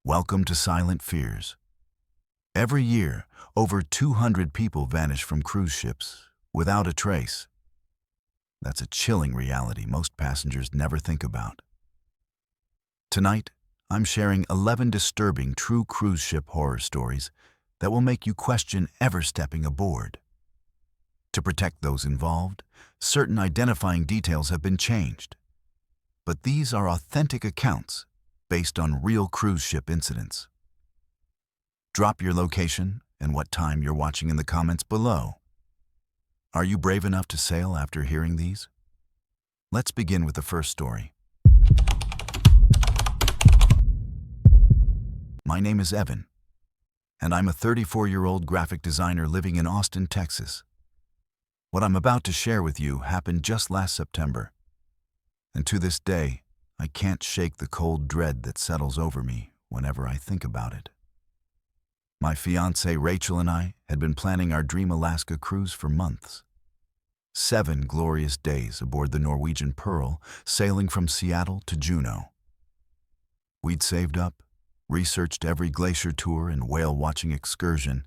Welcome to Silent Fears. Every year, over 200 people vanish from cruise ships without a trace. That's a chilling reality most passengers never think about. Tonight, I'm sharing 11 disturbing true cruise ship horror stories that will make you question ever stepping aboard. To protect those involved, certain identifying details have been changed. But these are authentic accounts based on real cruise ship incidents. Drop your location and what time you're watching in the comments below. Are you brave enough to sail after hearing these? Let's begin with the first story. My name is Evan, and I'm a 34-year-old graphic designer living in Austin, Texas. What I'm about to share with you happened just last September, and to this day, I can't shake the cold dread that settles over me whenever I think about it. My fiancée Rachel and I had been planning our dream Alaska cruise for months. 7 glorious days aboard the Norwegian Pearl, sailing from Seattle to Juneau. We'd saved up, researched every glacier tour and whale-watching excursion,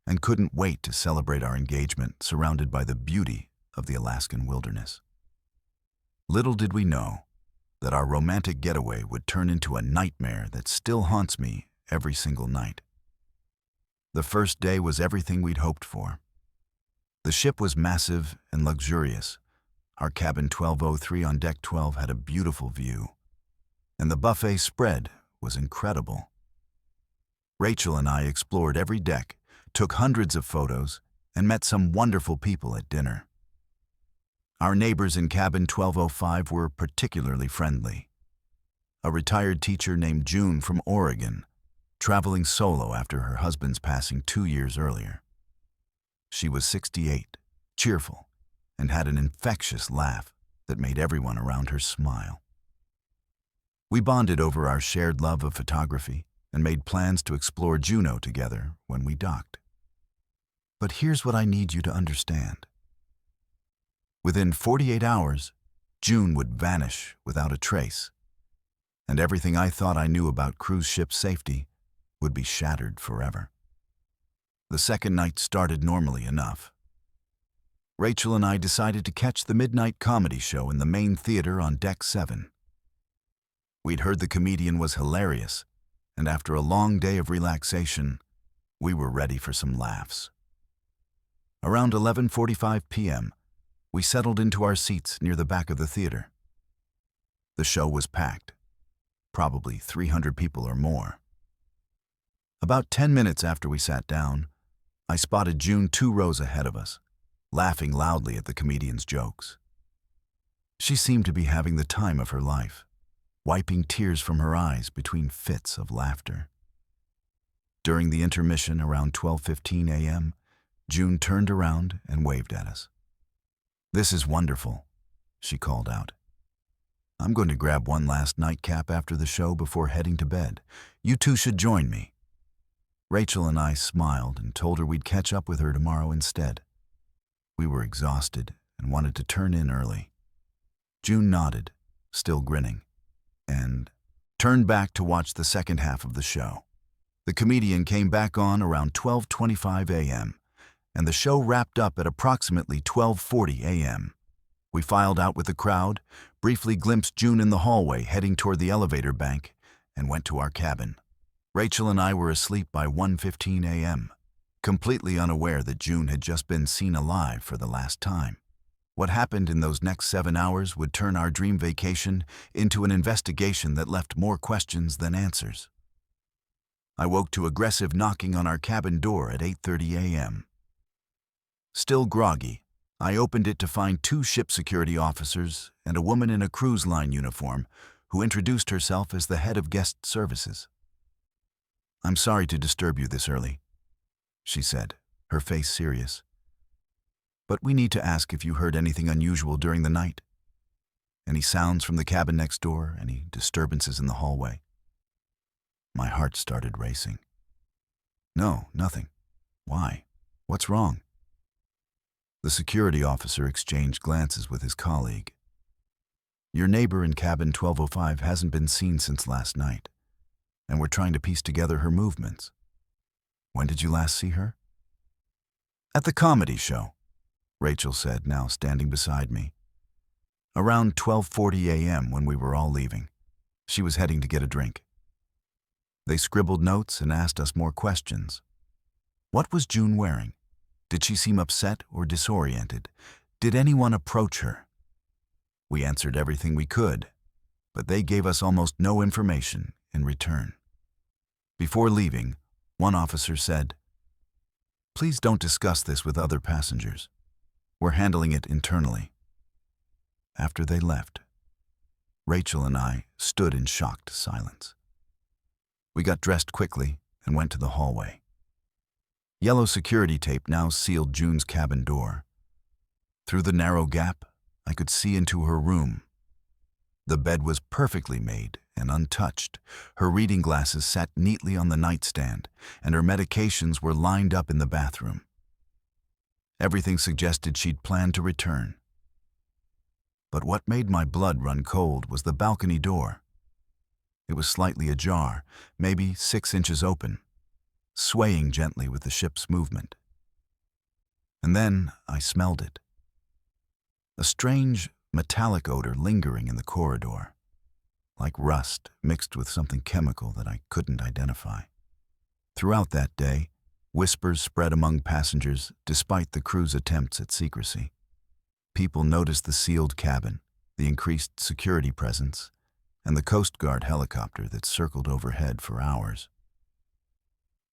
and couldn't wait to celebrate our engagement surrounded by the beauty of the Alaskan wilderness. Little did we know that our romantic getaway would turn into a nightmare that still haunts me every single night. The first day was everything we'd hoped for. The ship was massive and luxurious. Our cabin 1203 on deck 12 had a beautiful view, and the buffet spread was incredible. Rachel and I explored every deck, took hundreds of photos, and met some wonderful people at dinner. Our neighbors in cabin 1205 were particularly friendly. A retired teacher named June from Oregon, traveling solo after her husband's passing 2 years earlier. She was 68, cheerful, and had an infectious laugh that made everyone around her smile. We bonded over our shared love of photography and made plans to explore Juneau together when we docked. But here's what I need you to understand. Within 48 hours, June would vanish without a trace, and everything I thought I knew about cruise ship safety would be shattered forever. The second night started normally enough. Rachel and I decided to catch the midnight comedy show in the main theater on deck 7. We'd heard the comedian was hilarious, and after a long day of relaxation, we were ready for some laughs. Around 11:45 p.m., we settled into our seats near the back of the theater. The show was packed, probably 300 people or more. About 10 minutes after we sat down, I spotted June 2 rows ahead of us, laughing loudly at the comedian's jokes. She seemed to be having the time of her life, wiping tears from her eyes between fits of laughter. During the intermission around 12:15 a.m., June turned around and waved at us. "This is wonderful," she called out. "I'm going to grab one last nightcap after the show before heading to bed. You two should join me." Rachel and I smiled and told her we'd catch up with her tomorrow instead. We were exhausted and wanted to turn in early. June nodded, still grinning, and turned back to watch the second half of the show. The comedian came back on around 12:25 a.m., and the show wrapped up at approximately 12:40 a.m. We filed out with the crowd, briefly glimpsed June in the hallway heading toward the elevator bank, and went to our cabin. Rachel and I were asleep by 1:15 a.m., completely unaware that June had just been seen alive for the last time. What happened in those next 7 hours would turn our dream vacation into an investigation that left more questions than answers. I woke to aggressive knocking on our cabin door at 8:30 a.m. Still groggy, I opened it to find 2 ship security officers and a woman in a cruise line uniform who introduced herself as the head of guest services. "I'm sorry to disturb you this early," she said, her face serious. "But we need to ask if you heard anything unusual during the night. Any sounds from the cabin next door, any disturbances in the hallway?" My heart started racing. "No, nothing. Why? What's wrong?" The security officer exchanged glances with his colleague. "Your neighbor in cabin 1205 hasn't been seen since last night. and we're trying to piece together her movements. When did you last see her? At the comedy show, Rachel said, now standing beside me. Around 12:40 a.m. when we were all leaving. She was heading to get a drink. They scribbled notes and asked us more questions. What was June wearing? Did she seem upset or disoriented? Did anyone approach her? We answered everything we could, but they gave us almost no information in return. Before leaving, one officer said, "Please don't discuss this with other passengers. We're handling it internally." After they left, Rachel and I stood in shocked silence. We got dressed quickly and went to the hallway. Yellow security tape now sealed June's cabin door. Through the narrow gap, I could see into her room. The bed was perfectly made and untouched. Her reading glasses sat neatly on the nightstand, and her medications were lined up in the bathroom. Everything suggested she'd planned to return. But what made my blood run cold was the balcony door. It was slightly ajar, maybe 6 inches open, swaying gently with the ship's movement. And then I smelled it. A strange, metallic odor lingering in the corridor, like rust mixed with something chemical that I couldn't identify. Throughout that day, whispers spread among passengers despite the crew's attempts at secrecy. People noticed the sealed cabin, the increased security presence, and the Coast Guard helicopter that circled overhead for hours.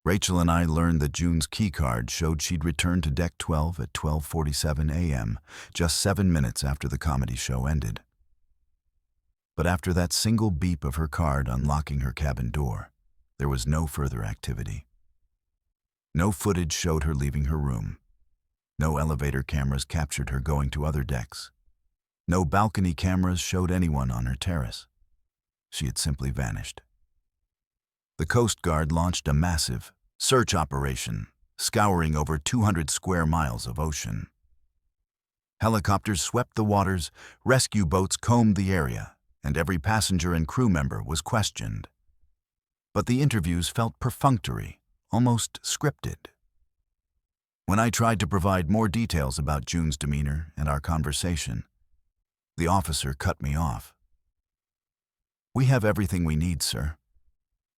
Rachel and I learned that June's keycard showed she'd returned to Deck 12 at 12:47 a.m., just 7 minutes after the comedy show ended. But after that single beep of her card unlocking her cabin door, there was no further activity. No footage showed her leaving her room. No elevator cameras captured her going to other decks. No balcony cameras showed anyone on her terrace. She had simply vanished. The Coast Guard launched a massive search operation, scouring over 200 square miles of ocean. Helicopters swept the waters, rescue boats combed the area, and every passenger and crew member was questioned. But the interviews felt perfunctory, almost scripted. When I tried to provide more details about June's demeanor and our conversation, the officer cut me off. "We have everything we need, sir.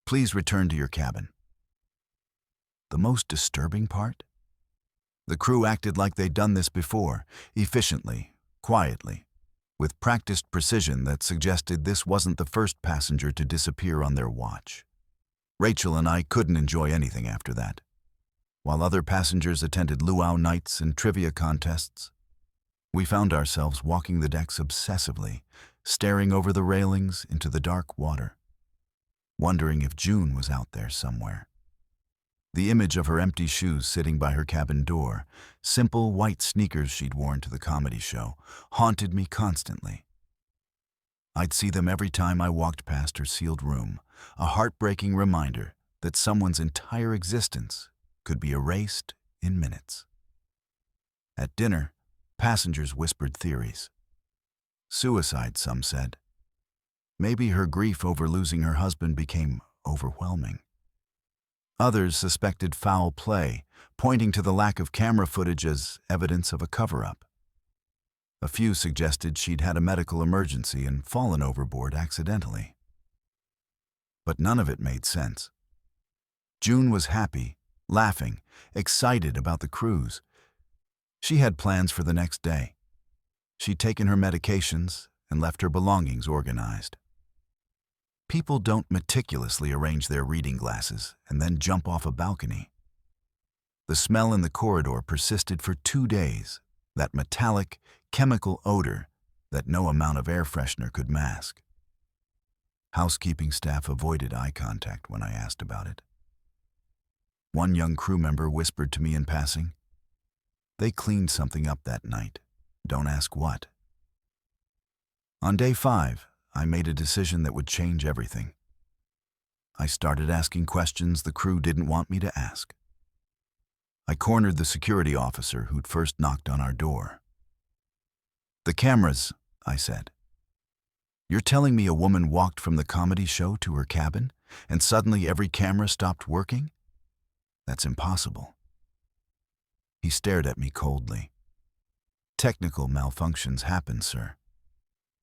Please return to your cabin." The most disturbing part? The crew acted like they'd done this before, efficiently, quietly, with practiced precision that suggested this wasn't the first passenger to disappear on their watch. Rachel and I couldn't enjoy anything after that. While other passengers attended luau nights and trivia contests, we found ourselves walking the decks obsessively, staring over the railings into the dark water, wondering if June was out there somewhere. The image of her empty shoes sitting by her cabin door, simple white sneakers she'd worn to the comedy show, haunted me constantly. I'd see them every time I walked past her sealed room, a heartbreaking reminder that someone's entire existence could be erased in minutes. At dinner, passengers whispered theories. Suicide, some said. Maybe her grief over losing her husband became overwhelming. Others suspected foul play, pointing to the lack of camera footage as evidence of a cover-up. A few suggested she'd had a medical emergency and fallen overboard accidentally. But none of it made sense. June was happy, laughing, excited about the cruise. She had plans for the next day. She'd taken her medications and left her belongings organized. People don't meticulously arrange their reading glasses and then jump off a balcony. The smell in the corridor persisted for 2 days, that metallic, chemical odor that no amount of air freshener could mask. Housekeeping staff avoided eye contact when I asked about it. One young crew member whispered to me in passing, "They cleaned something up that night. Don't ask what." On day 5, I made a decision that would change everything. I started asking questions the crew didn't want me to ask. I cornered the security officer who'd first knocked on our door. "The cameras," I said. You're telling me a woman walked from the comedy show to her cabin, and suddenly every camera stopped working? That's impossible. He stared at me coldly. Technical malfunctions happen, sir.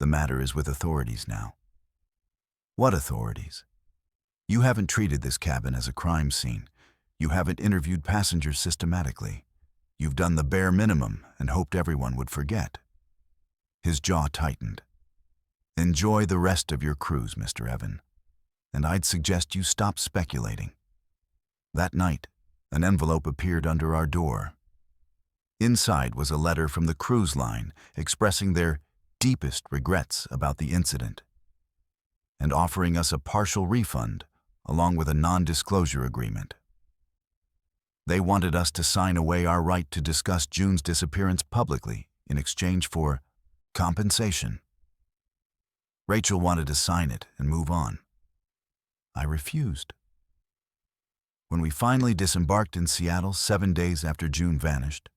The matter is with authorities now. What authorities? You haven't treated this cabin as a crime scene. You haven't interviewed passengers systematically. You've done the bare minimum and hoped everyone would forget. His jaw tightened. Enjoy the rest of your cruise, Mr. Evan, and I'd suggest you stop speculating. That night, an envelope appeared under our door. Inside was a letter from the cruise line expressing their deepest regrets about the incident and offering us a partial refund along with a non-disclosure agreement. They wanted us to sign away our right to discuss June's disappearance publicly in exchange for compensation. Rachel wanted to sign it and move on. I refused. When we finally disembarked in Seattle 7 days after June vanished,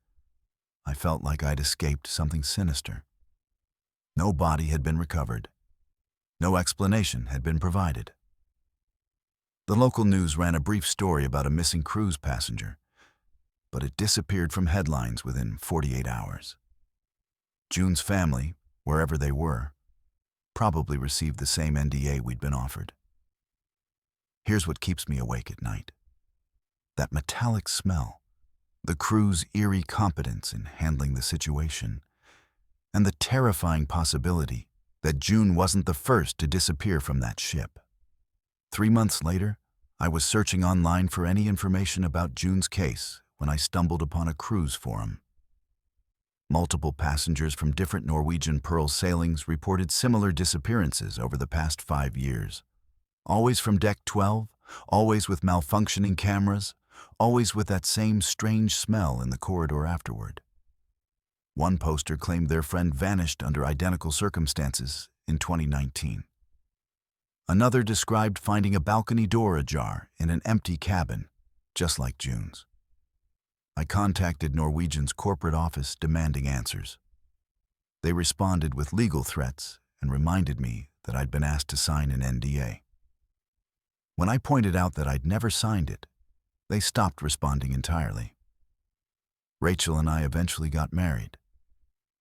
I felt like I'd escaped something sinister. No body had been recovered. No explanation had been provided. The local news ran a brief story about a missing cruise passenger, but it disappeared from headlines within 48 hours. June's family, wherever they were, probably received the same NDA we'd been offered. Here's what keeps me awake at night. That metallic smell, the crew's eerie competence in handling the situation, and the terrifying possibility that June wasn't the first to disappear from that ship. 3 months later, I was searching online for any information about June's case when I stumbled upon a cruise forum. Multiple passengers from different Norwegian Pearl sailings reported similar disappearances over the past 5 years. Always from Deck 12, always with malfunctioning cameras, always with that same strange smell in the corridor afterward. One poster claimed their friend vanished under identical circumstances in 2019. Another described finding a balcony door ajar in an empty cabin, just like June's. I contacted Norwegian's corporate office demanding answers. They responded with legal threats and reminded me that I'd been asked to sign an NDA. When I pointed out that I'd never signed it, they stopped responding entirely. Rachel and I eventually got married,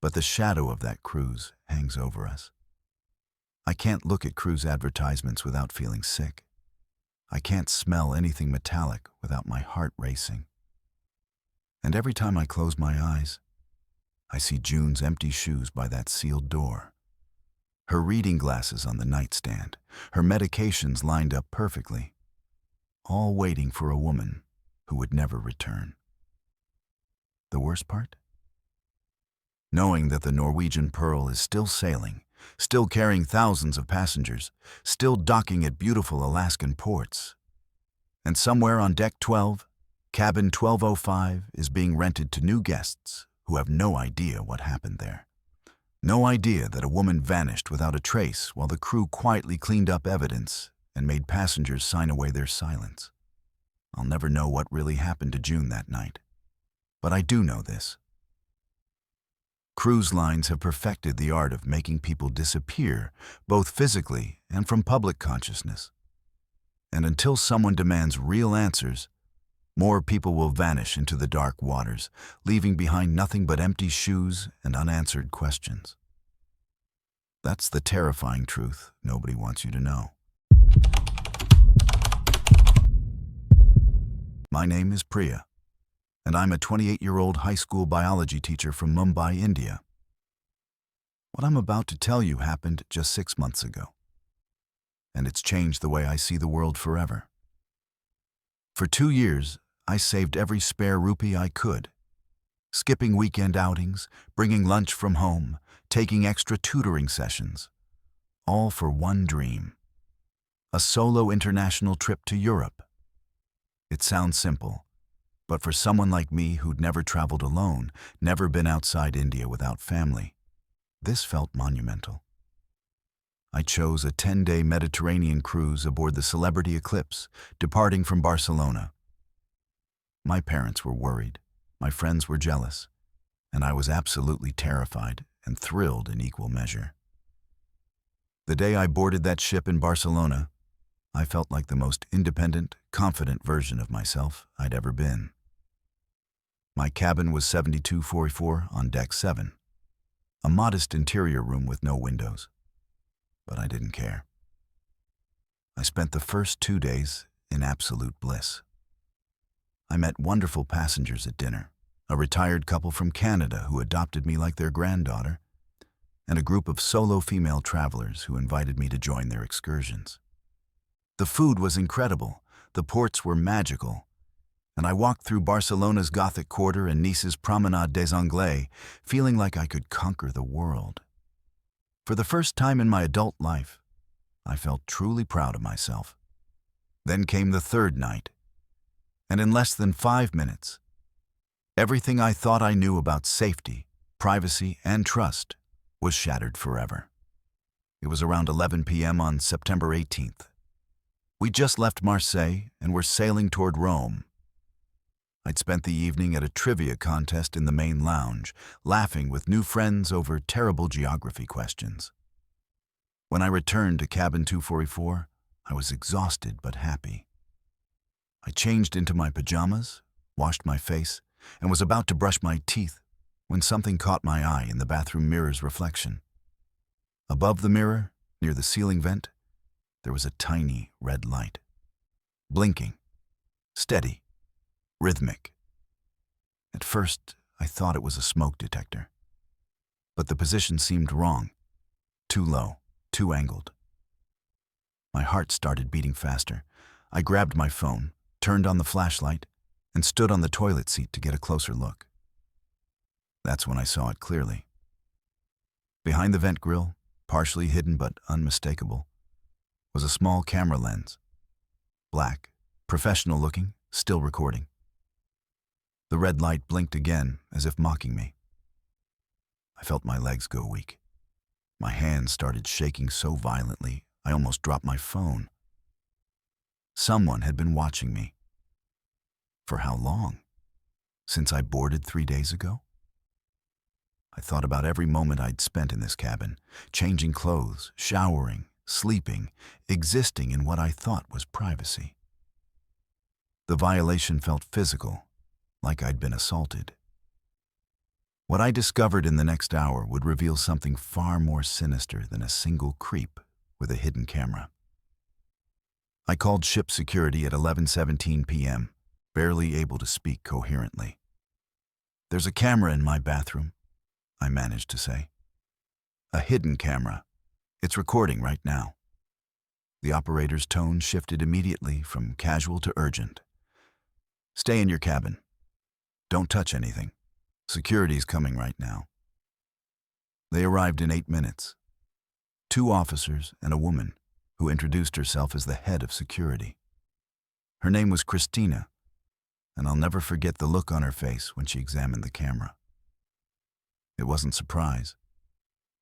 but the shadow of that cruise hangs over us. I can't look at cruise advertisements without feeling sick. I can't smell anything metallic without my heart racing. And every time I close my eyes, I see June's empty shoes by that sealed door, her reading glasses on the nightstand, her medications lined up perfectly, all waiting for a woman who would never return. The worst part? Knowing that the Norwegian Pearl is still sailing, still carrying thousands of passengers, still docking at beautiful Alaskan ports. And somewhere on Deck 12, Cabin 1205 is being rented to new guests who have no idea what happened there. No idea that a woman vanished without a trace while the crew quietly cleaned up evidence and made passengers sign away their silence. I'll never know what really happened to June that night. But I do know this. Cruise lines have perfected the art of making people disappear, both physically and from public consciousness. And until someone demands real answers, more people will vanish into the dark waters, leaving behind nothing but empty shoes and unanswered questions. That's the terrifying truth nobody wants you to know. My name is Priya, and I'm a 28-year-old high school biology teacher from Mumbai, India. What I'm about to tell you happened just 6 months ago, and it's changed the way I see the world forever. For 2 years, I saved every spare rupee I could, skipping weekend outings, bringing lunch from home, taking extra tutoring sessions, all for one dream: a solo international trip to Europe. It sounds simple, but for someone like me who'd never traveled alone, never been outside India without family, this felt monumental. I chose a 10-day Mediterranean cruise aboard the celebrity Eclipse, departing from Barcelona. My parents were worried, my friends were jealous, and I was absolutely terrified and thrilled in equal measure. The day I boarded that ship in Barcelona, I felt like the most independent, confident version of myself I'd ever been. My cabin was 7244 on deck 7, a modest interior room with no windows. But I didn't care. I spent the first 2 days in absolute bliss. I met wonderful passengers at dinner, a retired couple from Canada who adopted me like their granddaughter, and a group of solo female travelers who invited me to join their excursions. The food was incredible, the ports were magical, and I walked through Barcelona's Gothic Quarter and Nice's Promenade des Anglais, feeling like I could conquer the world. For the first time in my adult life, I felt truly proud of myself. Then came the third night, and in less than 5 minutes, everything I thought I knew about safety, privacy, and trust was shattered forever. It was around 11 p.m. on September 18th. We just left Marseille and were sailing toward Rome. I'd spent the evening at a trivia contest in the main lounge, laughing with new friends over terrible geography questions. When I returned to cabin 244, I was exhausted but happy. I changed into my pajamas, washed my face, and was about to brush my teeth when something caught my eye in the bathroom mirror's reflection. Above the mirror, near the ceiling vent, there was a tiny red light. Blinking, steady, rhythmic. At first, I thought it was a smoke detector. But the position seemed wrong. Too low, too angled. My heart started beating faster. I grabbed my phone, turned on the flashlight, and stood on the toilet seat to get a closer look. That's when I saw it clearly. Behind the vent grill, partially hidden but unmistakable, was a small camera lens. Black, professional looking, still recording. The red light blinked again, as if mocking me. I felt my legs go weak. My hands started shaking so violently, I almost dropped my phone. Someone had been watching me. For how long? Since I boarded 3 days ago? I thought about every moment I'd spent in this cabin, changing clothes, showering, sleeping, existing in what I thought was privacy. The violation felt physical, like I'd been assaulted. What I discovered in the next hour would reveal something far more sinister than a single creep with a hidden camera. I called ship security at 11:17 p.m., barely able to speak coherently. "There's a camera in my bathroom," I managed to say. "A hidden camera. It's recording right now." The operator's tone shifted immediately from casual to urgent. "Stay in your cabin. Don't touch anything. Security's coming right now." They arrived in 8 minutes. 2 officers and a woman who introduced herself as the head of security. Her name was Christina, and I'll never forget the look on her face when she examined the camera. It wasn't surprise.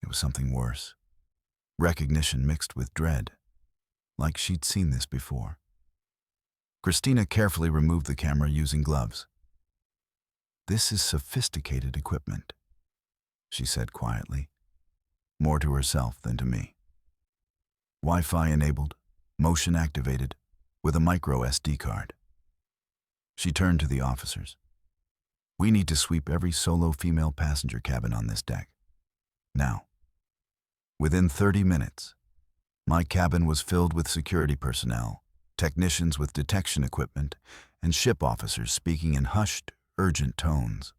It was something worse. Recognition mixed with dread, like she'd seen this before. Christina carefully removed the camera using gloves. "This is sophisticated equipment," she said quietly, more to herself than to me. "Wi-Fi enabled, motion activated, with a micro SD card." She turned to the officers. "We need to sweep every solo female passenger cabin on this deck. Now." Within 30 minutes, my cabin was filled with security personnel, technicians with detection equipment, and ship officers speaking in hushed, urgent tones.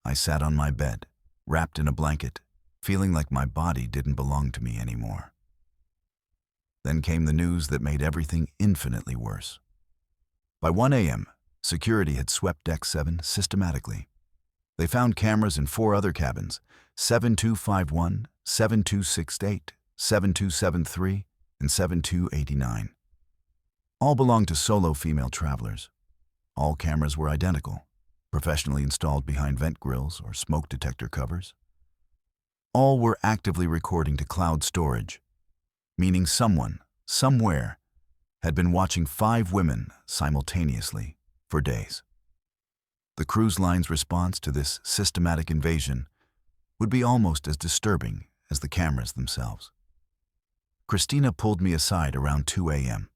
I sat on my bed, wrapped in a blanket, feeling like my body didn't belong to me anymore. Then came the news that made everything infinitely worse. By 1 a.m., security had swept Deck 7 systematically. They found cameras in 4 other cabins, 7251, 7268, 7273, and 7289. All belonged to solo female travelers. All cameras were identical, professionally installed behind vent grills or smoke detector covers. All were actively recording to cloud storage, meaning someone, somewhere, had been watching 5 women simultaneously for days. The cruise line's response to this systematic invasion would be almost as disturbing as the cameras themselves. Christina pulled me aside around 2 a.m.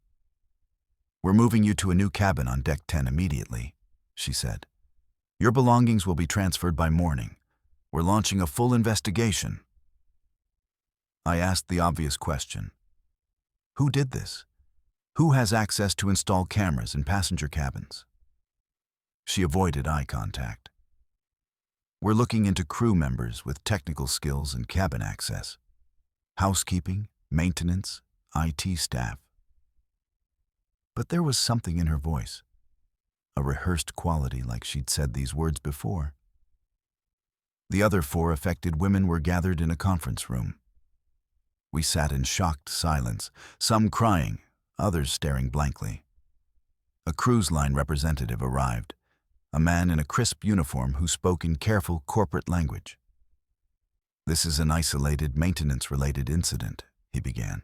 "We're moving you to a new cabin on deck 10 immediately," she said. "Your belongings will be transferred by morning. We're launching a full investigation." I asked the obvious question. Who did this? Who has access to install cameras in passenger cabins? She avoided eye contact. "We're looking into crew members with technical skills and cabin access. Housekeeping, maintenance, IT staff." But there was something in her voice, a rehearsed quality like she'd said these words before. The other 4 affected women were gathered in a conference room. We sat in shocked silence, some crying, others staring blankly. A cruise line representative arrived, a man in a crisp uniform who spoke in careful corporate language. "This is an isolated maintenance-related incident," he began.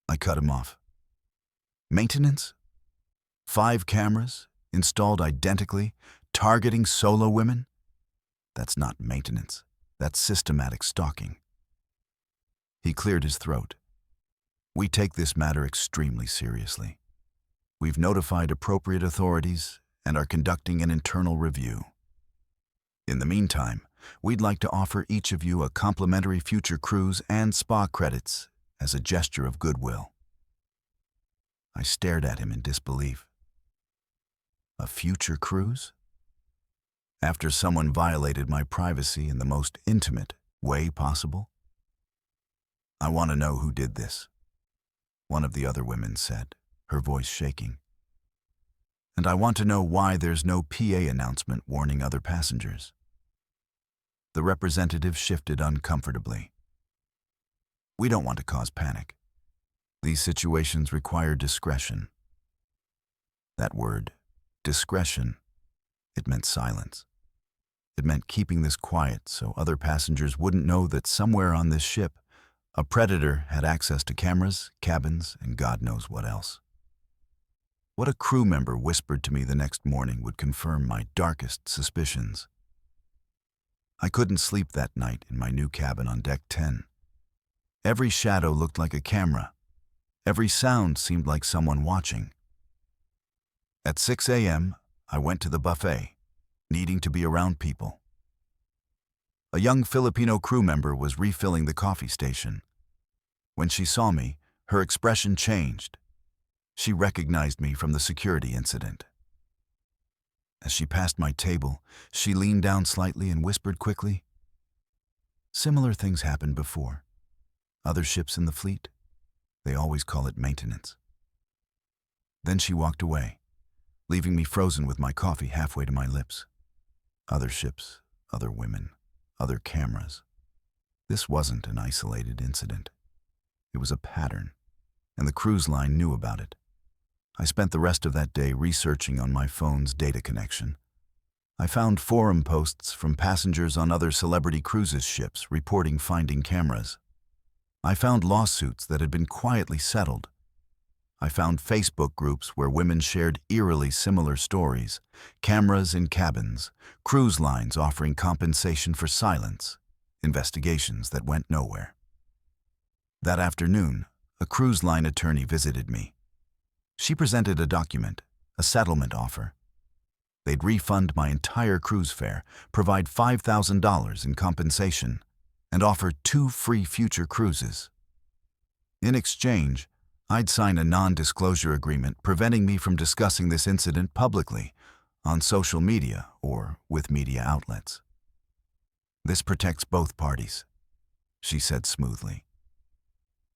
I cut him off. "Maintenance? 5 cameras, installed identically, targeting solo women? That's not maintenance. That's systematic stalking." He cleared his throat. "We take this matter extremely seriously. We've notified appropriate authorities and are conducting an internal review. In the meantime, we'd like to offer each of you a complimentary future cruise and spa credits as a gesture of goodwill." I stared at him in disbelief. A future cruise? After someone violated my privacy in the most intimate way possible? "I want to know who did this," one of the other women said, her voice shaking. "And I want to know why there's no PA announcement warning other passengers." The representative shifted uncomfortably. "We don't want to cause panic. These situations require discretion." That word, discretion, it meant silence. It meant keeping this quiet so other passengers wouldn't know that somewhere on this ship, a predator had access to cameras, cabins, and God knows what else. What a crew member whispered to me the next morning would confirm my darkest suspicions. I couldn't sleep that night in my new cabin on deck 10. Every shadow looked like a camera. Every sound seemed like someone watching. At 6 a.m., I went to the buffet, needing to be around people. A young Filipino crew member was refilling the coffee station. When she saw me, her expression changed. She recognized me from the security incident. As she passed my table, she leaned down slightly and whispered quickly, "Similar things happened before. Other ships in the fleet, they always call it maintenance." Then she walked away, leaving me frozen with my coffee halfway to my lips. Other ships, other women, other cameras. This wasn't an isolated incident. It was a pattern, and the cruise line knew about it. I spent the rest of that day researching on my phone's data connection. I found forum posts from passengers on other Celebrity Cruises ships reporting finding cameras. I found lawsuits that had been quietly settled. I found Facebook groups where women shared eerily similar stories, cameras in cabins, cruise lines offering compensation for silence, investigations that went nowhere. That afternoon, a cruise line attorney visited me. She presented a document, a settlement offer. They'd refund my entire cruise fare, provide $5,000 in compensation, and offer 2 free future cruises. In exchange, I'd sign a non-disclosure agreement preventing me from discussing this incident publicly, on social media or with media outlets. "This protects both parties," she said smoothly.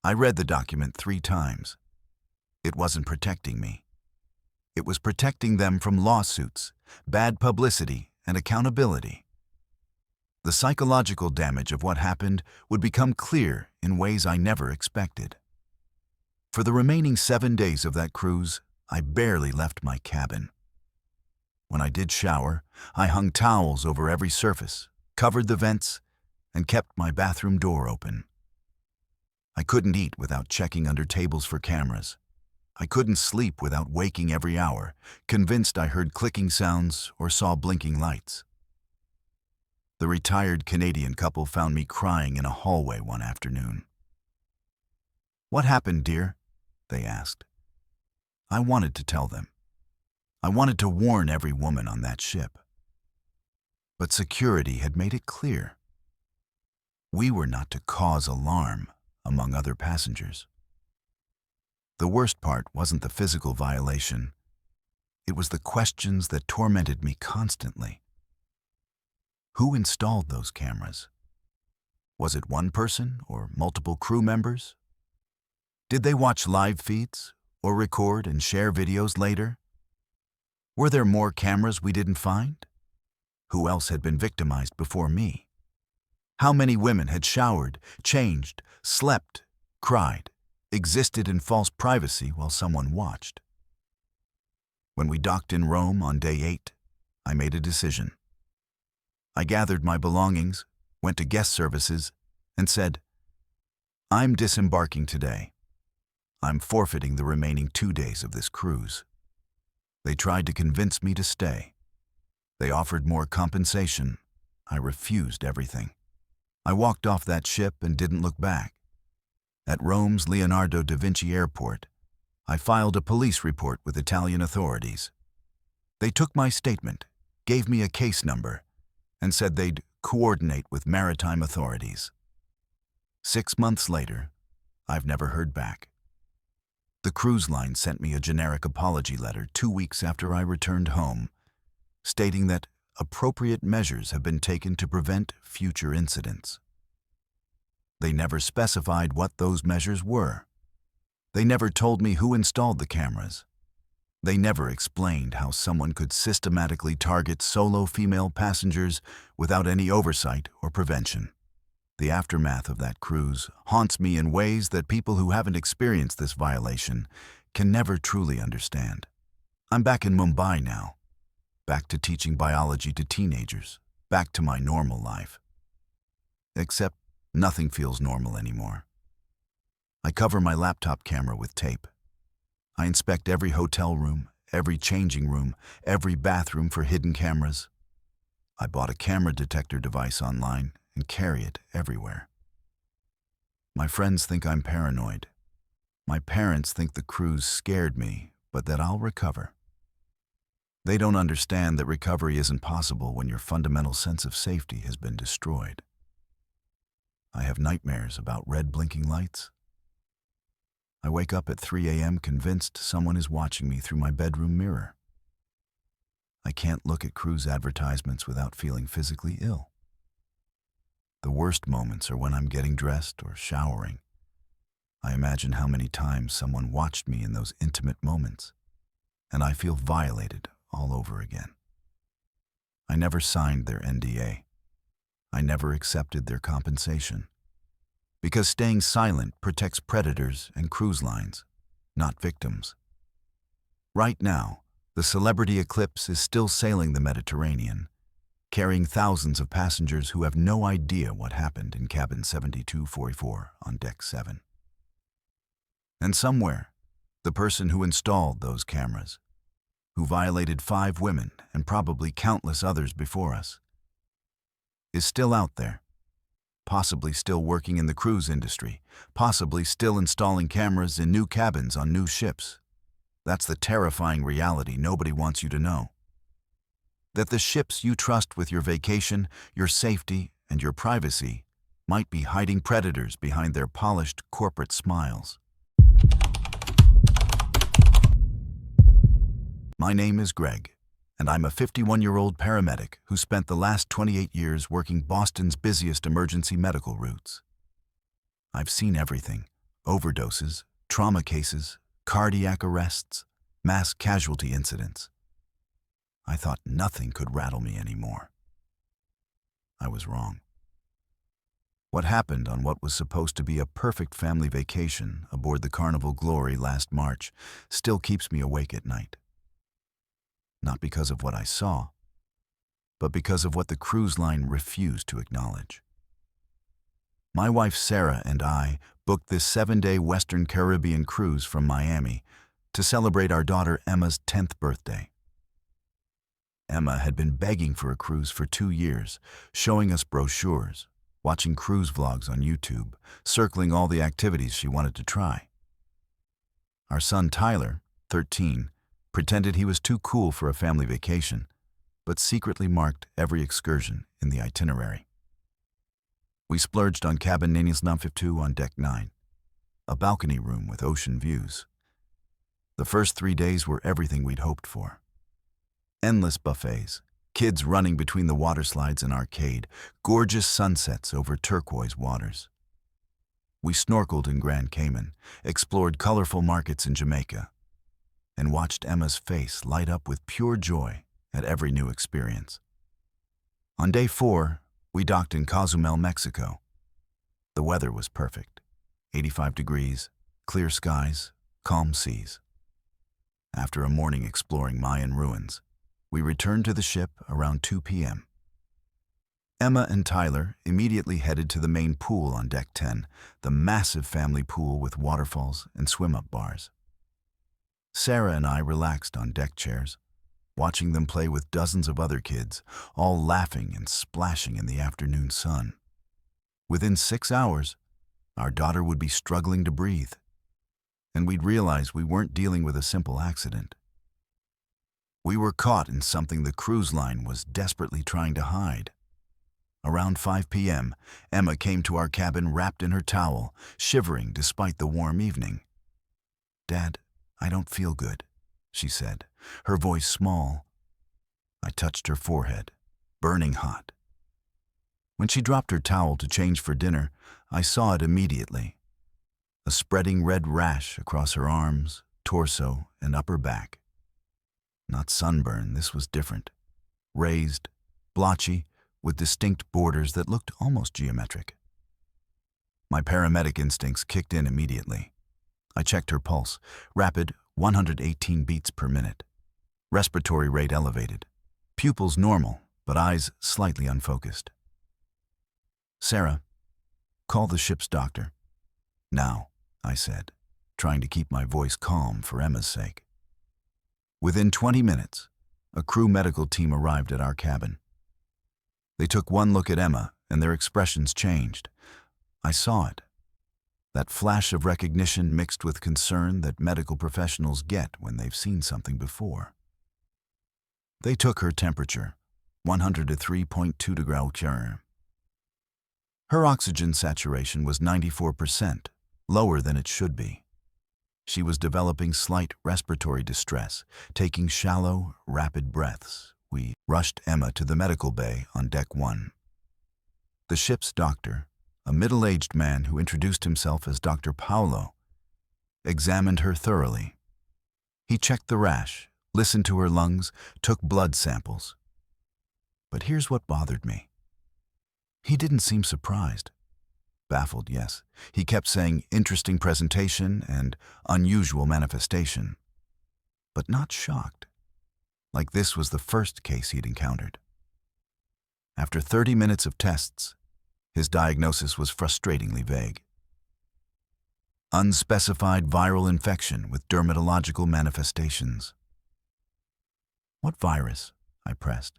I read the document 3 times. It wasn't protecting me. It was protecting them from lawsuits, bad publicity, and accountability. The psychological damage of what happened would become clear in ways I never expected. For the remaining 7 days of that cruise, I barely left my cabin. When I did shower, I hung towels over every surface, covered the vents, and kept my bathroom door open. I couldn't eat without checking under tables for cameras. I couldn't sleep without waking every hour, convinced I heard clicking sounds or saw blinking lights. The retired Canadian couple found me crying in a hallway one afternoon. "What happened, dear?" they asked. I wanted to tell them. I wanted to warn every woman on that ship. But security had made it clear. We were not to cause alarm among other passengers. The worst part wasn't the physical violation. It was the questions that tormented me constantly. Who installed those cameras? Was it one person or multiple crew members? Did they watch live feeds or record and share videos later? Were there more cameras we didn't find? Who else had been victimized before me? How many women had showered, changed, slept, cried, existed in false privacy while someone watched? When we docked in Rome on day 8, I made a decision. I gathered my belongings, went to guest services, and said, "I'm disembarking today. I'm forfeiting the remaining 2 days of this cruise." They tried to convince me to stay. They offered more compensation. I refused everything. I walked off that ship and didn't look back. At Rome's Leonardo da Vinci Airport, I filed a police report with Italian authorities. They took my statement, gave me a case number, and said they'd coordinate with maritime authorities. 6 months later, I've never heard back. The cruise line sent me a generic apology letter 2 weeks after I returned home, stating that appropriate measures have been taken to prevent future incidents. They never specified what those measures were. They never told me who installed the cameras. They never explained how someone could systematically target solo female passengers without any oversight or prevention. The aftermath of that cruise haunts me in ways that people who haven't experienced this violation can never truly understand. I'm back in Mumbai now, back to teaching biology to teenagers, back to my normal life. Except nothing feels normal anymore. I cover my laptop camera with tape. I inspect every hotel room, every changing room, every bathroom for hidden cameras. I bought a camera detector device online and carry it everywhere. My friends think I'm paranoid. My parents think the cruise scared me, but that I'll recover. They don't understand that recovery isn't possible when your fundamental sense of safety has been destroyed. I have nightmares about red blinking lights. I wake up at 3 a.m. convinced someone is watching me through my bedroom mirror. I can't look at cruise advertisements without feeling physically ill. The worst moments are when I'm getting dressed or showering. I imagine how many times someone watched me in those intimate moments, and I feel violated all over again. I never signed their NDA. I never accepted their compensation. Because staying silent protects predators and cruise lines, not victims. Right now, the celebrity Eclipse is still sailing the Mediterranean, carrying thousands of passengers who have no idea what happened in cabin 7244 on deck 7. And somewhere, the person who installed those cameras, who violated 5 women and probably countless others before us, is still out there. Possibly still working in the cruise industry, possibly still installing cameras in new cabins on new ships. That's the terrifying reality nobody wants you to know. That the ships you trust with your vacation, your safety, and your privacy might be hiding predators behind their polished corporate smiles. My name is Greg, and I'm a 51-year-old paramedic who spent the last 28 years working Boston's busiest emergency medical routes. I've seen everything: overdoses, trauma cases, cardiac arrests, mass casualty incidents. I thought nothing could rattle me anymore. I was wrong. What happened on what was supposed to be a perfect family vacation aboard the Carnival Glory last March still keeps me awake at night. Not because of what I saw, but because of what the cruise line refused to acknowledge. My wife Sarah and I booked this 7-day Western Caribbean cruise from Miami to celebrate our daughter Emma's 10th birthday. Emma had been begging for a cruise for 2 years, showing us brochures, watching cruise vlogs on YouTube, circling all the activities she wanted to try. Our son Tyler, 13, pretended he was too cool for a family vacation, but secretly marked every excursion in the itinerary. We splurged on cabin number 2 on deck 9, a balcony room with ocean views. The first 3 days were everything we'd hoped for. Endless buffets, kids running between the water slides and arcade, gorgeous sunsets over turquoise waters. We snorkeled in Grand Cayman, explored colorful markets in Jamaica, and watched Emma's face light up with pure joy at every new experience. On day 4, we docked in Cozumel, Mexico. The weather was perfect. 85 degrees, clear skies, calm seas. After a morning exploring Mayan ruins, we returned to the ship around 2 p.m. Emma and Tyler immediately headed to the main pool on deck 10, the massive family pool with waterfalls and swim-up bars. Sarah and I relaxed on deck chairs, watching them play with dozens of other kids, all laughing and splashing in the afternoon sun. Within 6 hours, our daughter would be struggling to breathe, and we'd realize we weren't dealing with a simple accident. We were caught in something the cruise line was desperately trying to hide. Around 5 p.m., Emma came to our cabin wrapped in her towel, shivering despite the warm evening. "Dad, I don't feel good," she said, her voice small. I touched her forehead, burning hot. When she dropped her towel to change for dinner, I saw it immediately. A spreading red rash across her arms, torso, and upper back. Not sunburn, this was different. Raised, blotchy, with distinct borders that looked almost geometric. My paramedic instincts kicked in immediately. I checked her pulse, rapid, 118 beats per minute. Respiratory rate elevated. Pupils normal, but eyes slightly unfocused. "Sarah, call the ship's doctor." "Now," I said, trying to keep my voice calm for Emma's sake. Within 20 minutes, a crew medical team arrived at our cabin. They took one look at Emma, and their expressions changed. I saw it. That flash of recognition mixed with concern that medical professionals get when they've seen something before. They took her temperature, 103.2 degrees Celsius. Her oxygen saturation was 94%, lower than it should be. She was developing slight respiratory distress, taking shallow, rapid breaths. We rushed Emma to the medical bay on deck 1. The ship's doctor, a middle-aged man who introduced himself as Dr. Paulo, examined her thoroughly. He checked the rash, listened to her lungs, took blood samples. But here's what bothered me. He didn't seem surprised. Baffled, yes. He kept saying interesting presentation and unusual manifestation, but not shocked, like this was the first case he'd encountered. After 30 minutes of tests, his diagnosis was frustratingly vague. Unspecified viral infection with dermatological manifestations. "What virus?" I pressed.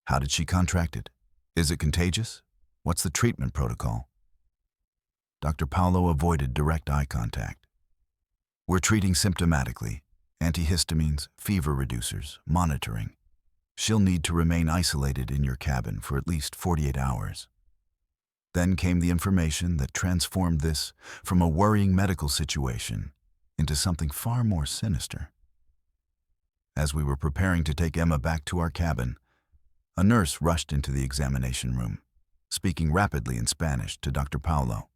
"How did she contract it? Is it contagious? What's the treatment protocol?" Dr. Paulo avoided direct eye contact. "We're treating symptomatically, antihistamines, fever reducers, monitoring. She'll need to remain isolated in your cabin for at least 48 hours. Then came the information that transformed this from a worrying medical situation into something far more sinister. As we were preparing to take Emma back to our cabin, a nurse rushed into the examination room, speaking rapidly in Spanish to Dr. Paulo.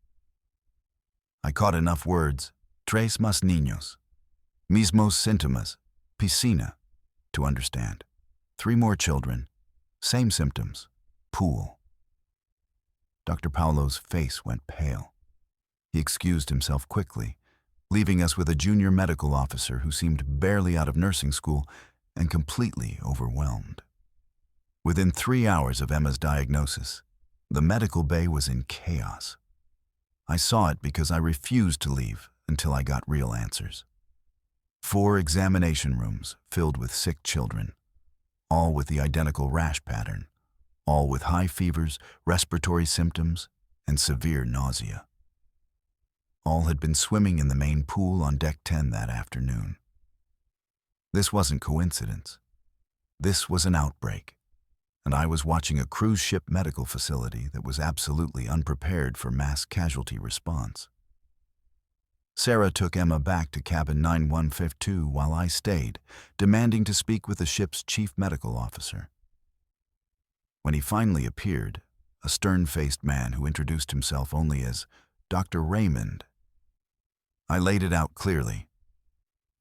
I caught enough words, tres más niños, mismos síntomas, piscina, to understand. 3 more children, same symptoms, pool. Dr. Paulo's face went pale. He excused himself quickly, leaving us with a junior medical officer who seemed barely out of nursing school and completely overwhelmed. Within 3 hours of Emma's diagnosis, the medical bay was in chaos. I saw it because I refused to leave until I got real answers. 4 examination rooms filled with sick children, all with the identical rash pattern, all with high fevers, respiratory symptoms, and severe nausea. All had been swimming in the main pool on Deck 10 that afternoon. This wasn't coincidence. This was an outbreak, and I was watching a cruise ship medical facility that was absolutely unprepared for mass casualty response. Sarah took Emma back to cabin 9152 while I stayed, demanding to speak with the ship's chief medical officer. When he finally appeared, a stern-faced man who introduced himself only as Dr. Raymond, I laid it out clearly.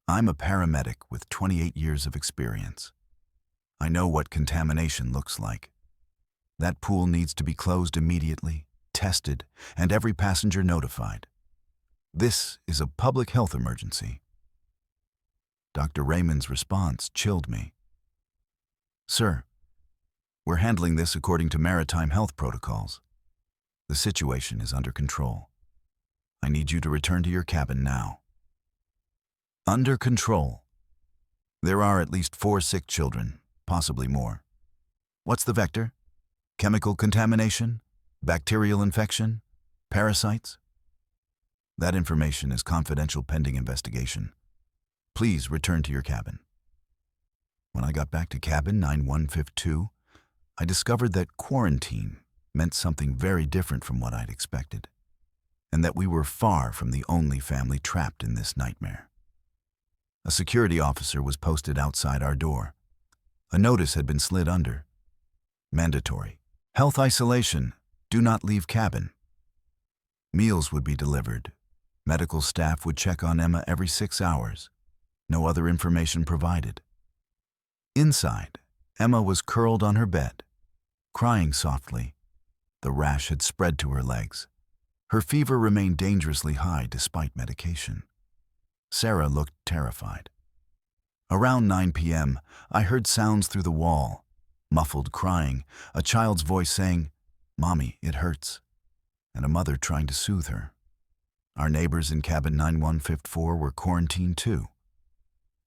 I'm a paramedic with 28 years of experience. I know what contamination looks like. That pool needs to be closed immediately, tested, and every passenger notified. This is a public health emergency. Dr. Raymond's response chilled me. Sir, we're handling this according to maritime health protocols. The situation is under control. I need you to return to your cabin now. Under control. There are at least 4 sick children, possibly more. What's the vector? Chemical contamination? Bacterial infection? Parasites? That information is confidential pending investigation. Please return to your cabin. When I got back to cabin 9152, I discovered that quarantine meant something very different from what I'd expected, and that we were far from the only family trapped in this nightmare. A security officer was posted outside our door. A notice had been slid under. Mandatory. Health isolation. Do not leave cabin. Meals would be delivered. Medical staff would check on Emma every 6 hours. No other information provided. Inside, Emma was curled on her bed, crying softly. The rash had spread to her legs. Her fever remained dangerously high despite medication. Sarah looked terrified. Around 9 p.m., I heard sounds through the wall, muffled crying, a child's voice saying, "Mommy, it hurts," and a mother trying to soothe her. Our neighbors in cabin 9154 were quarantined too.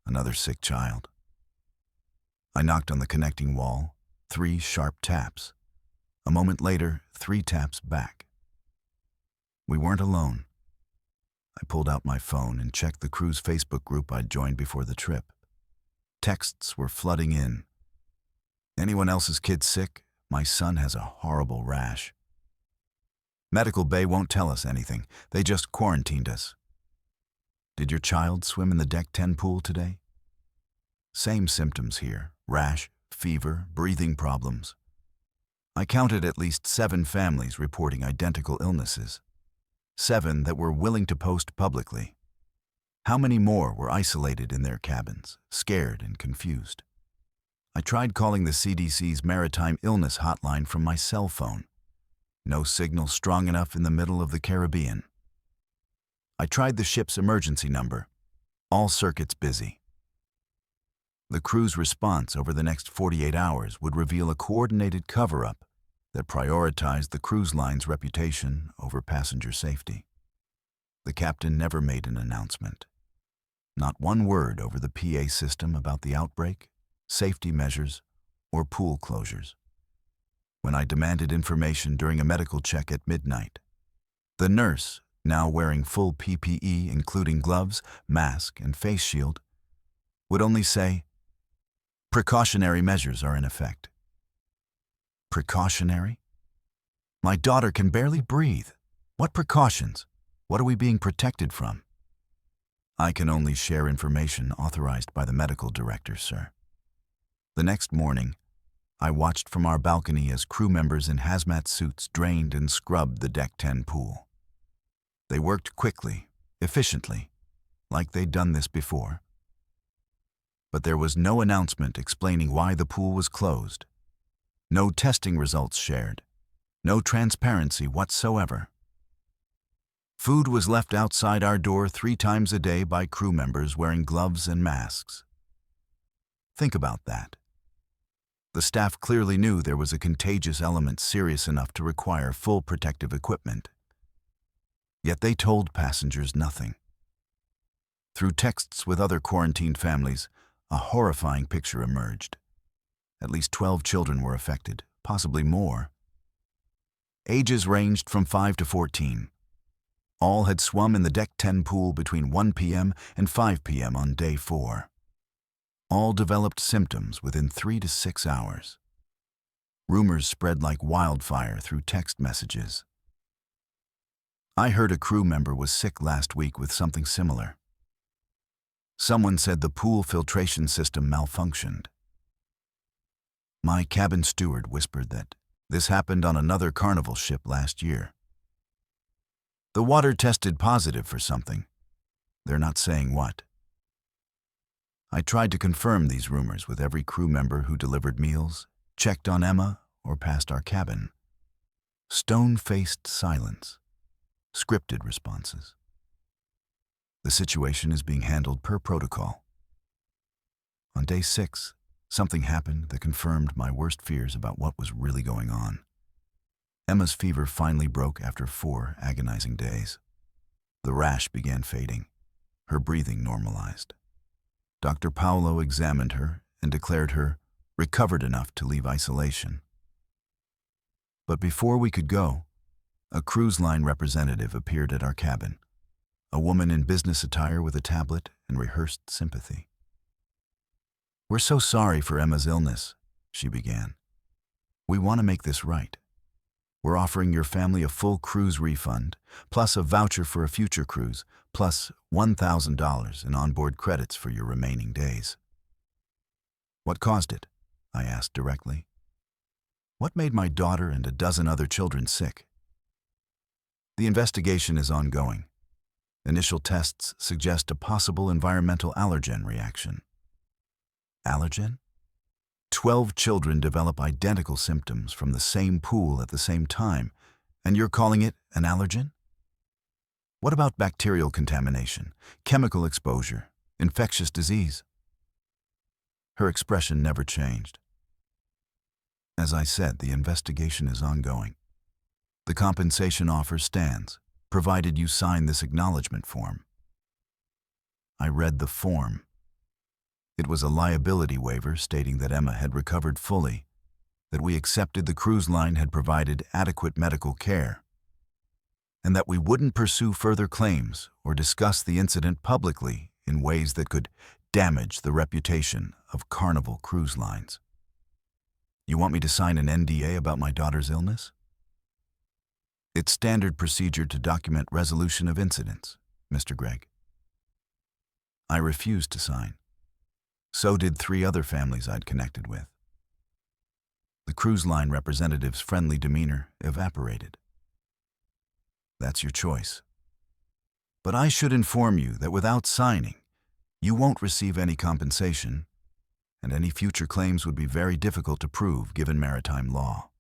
Another sick child. I knocked on the connecting wall, 3 sharp taps. A moment later, 3 taps back. We weren't alone. I pulled out my phone and checked the crew's Facebook group I'd joined before the trip. Texts were flooding in. Anyone else's kid sick? My son has a horrible rash. Medical bay won't tell us anything. They just quarantined us. Did your child swim in the Deck 10 pool today? Same symptoms here. Rash, fever, breathing problems. I counted at least 7 families reporting identical illnesses. 7 that were willing to post publicly. How many more were isolated in their cabins, scared and confused? I tried calling the CDC's Maritime Illness Hotline from my cell phone. No signal strong enough in the middle of the Caribbean. I tried the ship's emergency number. All circuits busy. The crew's response over the next 48 hours would reveal a coordinated cover-up that prioritized the cruise line's reputation over passenger safety. The captain never made an announcement. Not one word over the PA system about the outbreak, safety measures, or pool closures. When I demanded information during a medical check at midnight, the nurse, now wearing full PPE including gloves, mask, and face shield, would only say, "Precautionary measures are in effect." Precautionary? My daughter can barely breathe. What precautions? What are we being protected from? I can only share information authorized by the medical director, sir. The next morning, I watched from our balcony as crew members in hazmat suits drained and scrubbed the Deck 10 pool. They worked quickly, efficiently, like they'd done this before. But there was no announcement explaining why the pool was closed. No testing results shared. No transparency whatsoever. Food was left outside our door 3 times a day by crew members wearing gloves and masks. Think about that. The staff clearly knew there was a contagious element serious enough to require full protective equipment. Yet they told passengers nothing. Through texts with other quarantined families, a horrifying picture emerged. At least 12 children were affected, possibly more. Ages ranged from 5 to 14. All had swum in the Deck 10 pool between 1 p.m. and 5 p.m. on day 4. All developed symptoms within 3 to 6 hours. Rumors spread like wildfire through text messages. I heard a crew member was sick last week with something similar. Someone said the pool filtration system malfunctioned. My cabin steward whispered that this happened on another Carnival ship last year. The water tested positive for something. They're not saying what. I tried to confirm these rumors with every crew member who delivered meals, checked on Emma, or passed our cabin. Stone-faced silence. Scripted responses. The situation is being handled per protocol. On day 6, something happened that confirmed my worst fears about what was really going on. Emma's fever finally broke after 4 agonizing days. The rash began fading. Her breathing normalized. Dr. Paolo examined her and declared her recovered enough to leave isolation. But before we could go, a cruise line representative appeared at our cabin, a woman in business attire with a tablet and rehearsed sympathy. "We're so sorry for Emma's illness," she began. "We want to make this right. We're offering your family a full cruise refund, plus a voucher for a future cruise, plus $1,000 in onboard credits for your remaining days." "What caused it?" I asked directly. "What made my daughter and a dozen other children sick?" "The investigation is ongoing. Initial tests suggest a possible environmental allergen reaction." Allergen? 12 children develop identical symptoms from the same pool at the same time, and you're calling it an allergen? What about bacterial contamination, chemical exposure, infectious disease? Her expression never changed. As I said, the investigation is ongoing. The compensation offer stands, provided you sign this acknowledgement form. I read the form. It was a liability waiver stating that Emma had recovered fully, that we accepted the cruise line had provided adequate medical care, and that we wouldn't pursue further claims or discuss the incident publicly in ways that could damage the reputation of Carnival Cruise Lines. You want me to sign an NDA about my daughter's illness? It's standard procedure to document resolution of incidents, Mr. Gregg. I refused to sign. So did 3 other families I'd connected with. The cruise line representative's friendly demeanor evaporated. That's your choice. But I should inform you that without signing, you won't receive any compensation, and any future claims would be very difficult to prove given maritime law.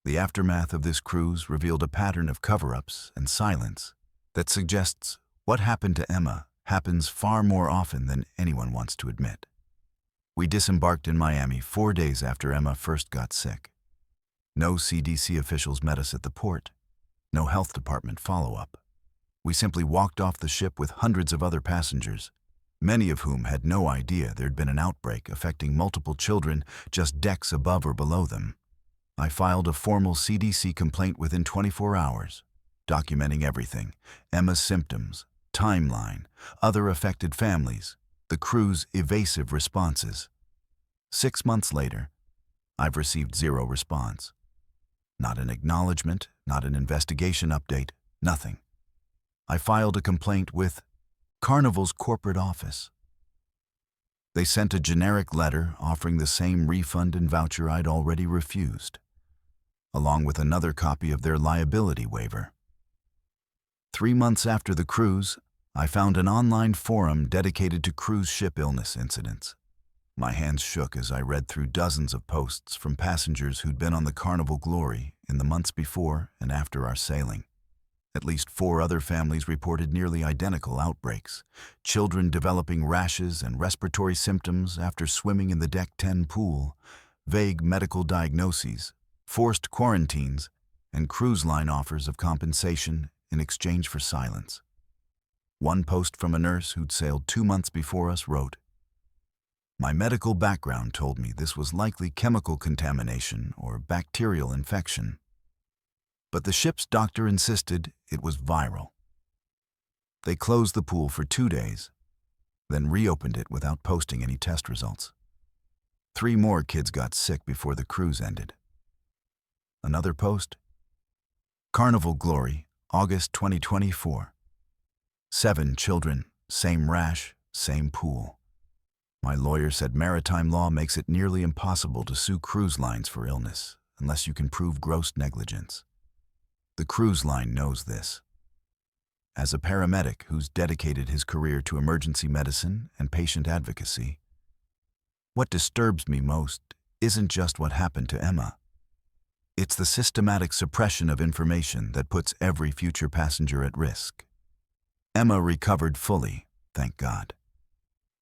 The aftermath of this cruise revealed a pattern of cover-ups and silence that suggests what happened to Emma happens far more often than anyone wants to admit. We disembarked in Miami 4 days after Emma first got sick. No CDC officials met us at the port, no health department follow-up. We simply walked off the ship with hundreds of other passengers, many of whom had no idea there'd been an outbreak affecting multiple children just decks above or below them. I filed a formal CDC complaint within 24 hours, documenting everything: Emma's symptoms, timeline, other affected families, the crew's evasive responses. 6 months later, I've received 0 response. Not an acknowledgement, not an investigation update, nothing. I filed a complaint with Carnival's corporate office. They sent a generic letter offering the same refund and voucher I'd already refused, along with another copy of their liability waiver. 3 months after the cruise, I found an online forum dedicated to cruise ship illness incidents. My hands shook as I read through dozens of posts from passengers who'd been on the Carnival Glory in the months before and after our sailing. At least 4 other families reported nearly identical outbreaks, children developing rashes and respiratory symptoms after swimming in the Deck 10 pool, vague medical diagnoses, forced quarantines, and cruise line offers of compensation in exchange for silence. One post from a nurse who'd sailed 2 months before us wrote, My medical background told me this was likely chemical contamination or bacterial infection. But the ship's doctor insisted it was viral. They closed the pool for 2 days, then reopened it without posting any test results. 3 more kids got sick before the cruise ended. Another post? Carnival Glory, August 2024. 7 children, same rash, same pool. My lawyer said maritime law makes it nearly impossible to sue cruise lines for illness unless you can prove gross negligence. The cruise line knows this. As a paramedic who's dedicated his career to emergency medicine and patient advocacy, what disturbs me most isn't just what happened to Emma. It's the systematic suppression of information that puts every future passenger at risk. Emma recovered fully, thank God.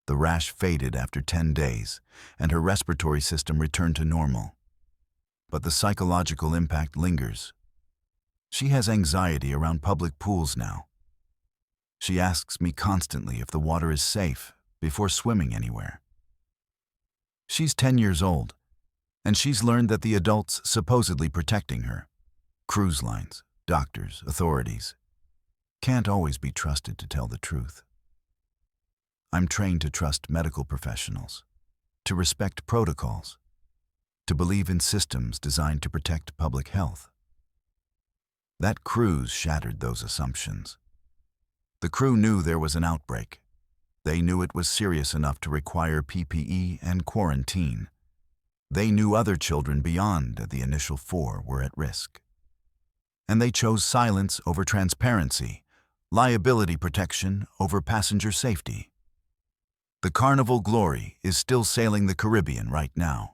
The rash faded after 10 days, and her respiratory system returned to normal. But the psychological impact lingers. She has anxiety around public pools now. She asks me constantly if the water is safe before swimming anywhere. She's 10 years old, and she's learned that the adults supposedly protecting her, cruise lines, doctors, authorities, can't always be trusted to tell the truth. I'm trained to trust medical professionals, to respect protocols, to believe in systems designed to protect public health. That cruise shattered those assumptions. The crew knew there was an outbreak. They knew it was serious enough to require PPE and quarantine. They knew other children beyond the initial 4 were at risk. And they chose silence over transparency, liability protection over passenger safety. The Carnival Glory is still sailing the Caribbean right now.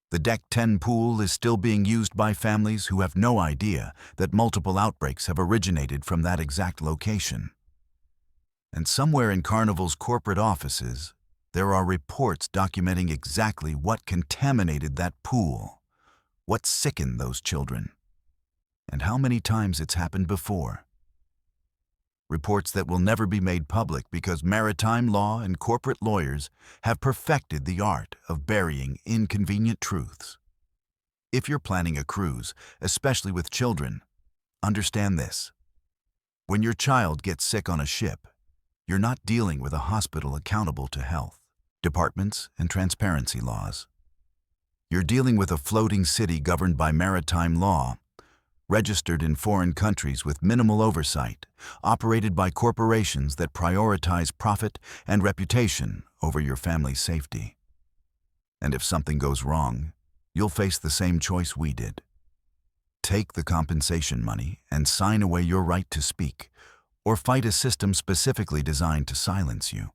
The Deck 10 pool is still being used by families who have no idea that multiple outbreaks have originated from that exact location. And somewhere in Carnival's corporate offices, there are reports documenting exactly what contaminated that pool, what sickened those children, and how many times it's happened before. Reports that will never be made public because maritime law and corporate lawyers have perfected the art of burying inconvenient truths. If you're planning a cruise, especially with children, understand this. When your child gets sick on a ship, you're not dealing with a hospital accountable to health, departments, and transparency laws. You're dealing with a floating city governed by maritime law, registered in foreign countries with minimal oversight, operated by corporations that prioritize profit and reputation over your family's safety. And if something goes wrong, you'll face the same choice we did. Take the compensation money and sign away your right to speak, or fight a system specifically designed to silence you.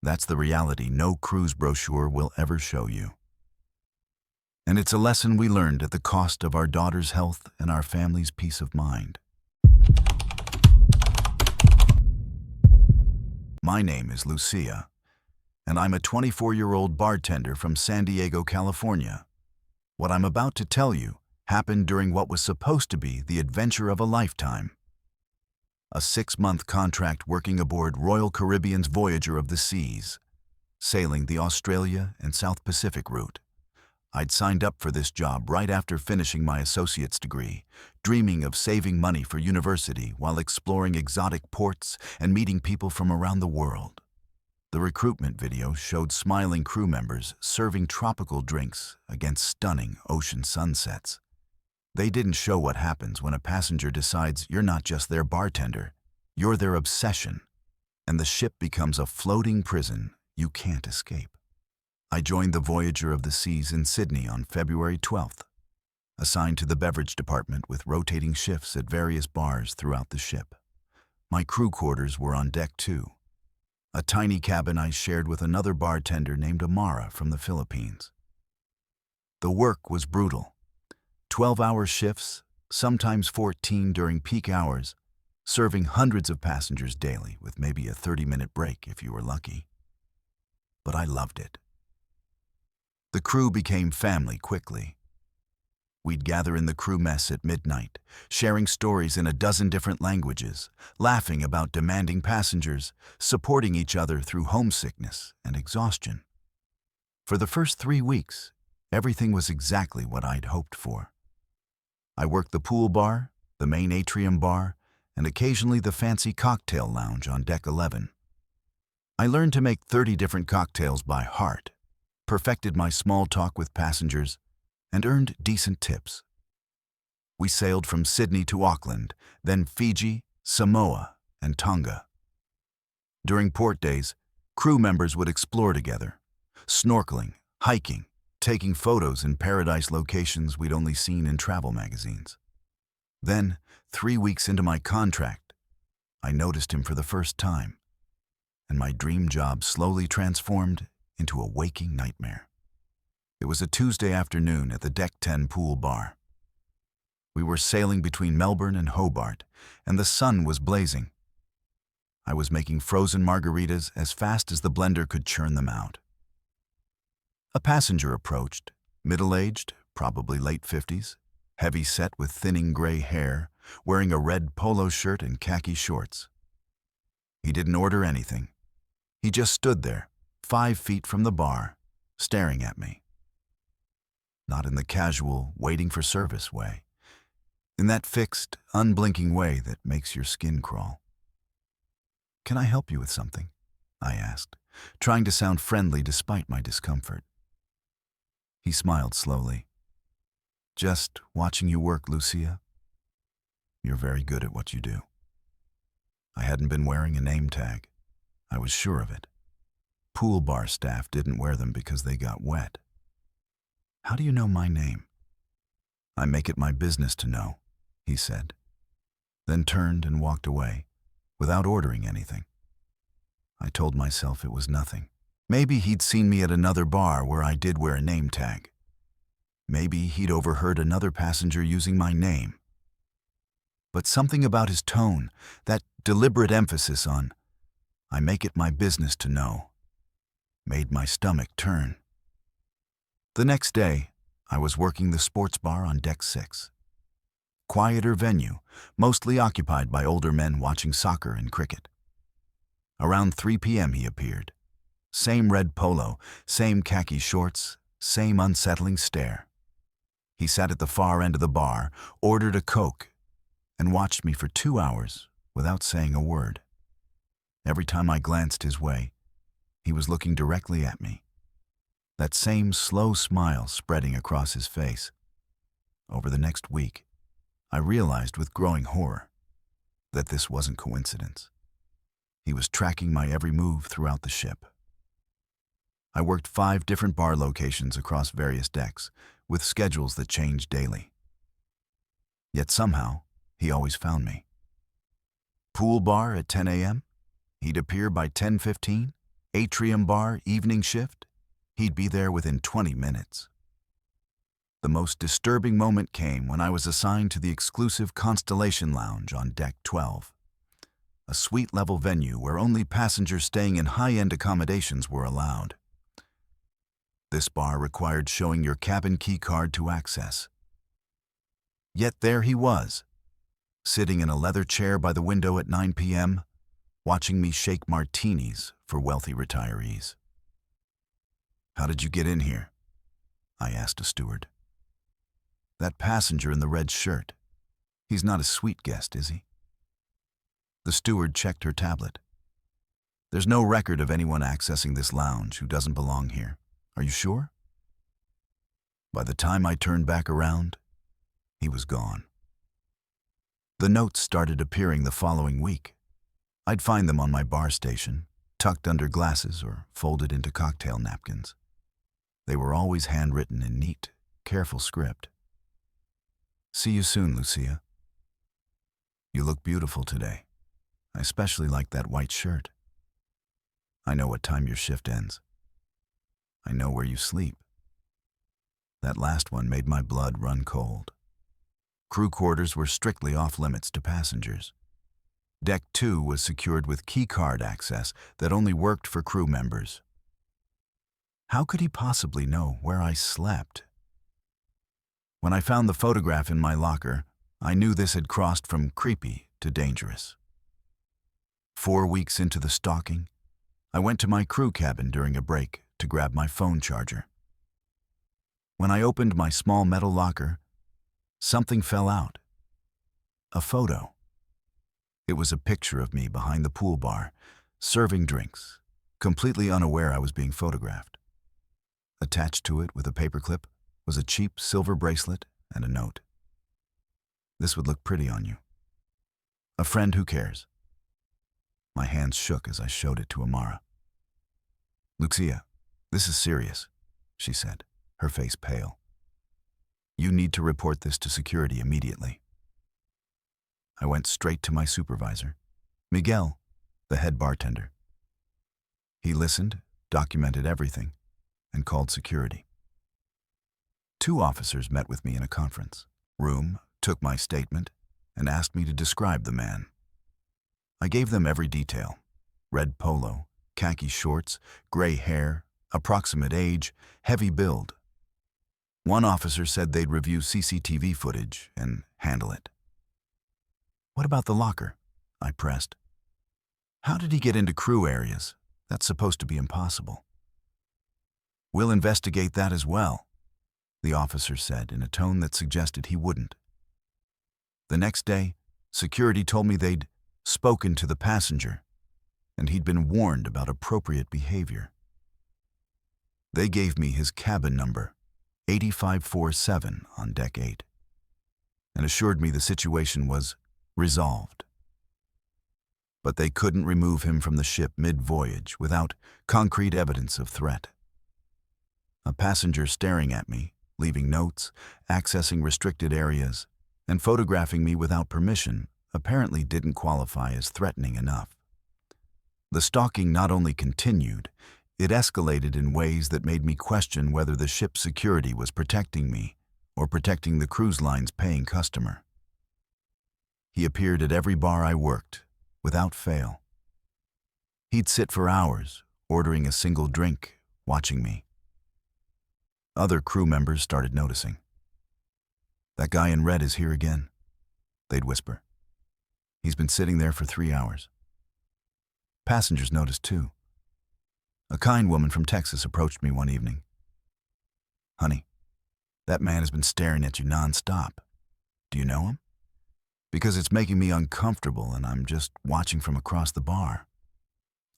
That's the reality no cruise brochure will ever show you. And it's a lesson we learned at the cost of our daughter's health and our family's peace of mind. My name is Lucia, and I'm a 24-year-old bartender from San Diego, California. What I'm about to tell you happened during what was supposed to be the adventure of a lifetime. A 6-month contract working aboard Royal Caribbean's Voyager of the Seas, sailing the Australia and South Pacific route. I'd signed up for this job right after finishing my associate's degree, dreaming of saving money for university while exploring exotic ports and meeting people from around the world. The recruitment video showed smiling crew members serving tropical drinks against stunning ocean sunsets. They didn't show what happens when a passenger decides you're not just their bartender, you're their obsession, and the ship becomes a floating prison you can't escape. I joined the Voyager of the Seas in Sydney on February 12th, assigned to the beverage department with rotating shifts at various bars throughout the ship. My crew quarters were on Deck 2, a tiny cabin I shared with another bartender named Amara from the Philippines. The work was brutal. 12-hour shifts, sometimes 14 during peak hours, serving hundreds of passengers daily with maybe a 30-minute break if you were lucky. But I loved it. The crew became family quickly. We'd gather in the crew mess at midnight, sharing stories in a dozen different languages, laughing about demanding passengers, supporting each other through homesickness and exhaustion. For the first 3 weeks, everything was exactly what I'd hoped for. I worked the pool bar, the main atrium bar, and occasionally the fancy cocktail lounge on deck 11. I learned to make 30 different cocktails by heart, perfected my small talk with passengers, and earned decent tips. We sailed from Sydney to Auckland, then Fiji, Samoa, and Tonga. During port days, crew members would explore together, snorkeling, hiking, taking photos in paradise locations we'd only seen in travel magazines. Then, 3 weeks into my contract, I noticed him for the first time, and my dream job slowly transformed into a waking nightmare. It was a Tuesday afternoon at the Deck 10 pool bar. We were sailing between Melbourne and Hobart, and the sun was blazing. I was making frozen margaritas as fast as the blender could churn them out. A passenger approached, middle-aged, probably late 50s, heavy-set with thinning gray hair, wearing a red polo shirt and khaki shorts. He didn't order anything. He just stood there, 5 feet from the bar, staring at me. Not in the casual, waiting for service way. In that fixed, unblinking way that makes your skin crawl. "Can I help you with something?" I asked, trying to sound friendly despite my discomfort. He smiled slowly. "Just watching you work, Lucia. You're very good at what you do." I hadn't been wearing a name tag. I was sure of it. Pool bar staff didn't wear them because they got wet. "How do you know my name?" "I make it my business to know," he said, then turned and walked away, without ordering anything. I told myself it was nothing. Maybe he'd seen me at another bar where I did wear a name tag. Maybe he'd overheard another passenger using my name. But something about his tone, that deliberate emphasis on, "I make it my business to know," made my stomach turn. The next day, I was working the sports bar on Deck 6. Quieter venue, mostly occupied by older men watching soccer and cricket. Around 3 p.m. he appeared. Same red polo, same khaki shorts, same unsettling stare. He sat at the far end of the bar, ordered a Coke, and watched me for 2 hours without saying a word. Every time I glanced his way, he was looking directly at me. That same slow smile spreading across his face. Over the next week, I realized with growing horror that this wasn't coincidence. He was tracking my every move throughout the ship. I worked 5 different bar locations across various decks, with schedules that changed daily. Yet somehow, he always found me. Pool bar at 10 a.m., he'd appear by 10:15, atrium bar, evening shift, he'd be there within 20 minutes. The most disturbing moment came when I was assigned to the exclusive Constellation Lounge on Deck 12, a suite-level venue where only passengers staying in high-end accommodations were allowed. This bar required showing your cabin key card to access. Yet there he was, sitting in a leather chair by the window at 9 p.m., watching me shake martinis for wealthy retirees. "How did you get in here?" I asked a steward. "That passenger in the red shirt. He's not a suite guest, is he?" The steward checked her tablet. "There's no record of anyone accessing this lounge who doesn't belong here. Are you sure?" By the time I turned back around, he was gone. The notes started appearing the following week. I'd find them on my bar station, tucked under glasses or folded into cocktail napkins. They were always handwritten in neat, careful script. "See you soon, Lucia. You look beautiful today. I especially like that white shirt. I know what time your shift ends. I know where you sleep." That last one made my blood run cold. Crew quarters were strictly off-limits to passengers. Deck 2 was secured with key card access that only worked for crew members. How could he possibly know where I slept? When I found the photograph in my locker, I knew this had crossed from creepy to dangerous. 4 weeks into the stalking, I went to my crew cabin during a break to grab my phone charger. When I opened my small metal locker, something fell out. A photo. It was a picture of me behind the pool bar, serving drinks, completely unaware I was being photographed. Attached to it with a paperclip was a cheap silver bracelet and a note. This would look pretty on you. A friend who cares. My hands shook as I showed it to Amara. Lucia, this is serious, she said, her face pale. You need to report this to security immediately. I went straight to my supervisor, Miguel, the head bartender. He listened, documented everything, and called security. 2 officers met with me in a conference room, took my statement, and asked me to describe the man. I gave them every detail: red polo, khaki shorts, gray hair, approximate age, heavy build. One officer said they'd review CCTV footage and handle it. What about the locker? I pressed. How did he get into crew areas? That's supposed to be impossible. We'll investigate that as well, the officer said in a tone that suggested he wouldn't. The next day, security told me they'd spoken to the passenger, and he'd been warned about appropriate behavior. They gave me his cabin number, 8547 on deck 8, and assured me the situation was resolved. But they couldn't remove him from the ship mid-voyage without concrete evidence of threat. A passenger staring at me, leaving notes, accessing restricted areas, and photographing me without permission apparently didn't qualify as threatening enough. The stalking not only continued, it escalated in ways that made me question whether the ship's security was protecting me or protecting the cruise line's paying customer. He appeared at every bar I worked, without fail. He'd sit for hours, ordering a single drink, watching me. Other crew members started noticing. That guy in red is here again, they'd whisper. He's been sitting there for 3 hours. Passengers noticed too. A kind woman from Texas approached me one evening. Honey, that man has been staring at you nonstop. Do you know him? Because it's making me uncomfortable and I'm just watching from across the bar.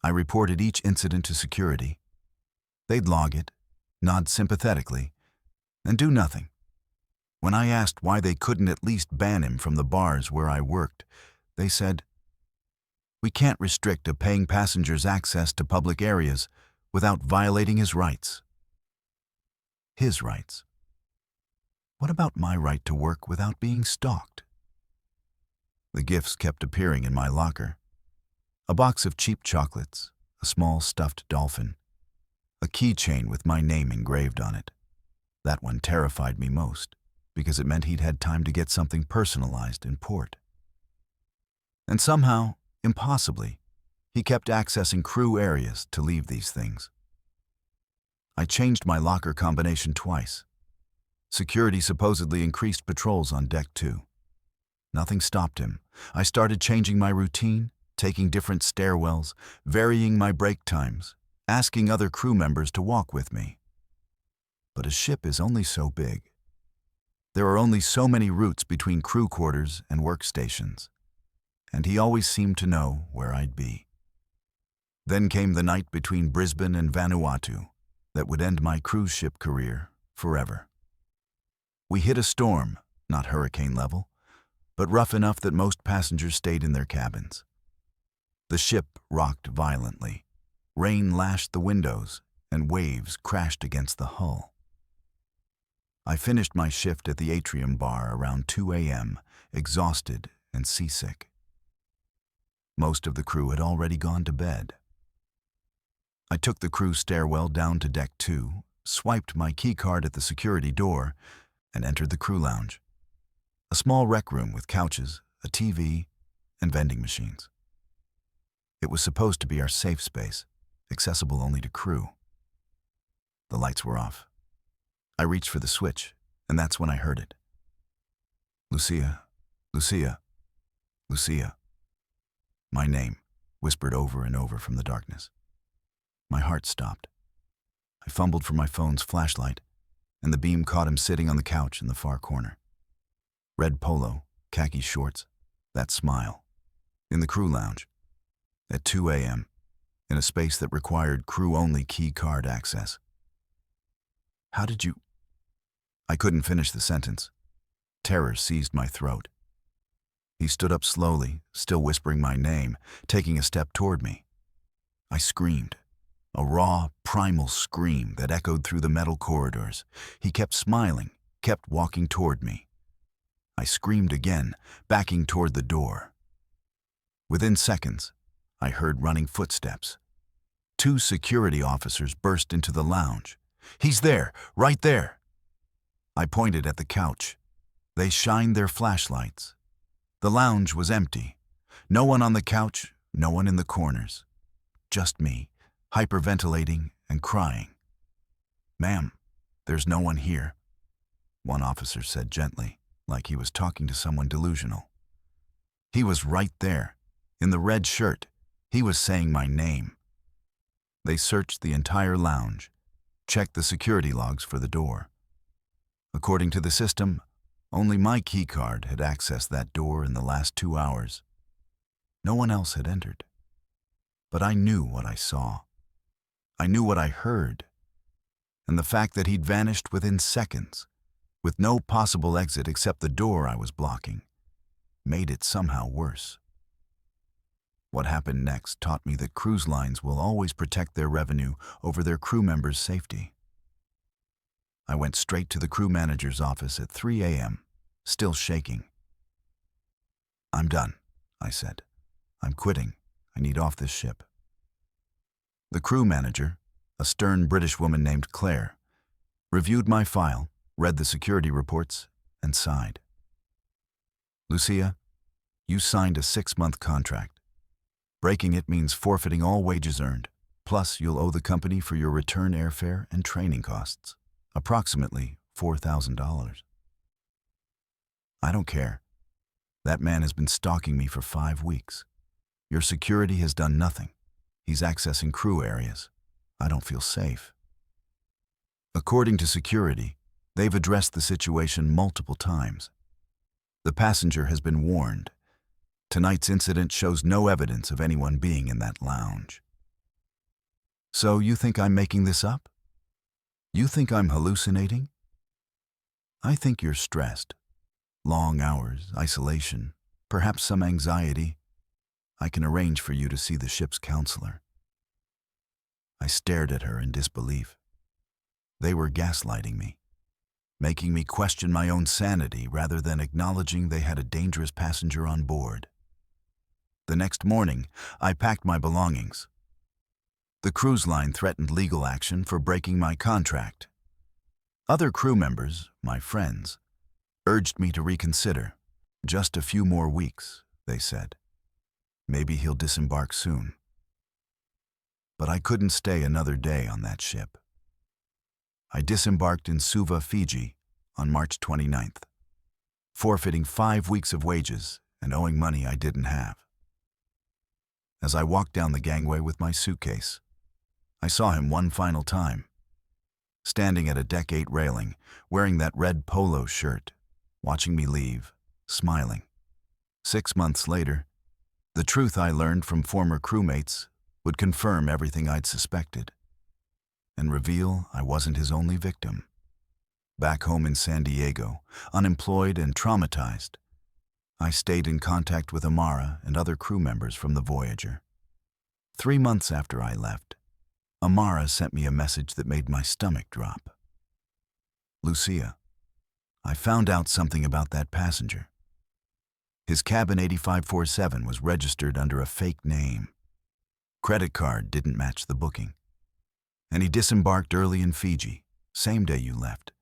I reported each incident to security. They'd log it, nod sympathetically, and do nothing. When I asked why they couldn't at least ban him from the bars where I worked, they said, "We can't restrict a paying passenger's access to public areas without violating his rights." His rights. What about my right to work without being stalked? The gifts kept appearing in my locker. A box of cheap chocolates, a small stuffed dolphin, a keychain with my name engraved on it. That one terrified me most, because it meant he'd had time to get something personalized in port. And somehow, impossibly, he kept accessing crew areas to leave these things. I changed my locker combination twice. Security supposedly increased patrols on deck 2. Nothing stopped him. I started changing my routine, taking different stairwells, varying my break times, asking other crew members to walk with me. But a ship is only so big. There are only so many routes between crew quarters and workstations, and he always seemed to know where I'd be. Then came the night between Brisbane and Vanuatu that would end my cruise ship career forever. We hit a storm, not hurricane level, but rough enough that most passengers stayed in their cabins. The ship rocked violently. Rain lashed the windows, and waves crashed against the hull. I finished my shift at the atrium bar around 2 a.m., exhausted and seasick. Most of the crew had already gone to bed. I took the crew stairwell down to deck 2, swiped my keycard at the security door, and entered the crew lounge. A small rec room with couches, a TV, and vending machines. It was supposed to be our safe space, accessible only to crew. The lights were off. I reached for the switch, And that's when I heard it. Lucia, Lucia, Lucia. My name, whispered over and over from the darkness. My heart stopped. I fumbled for my phone's flashlight, and the beam caught him sitting on the couch in the far corner. Red polo, khaki shorts, that smile. In the crew lounge. At 2 a.m., in a space that required crew-only key card access. How did you... I couldn't finish the sentence. Terror seized my throat. He stood up slowly, still whispering my name, taking a step toward me. I screamed. A raw, primal scream that echoed through the metal corridors. He kept smiling, kept walking toward me. I screamed again, backing toward the door. Within seconds, I heard running footsteps. 2 security officers burst into the lounge. "He's there, right there!" I pointed at the couch. They shined their flashlights. The lounge was empty. No one on the couch, no one in the corners. Just me, hyperventilating and crying. "Ma'am, there's no one here," one officer said gently, like he was talking to someone delusional. He was right there, in the red shirt. He was saying my name. They searched the entire lounge, checked the security logs for the door. According to the system, only my keycard had accessed that door in the last 2 hours. No one else had entered. But I knew what I saw. I knew what I heard. And the fact that he'd vanished within seconds, with no possible exit except the door I was blocking, made it somehow worse. What happened next taught me that cruise lines will always protect their revenue over their crew members' safety. I went straight to the crew manager's office at 3 a.m., still shaking. "I'm done," I said. "I'm quitting. I need off this ship." The crew manager, a stern British woman named Claire, reviewed my file, read the security reports, and sighed. "Lucia, you signed a 6-month contract. Breaking it means forfeiting all wages earned, plus you'll owe the company for your return airfare and training costs, approximately $4,000. "I don't care. That man has been stalking me for 5 weeks. Your security has done nothing. He's accessing crew areas. I don't feel safe." According to security, they've addressed the situation multiple times. The passenger has been warned. Tonight's incident shows no evidence of anyone being in that lounge. So you think I'm making this up? You think I'm hallucinating? I think you're stressed. Long hours, isolation, perhaps some anxiety. I can arrange for you to see the ship's counselor. I stared at her in disbelief. They were gaslighting me, making me question my own sanity rather than acknowledging they had a dangerous passenger on board. The next morning, I packed my belongings. The cruise line threatened legal action for breaking my contract. Other crew members, my friends, urged me to reconsider. "Just a few more weeks," they said. "Maybe he'll disembark soon." But I couldn't stay another day on that ship. I disembarked in Suva, Fiji, on March 29th, forfeiting 5 weeks of wages and owing money I didn't have. As I walked down the gangway with my suitcase, I saw him one final time, standing at a deck 8 railing, wearing that red polo shirt, watching me leave, smiling. 6 months later, the truth I learned from former crewmates would confirm everything I'd suspected, and reveal I wasn't his only victim. Back home in San Diego, unemployed and traumatized, I stayed in contact with Amara and other crew members from the Voyager. 3 months after I left, Amara sent me a message that made my stomach drop. "Lucia, I found out something about that passenger. His cabin 8547 was registered under a fake name. Credit card didn't match the booking. And he disembarked early in Fiji, same day you left,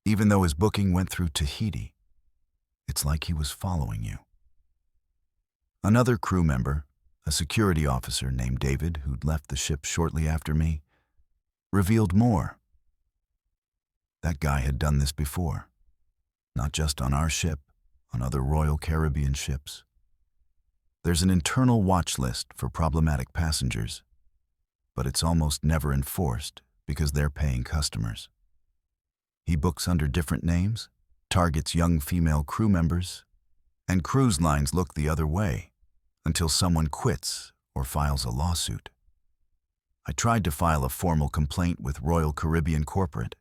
even though his booking went through Tahiti. It's like he was following you." Another crew member, a security officer named David who'd left the ship shortly after me, revealed more. That guy had done this before. Not just on our ship, on other Royal Caribbean ships. There's an internal watch list for problematic passengers, but it's almost never enforced because they're paying customers. He books under different names, targets young female crew members, and cruise lines look the other way until someone quits or files a lawsuit. I tried to file a formal complaint with Royal Caribbean Corporate.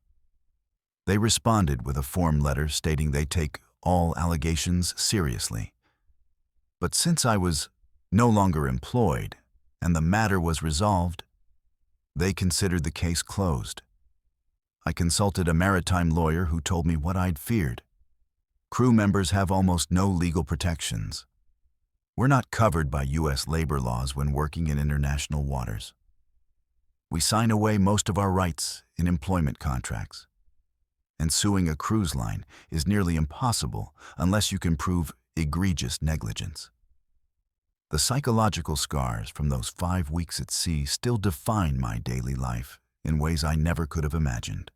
They responded with a form letter stating they take all allegations seriously. But since I was no longer employed and the matter was resolved, they considered the case closed. I consulted a maritime lawyer who told me what I'd feared. Crew members have almost no legal protections. We're not covered by U.S. labor laws when working in international waters. We sign away most of our rights in employment contracts. And suing a cruise line is nearly impossible unless you can prove egregious negligence. The psychological scars from those 5 weeks at sea still define my daily life in ways I never could have imagined.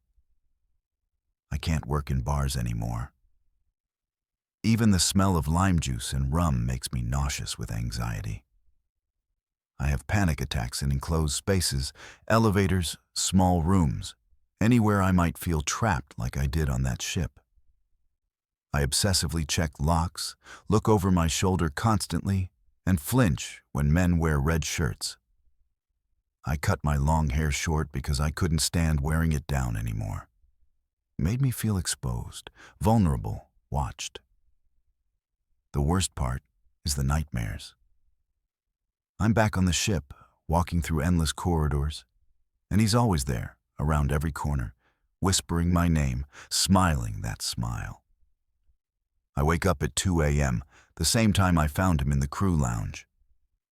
I can't work in bars anymore. Even the smell of lime juice and rum makes me nauseous with anxiety. I have panic attacks in enclosed spaces, elevators, small rooms, anywhere I might feel trapped like I did on that ship. I obsessively check locks, look over my shoulder constantly, and flinch when men wear red shirts. I cut my long hair short because I couldn't stand wearing it down anymore. It made me feel exposed, vulnerable, watched. The worst part is the nightmares. I'm back on the ship, walking through endless corridors, and he's always there, around every corner, whispering my name, smiling that smile. I wake up at 2 a.m., the same time I found him in the crew lounge,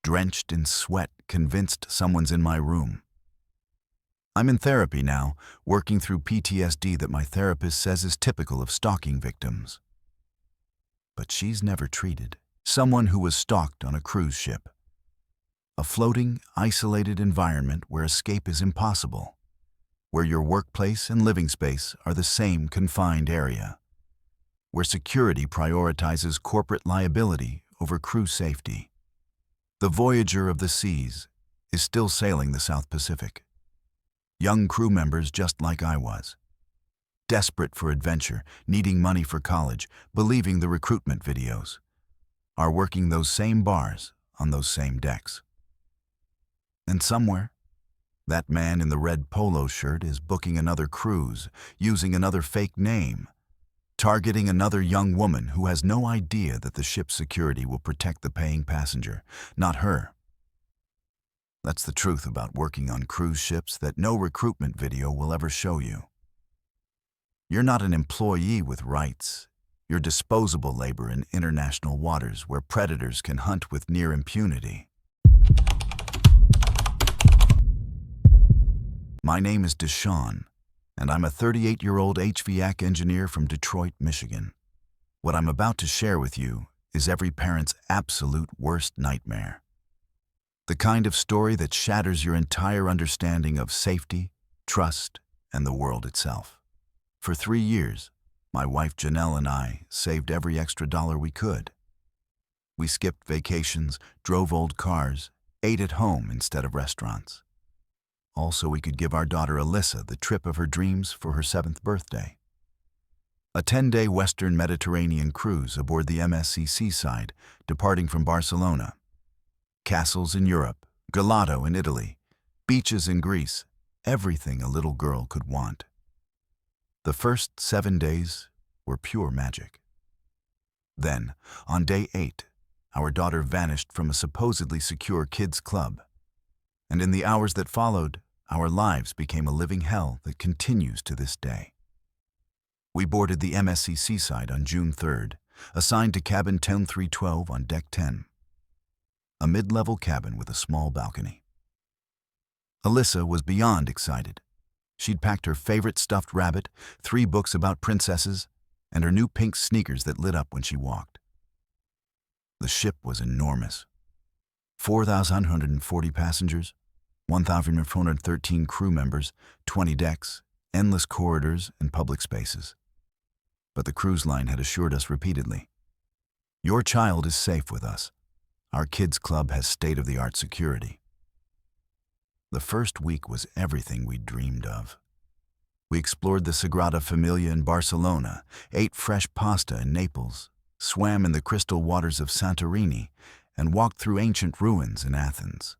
drenched in sweat, convinced someone's in my room. I'm in therapy now, working through PTSD that my therapist says is typical of stalking victims. But she's never treated someone who was stalked on a cruise ship. A floating, isolated environment where escape is impossible, where your workplace and living space are the same confined area, where security prioritizes corporate liability over crew safety. The Voyager of the seas is still sailing the South Pacific. Young crew members just like I was. Desperate for adventure, needing money for college, believing the recruitment videos, are working those same bars on those same decks. And somewhere, that man in the red polo shirt is booking another cruise, using another fake name, targeting another young woman who has no idea that the ship's security will protect the paying passenger, not her. That's the truth about working on cruise ships that no recruitment video will ever show you. You're not an employee with rights. You're disposable labor in international waters where predators can hunt with near impunity. My name is Deshawn, and I'm a 38-year-old HVAC engineer from Detroit, Michigan. What I'm about to share with you is every parent's absolute worst nightmare. The kind of story that shatters your entire understanding of safety, trust, and the world itself. For 3 years, my wife Janelle and I saved every extra dollar we could. We skipped vacations, drove old cars, ate at home instead of restaurants. Also, we could give our daughter Alyssa the trip of her dreams for her 7th birthday. A 10-day Western Mediterranean cruise aboard the MSC Seaside, departing from Barcelona. Castles in Europe, gelato in Italy, beaches in Greece, everything a little girl could want. The first 7 days were pure magic. Then, on day 8, our daughter vanished from a supposedly secure kids' club. And in the hours that followed, our lives became a living hell that continues to this day. We boarded the MSC Seaside on June 3rd, assigned to cabin 10312 on deck 10. A mid-level cabin with a small balcony. Alyssa was beyond excited. She'd packed her favorite stuffed rabbit, 3 books about princesses, and her new pink sneakers that lit up when she walked. The ship was enormous. 4,140 passengers, 1,413 crew members, 20 decks, endless corridors and public spaces. But the cruise line had assured us repeatedly, "Your child is safe with us. Our kids' club has state-of-the-art security." The first week was everything we'd dreamed of. We explored the Sagrada Familia in Barcelona, ate fresh pasta in Naples, swam in the crystal waters of Santorini, and walked through ancient ruins in Athens.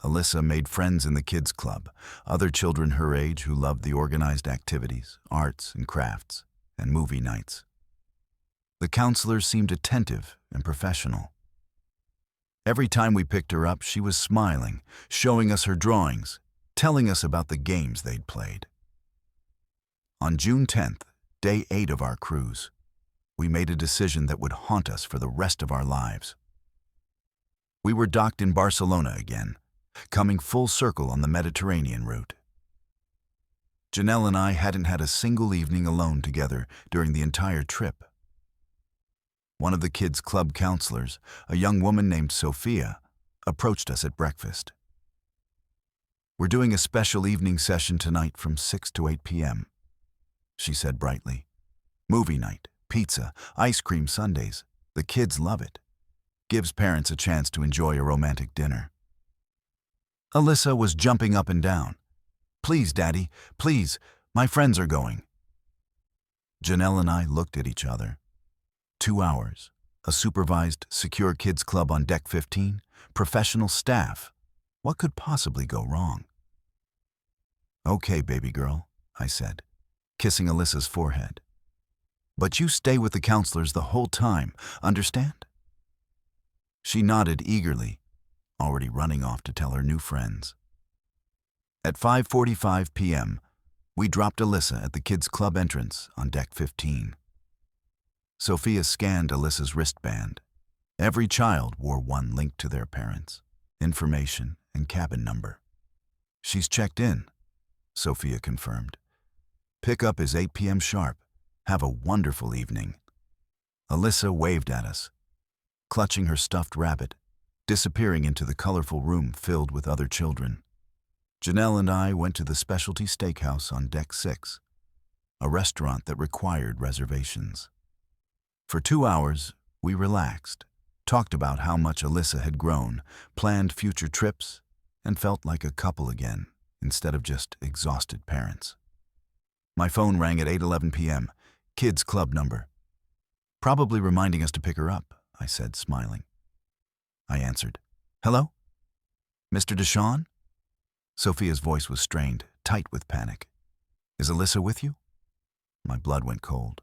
Alyssa made friends in the kids' club, other children her age who loved the organized activities, arts and crafts, and movie nights. The counselors seemed attentive and professional. Every time we picked her up, she was smiling, showing us her drawings, telling us about the games they'd played. On June 10th, day 8 of our cruise, we made a decision that would haunt us for the rest of our lives. We were docked in Barcelona again, coming full circle on the Mediterranean route. Janelle and I hadn't had a single evening alone together during the entire trip. One of the kids' club counselors, a young woman named Sophia, approached us at breakfast. "We're doing a special evening session tonight from 6 to 8 p.m., she said brightly. "Movie night, pizza, ice cream sundaes. The kids love it. Gives parents a chance to enjoy a romantic dinner." Alyssa was jumping up and down. "Please, Daddy, please, my friends are going." Janelle and I looked at each other. 2 hours, a supervised, secure kids club on deck 15, professional staff. What could possibly go wrong? "Okay, baby girl," I said, kissing Alyssa's forehead. "But you stay with the counselors the whole time, understand?" She nodded eagerly, already running off to tell her new friends. At 5:45 p.m., we dropped Alyssa at the kids' club entrance on deck 15. Sophia scanned Alyssa's wristband. Every child wore one linked to their parents, information, and cabin number. "She's checked in," Sophia confirmed. "Pickup is 8 p.m. sharp. Have a wonderful evening." Alyssa waved at us, clutching her stuffed rabbit, disappearing into the colorful room filled with other children. Janelle and I went to the specialty steakhouse on deck 6, a restaurant that required reservations. For 2 hours, we relaxed, talked about how much Alyssa had grown, planned future trips, and felt like a couple again, instead of just exhausted parents. My phone rang at 8:11 p.m., kids' club number. "Probably reminding us to pick her up," I said, smiling. I answered, "Hello? Mr. Deshawn?" Sophia's voice was strained, tight with panic. "Is Alyssa with you?" My blood went cold.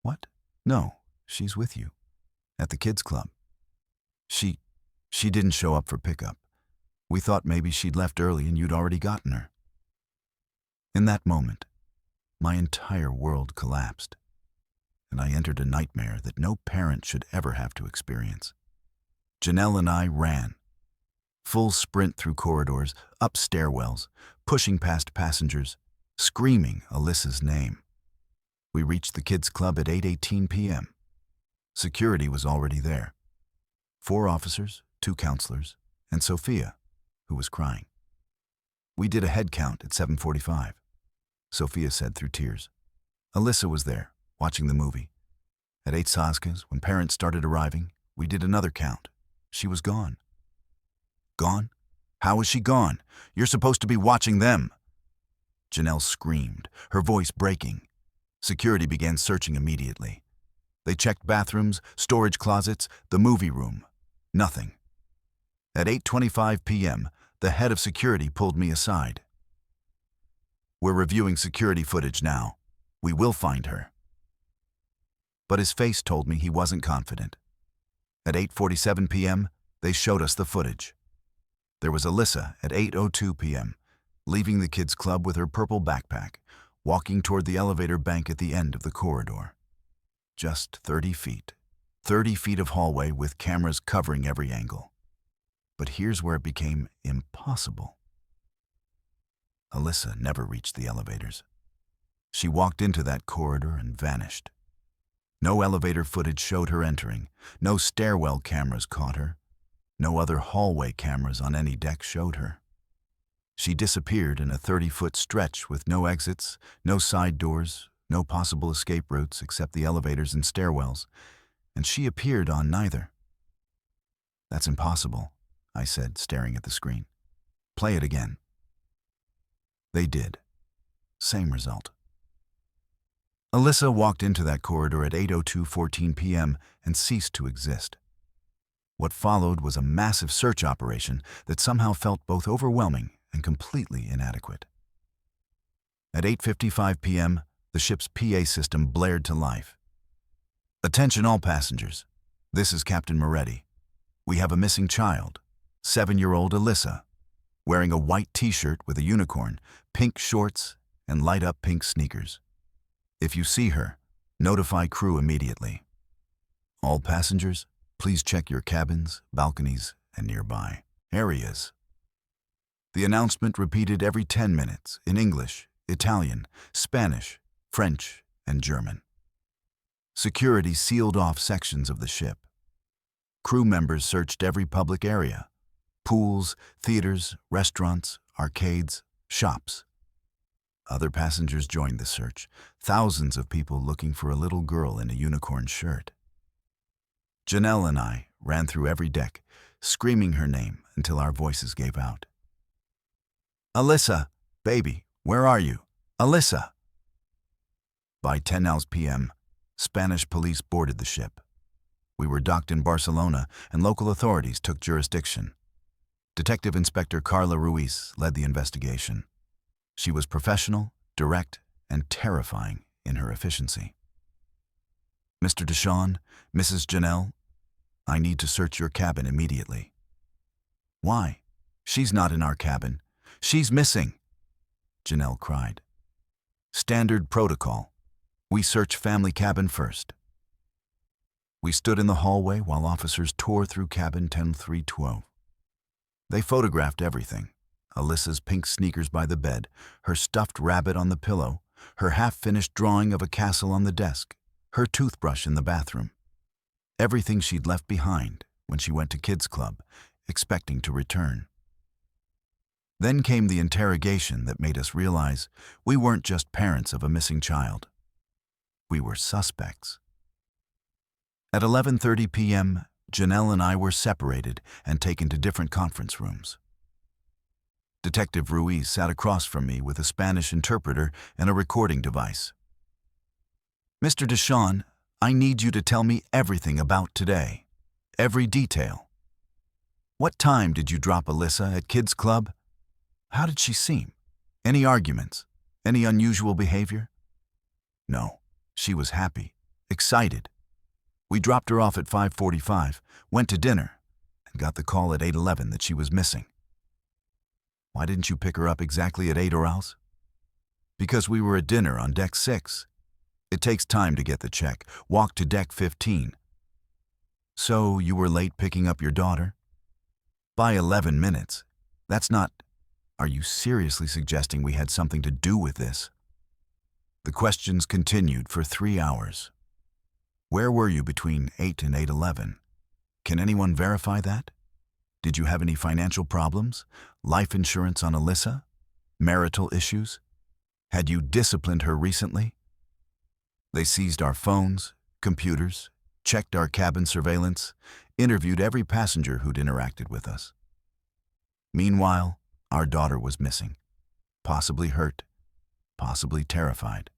"What? No, she's with you. At the kids' club. She didn't show up for pickup. We thought maybe she'd left early and you'd already gotten her." In that moment, my entire world collapsed, and I entered a nightmare that no parent should ever have to experience. Janelle and I ran. Full sprint through corridors, up stairwells, pushing past passengers, screaming Alyssa's name. We reached the kids' club at 8:18 p.m. Security was already there. 4 officers, 2 counselors, and Sophia, who was crying. We did a head count at 7:45. Sophia said through tears. Alyssa was there, watching the movie. At 8 Saskas, when parents started arriving, we did another count. She was gone. "Gone? How is she gone? You're supposed to be watching them." Janelle screamed, her voice breaking. Security began searching immediately. They checked bathrooms, storage closets, the movie room. Nothing. At 8:25 p.m., the head of security pulled me aside. "We're reviewing security footage now. We will find her." But his face told me he wasn't confident. At 8:47 p.m., they showed us the footage. There was Alyssa at 8:02 p.m., leaving the kids' club with her purple backpack, walking toward the elevator bank at the end of the corridor. Just 30 feet. 30 feet of hallway with cameras covering every angle. But here's where it became impossible. Alyssa never reached the elevators. She walked into that corridor and vanished. No elevator footage showed her entering. No stairwell cameras caught her. No other hallway cameras on any deck showed her. She disappeared in a 30-foot stretch with no exits, no side doors, no possible escape routes except the elevators and stairwells, and she appeared on neither. "That's impossible," I said, staring at the screen. "Play it again." They did. Same result. Alyssa walked into that corridor at 8:02:14 p.m. and ceased to exist. What followed was a massive search operation that somehow felt both overwhelming and completely inadequate. At 8:55 p.m., the ship's PA system blared to life. "Attention all passengers. This is Captain Moretti. We have a missing child, 7-year-old Alyssa, wearing a white t-shirt with a unicorn, pink shorts, and light-up pink sneakers. If you see her, notify crew immediately. All passengers, please check your cabins, balconies, and nearby areas." The announcement repeated every 10 minutes in English, Italian, Spanish, French, and German. Security sealed off sections of the ship. Crew members searched every public area: pools, theaters, restaurants, arcades, shops. Other passengers joined the search, thousands of people looking for a little girl in a unicorn shirt. Janelle and I ran through every deck, screaming her name until our voices gave out. "Alyssa, baby, where are you? Alyssa!" By 10 p.m., Spanish police boarded the ship. We were docked in Barcelona, and local authorities took jurisdiction. Detective Inspector Carla Ruiz led the investigation. She was professional, direct, and terrifying in her efficiency. "Mr. Deshawn, Mrs. Janelle, I need to search your cabin immediately." "Why? She's not in our cabin. She's missing," Janelle cried. "Standard protocol. We search family cabin first." We stood in the hallway while officers tore through cabin 10312. They photographed everything: Alyssa's pink sneakers by the bed, her stuffed rabbit on the pillow, her half-finished drawing of a castle on the desk, her toothbrush in the bathroom. Everything she'd left behind when she went to Kids Club, expecting to return. Then came the interrogation that made us realize we weren't just parents of a missing child. We were suspects. At 11:30 p.m., Janelle and I were separated and taken to different conference rooms. Detective Ruiz sat across from me with a Spanish interpreter and a recording device. "Mr. Deshawn, I need you to tell me everything about today. Every detail. What time did you drop Alyssa at Kids Club? How did she seem? Any arguments? Any unusual behavior?" "No, she was happy, excited. We dropped her off at 5:45, went to dinner, and got the call at 8:11 that she was missing." "Why didn't you pick her up exactly at 8 or else?" "Because we were at dinner on deck 6. It takes time to get the check. Walk to deck 15. "So you were late picking up your daughter?" "By 11 minutes. That's not... Are you seriously suggesting we had something to do with this?" The questions continued for 3 hours. "Where were you between 8 and 8:11? Can anyone verify that? Did you have any financial problems? Life insurance on Alyssa? Marital issues? Had you disciplined her recently?" They seized our phones, computers, checked our cabin surveillance, interviewed every passenger who'd interacted with us. Meanwhile, our daughter was missing, possibly hurt, possibly terrified.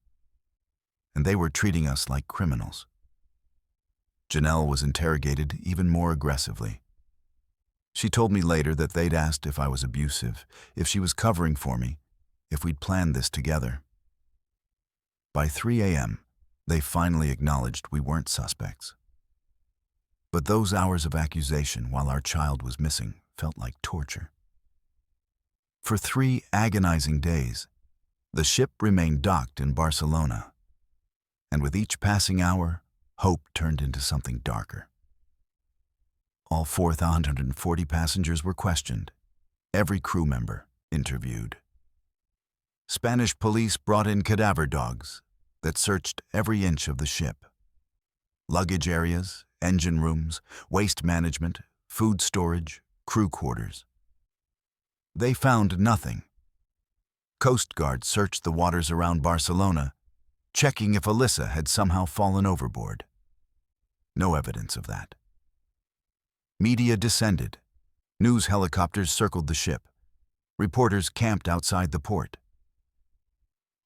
And they were treating us like criminals. Janelle was interrogated even more aggressively. She told me later that they'd asked if I was abusive, if she was covering for me, if we'd planned this together. By 3 a.m., they finally acknowledged we weren't suspects. But those hours of accusation while our child was missing felt like torture. For 3 agonizing days, the ship remained docked in Barcelona. And with each passing hour, hope turned into something darker. All 440 passengers were questioned, every crew member interviewed. Spanish police brought in cadaver dogs that searched every inch of the ship. Luggage areas, engine rooms, waste management, food storage, crew quarters. They found nothing. Coast Guard searched the waters around Barcelona, checking if Alyssa had somehow fallen overboard. No evidence of that. Media descended. News helicopters circled the ship. Reporters camped outside the port.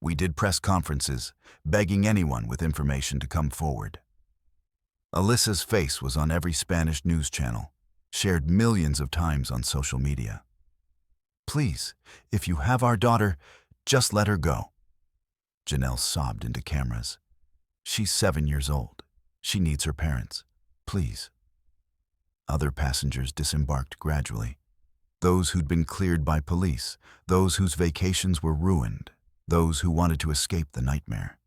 We did press conferences, begging anyone with information to come forward. Alyssa's face was on every Spanish news channel, shared millions of times on social media. Please, if you have our daughter, just let her go. Janelle sobbed into cameras. She's 7 years old. She needs her parents. Please. Other passengers disembarked gradually. Those who'd been cleared by police, those whose vacations were ruined, those who wanted to escape the nightmare.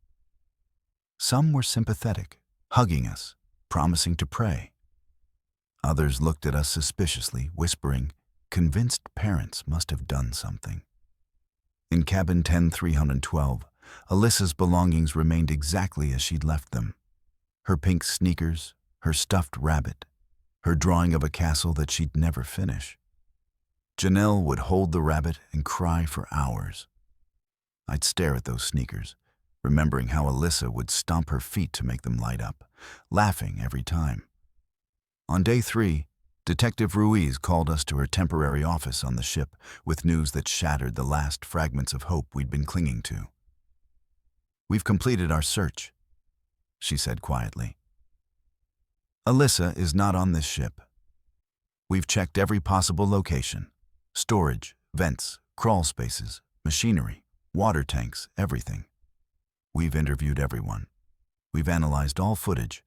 Some were sympathetic, hugging us, promising to pray. Others looked at us suspiciously, whispering, convinced parents must have done something. In cabin 10312, Alyssa's belongings remained exactly as she'd left them. Her pink sneakers, her stuffed rabbit, her drawing of a castle that she'd never finish. Janelle would hold the rabbit and cry for hours. I'd stare at those sneakers, remembering how Alyssa would stomp her feet to make them light up, laughing every time. On day 3, Detective Ruiz called us to her temporary office on the ship with news that shattered the last fragments of hope we'd been clinging to. We've completed our search, she said quietly. Alyssa is not on this ship. We've checked every possible location: storage, vents, crawl spaces, machinery, water tanks, everything. We've interviewed everyone. We've analyzed all footage.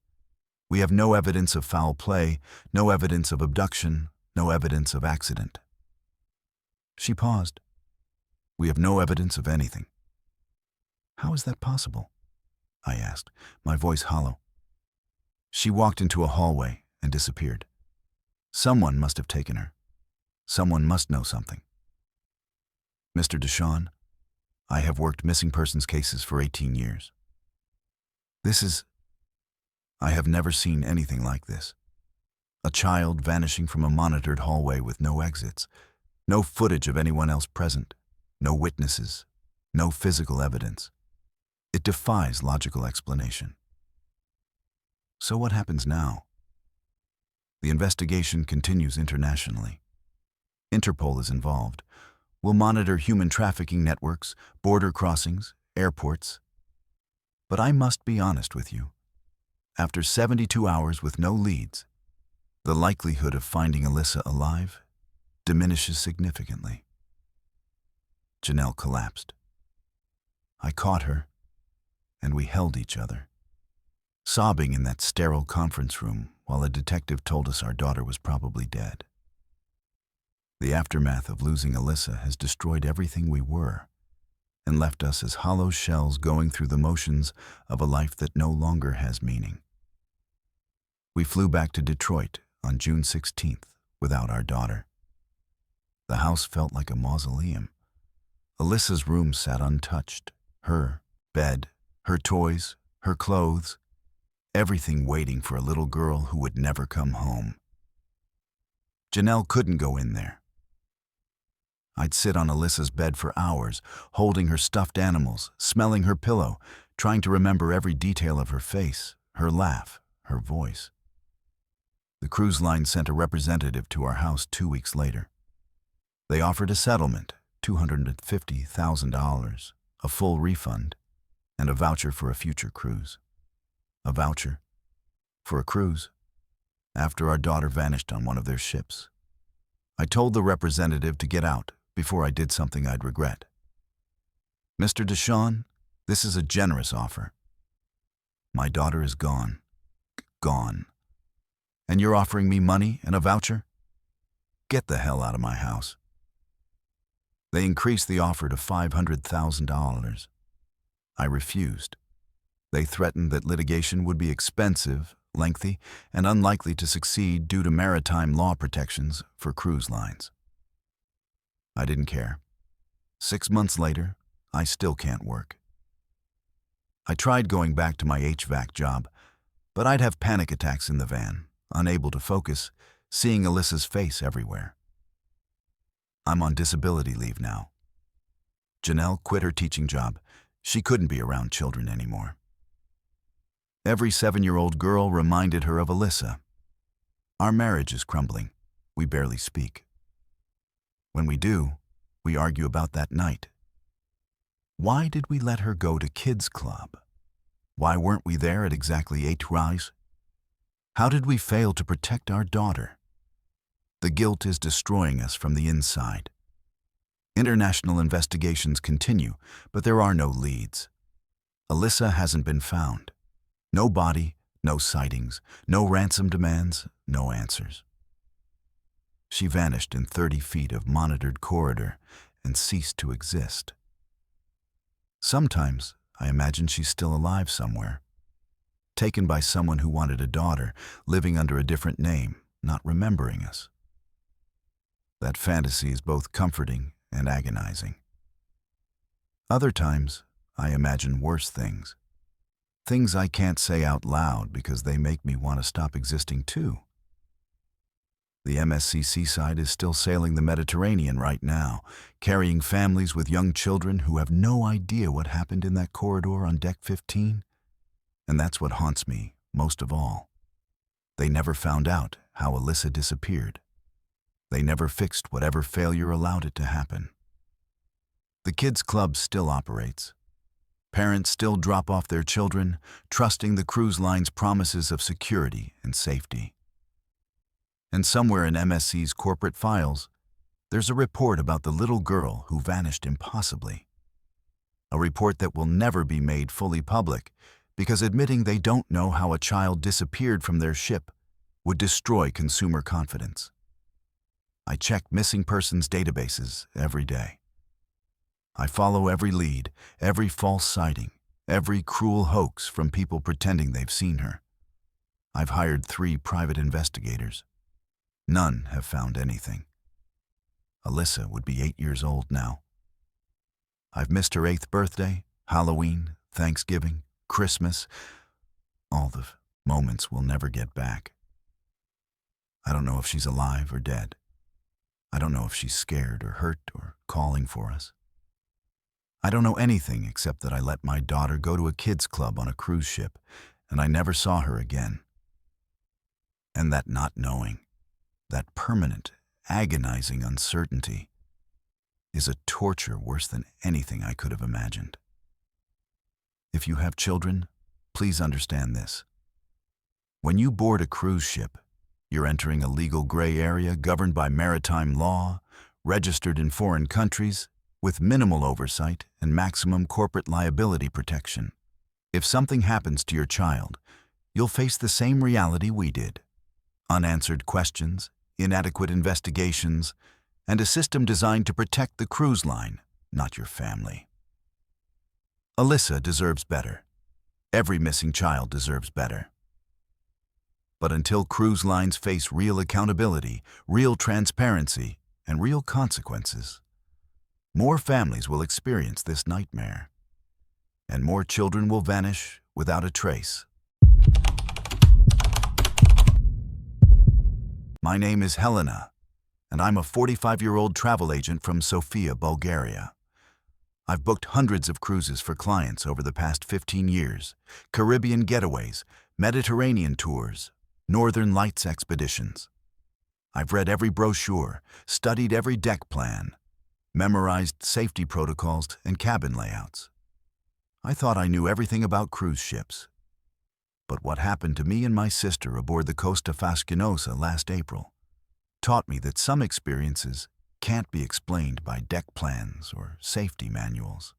We have no evidence of foul play, no evidence of abduction, no evidence of accident. She paused. We have no evidence of anything. How is that possible? I asked, my voice hollow. She walked into a hallway and disappeared. Someone must have taken her. Someone must know something. Mr. Deshawn, I have worked missing persons cases for 18 years. I have never seen anything like this. A child vanishing from a monitored hallway with no exits, no footage of anyone else present, no witnesses, no physical evidence. It defies logical explanation. So what happens now? The investigation continues internationally. Interpol is involved. We'll monitor human trafficking networks, border crossings, airports. But I must be honest with you. After 72 hours with no leads, the likelihood of finding Alyssa alive diminishes significantly. Janelle collapsed. I caught her, and we held each other, sobbing in that sterile conference room while a detective told us our daughter was probably dead. The aftermath of losing Alyssa has destroyed everything we were and left us as hollow shells going through the motions of a life that no longer has meaning. We flew back to Detroit on June 16th without our daughter. The house felt like a mausoleum. Alyssa's room sat untouched. Her bed, her toys, her clothes, everything waiting for a little girl who would never come home. Janelle couldn't go in there. I'd sit on Alyssa's bed for hours, holding her stuffed animals, smelling her pillow, trying to remember every detail of her face, her laugh, her voice. The cruise line sent a representative to our house 2 weeks later. They offered a settlement, $250,000, a full refund, and a voucher for a future cruise. A voucher for a cruise after our daughter vanished on one of their ships. I told the representative to get out before I did something I'd regret. Mr. Deshawn, this is a generous offer. My daughter is gone. Gone. And you're offering me money and a voucher? Get the hell out of my house. They increased the offer to $500,000. I refused. They threatened that litigation would be expensive, lengthy, and unlikely to succeed due to maritime law protections for cruise lines. I didn't care. 6 months later, I still can't work. I tried going back to my HVAC job, but I'd have panic attacks in the van, unable to focus, seeing Alyssa's face everywhere. I'm on disability leave now. Janelle quit her teaching job. She couldn't be around children anymore. Every 7-year-old girl reminded her of Alyssa. Our marriage is crumbling. We barely speak. When we do, we argue about that night. Why did we let her go to kids' club? Why weren't we there at exactly 8 rise? How did we fail to protect our daughter? The guilt is destroying us from the inside. International investigations continue, but there are no leads. Alyssa hasn't been found. No body, no sightings, no ransom demands, no answers. She vanished in 30 feet of monitored corridor and ceased to exist. Sometimes I imagine she's still alive somewhere, taken by someone who wanted a daughter, living under a different name, not remembering us. That fantasy is both comforting and agonizing. Other times, I imagine worse things. Things I can't say out loud because they make me want to stop existing too. The MSC Seaside is still sailing the Mediterranean right now, carrying families with young children who have no idea what happened in that corridor on Deck 15. And that's what haunts me most of all. They never found out how Alyssa disappeared. They never fixed whatever failure allowed it to happen. The kids' club still operates. Parents still drop off their children, trusting the cruise line's promises of security and safety. And somewhere in MSC's corporate files, there's a report about the little girl who vanished impossibly. A report that will never be made fully public because admitting they don't know how a child disappeared from their ship would destroy consumer confidence. I check missing persons databases every day. I follow every lead, every false sighting, every cruel hoax from people pretending they've seen her. I've hired 3 private investigators. None have found anything. Alyssa would be 8 years old now. I've missed her 8th birthday, Halloween, Thanksgiving, Christmas, all the moments we'll never get back. I don't know if she's alive or dead. I don't know if she's scared or hurt or calling for us. I don't know anything except that I let my daughter go to a kids' club on a cruise ship, and I never saw her again. And that not knowing, that permanent, agonizing uncertainty, is a torture worse than anything I could have imagined. If you have children, please understand this. When you board a cruise ship, you're entering a legal gray area governed by maritime law, registered in foreign countries, with minimal oversight and maximum corporate liability protection. If something happens to your child, you'll face the same reality we did. Unanswered questions, inadequate investigations, and a system designed to protect the cruise line, not your family. Alyssa deserves better. Every missing child deserves better. But until cruise lines face real accountability, real transparency, and real consequences, more families will experience this nightmare, and more children will vanish without a trace. My name is Helena, and I'm a 45-year-old travel agent from Sofia, Bulgaria. I've booked hundreds of cruises for clients over the past 15 years, Caribbean getaways, Mediterranean tours, Northern Lights expeditions. I've read every brochure, studied every deck plan, memorized safety protocols and cabin layouts. I thought I knew everything about cruise ships. But what happened to me and my sister aboard the Costa Fascinosa last April taught me that some experiences can't be explained by deck plans or safety manuals,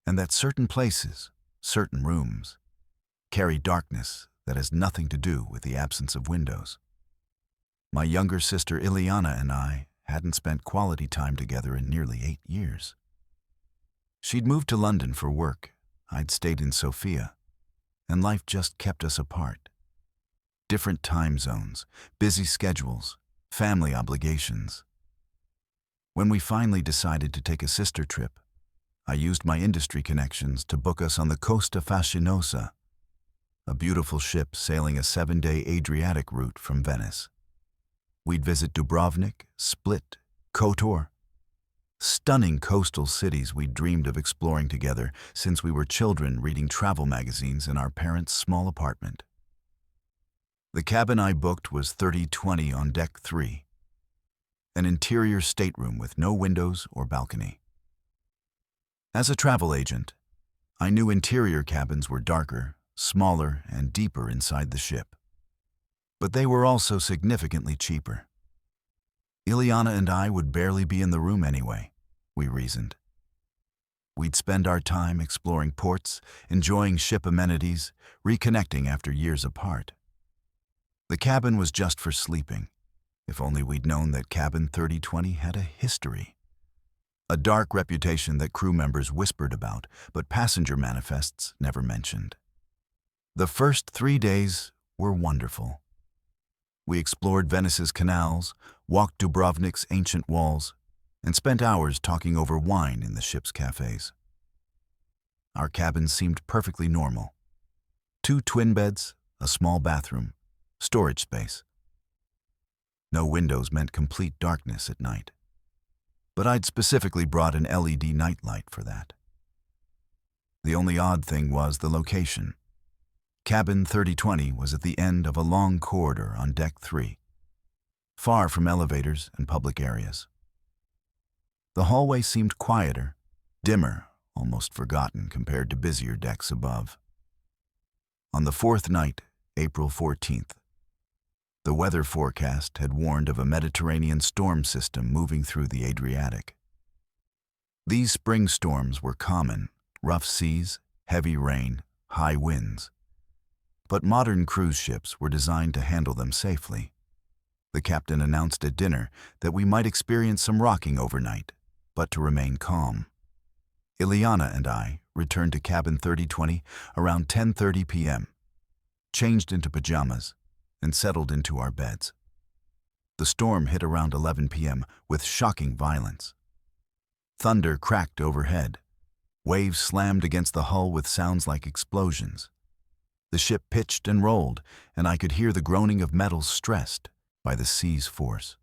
and that certain places, certain rooms, carry darkness that has nothing to do with the absence of windows. My younger sister Ileana and I hadn't spent quality time together in nearly 8 years. She'd moved to London for work. I'd stayed in Sofia, and life just kept us apart. Different time zones, busy schedules, family obligations. When we finally decided to take a sister trip, I used my industry connections to book us on the Costa Fascinosa, a beautiful ship sailing a 7-day Adriatic route from Venice. We'd visit Dubrovnik, Split, Kotor, Stunning coastal cities we'd dreamed of exploring together since we were children reading travel magazines in our parents' small apartment. The cabin I booked was 3020 on deck 3, an interior stateroom with no windows or balcony. As a travel agent, I knew interior cabins were darker, smaller, and deeper inside the ship. But they were also significantly cheaper. Ileana and I would barely be in the room anyway, we reasoned. We'd spend our time exploring ports, enjoying ship amenities, reconnecting after years apart. The cabin was just for sleeping. If only we'd known that cabin 3020 had a history. A dark reputation that crew members whispered about, but passenger manifests never mentioned. The first 3 days were wonderful. We explored Venice's canals, walked Dubrovnik's ancient walls, and spent hours talking over wine in the ship's cafes. Our cabin seemed perfectly normal. 2 twin beds, a small bathroom, storage space. No windows meant complete darkness at night. But I'd specifically brought an LED nightlight for that. The only odd thing was the location. Cabin 3020 was at the end of a long corridor on deck 3, far from elevators and public areas. The hallway seemed quieter, dimmer, almost forgotten compared to busier decks above. On the 4th night, April 14th, the weather forecast had warned of a Mediterranean storm system moving through the Adriatic. These spring storms were common: rough seas, heavy rain, high winds. But modern cruise ships were designed to handle them safely. The captain announced at dinner that we might experience some rocking overnight, but to remain calm. Ileana and I returned to cabin 3020 around 10:30 p.m., changed into pajamas, and settled into our beds. The storm hit around 11 p.m. with shocking violence. Thunder cracked overhead. Waves slammed against the hull with sounds like explosions. The ship pitched and rolled, and I could hear the groaning of metals stressed by the sea's force.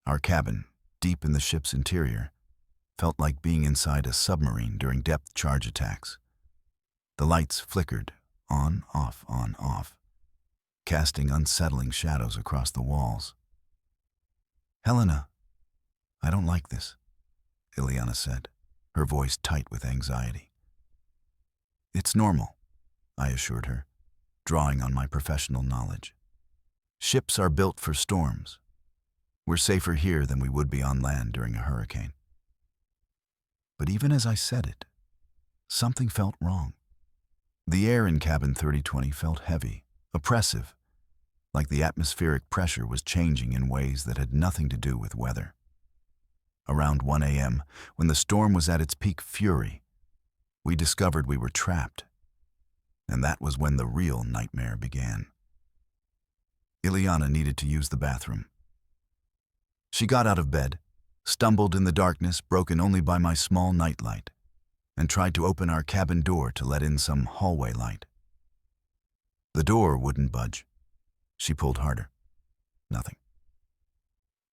Our cabin, deep in the ship's interior, felt like being inside a submarine during depth charge attacks. The lights flickered, on, off, casting unsettling shadows across the walls. "Helena, I don't like this," Ileana said, her voice tight with anxiety. "It's normal," I assured her, drawing on my professional knowledge. "Ships are built for storms. We're safer here than we would be on land during a hurricane." But even as I said it, something felt wrong. The air in cabin 3020 felt heavy, oppressive, like the atmospheric pressure was changing in ways that had nothing to do with weather. Around 1 a.m., when the storm was at its peak fury, we discovered we were trapped. And that was when the real nightmare began. Ileana needed to use the bathroom. She got out of bed, stumbled in the darkness broken only by my small nightlight, and tried to open our cabin door to let in some hallway light. The door wouldn't budge. She pulled harder. Nothing.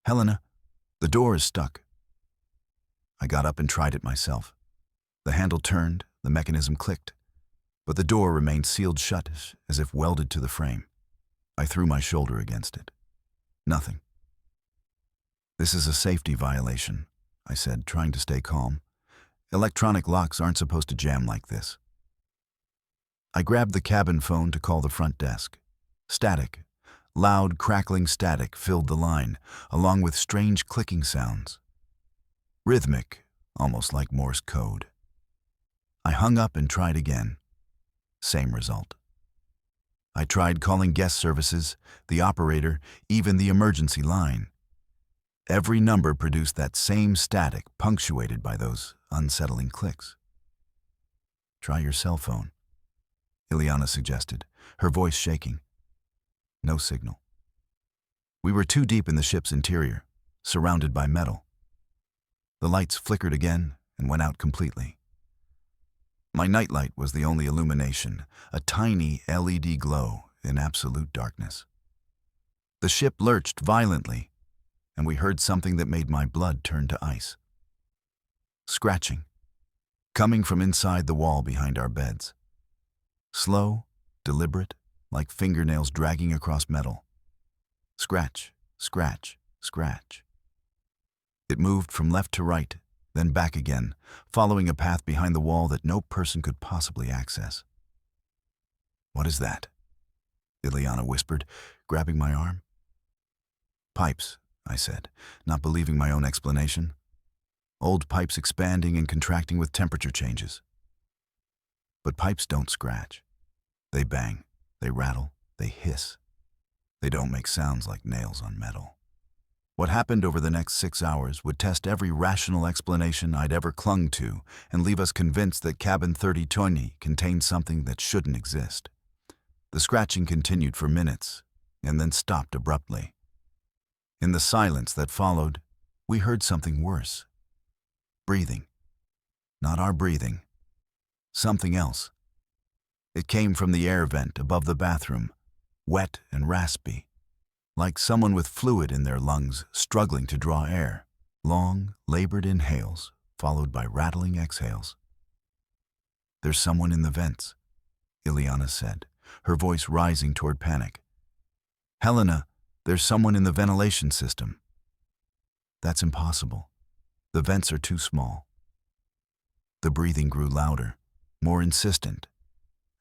"Helena, the door is stuck." I got up and tried it myself. The handle turned, the mechanism clicked, but the door remained sealed shut as if welded to the frame. I threw my shoulder against it. Nothing. "This is a safety violation," I said, trying to stay calm. "Electronic locks aren't supposed to jam like this." I grabbed the cabin phone to call the front desk. Static, loud, crackling static filled the line, along with strange clicking sounds. Rhythmic, almost like Morse code. I hung up and tried again. Same result. I tried calling guest services, the operator, even the emergency line. Every number produced that same static, punctuated by those unsettling clicks. "Try your cell phone," Ileana suggested, her voice shaking. No signal. We were too deep in the ship's interior, surrounded by metal. The lights flickered again and went out completely. My nightlight was the only illumination, a tiny LED glow in absolute darkness. The ship lurched violently, and we heard something that made my blood turn to ice. scratching, coming from inside the wall behind our beds. Slow, deliberate, like fingernails dragging across metal. Scratch, scratch, scratch. It moved from left to right, then back again, following a path behind the wall that no person could possibly access. "What is that?" Ileana whispered, grabbing my arm. "Pipes," I said, not believing my own explanation. "Old pipes expanding and contracting with temperature changes." But pipes don't scratch. They bang, they rattle, they hiss. They don't make sounds like nails on metal. What happened over the next 6 hours would test every rational explanation I'd ever clung to and leave us convinced that cabin 3020 contained something that shouldn't exist. The scratching continued for minutes and then stopped abruptly. In the silence that followed, we heard something worse. Breathing. Not our breathing. Something else. It came from the air vent above the bathroom, wet and raspy, like someone with fluid in their lungs struggling to draw air. Long, labored inhales, followed by rattling exhales. "There's someone in the vents," Ileana said, her voice rising toward panic. "Helena, there's someone in the ventilation system." "That's impossible. The vents are too small." The breathing grew louder, more insistent,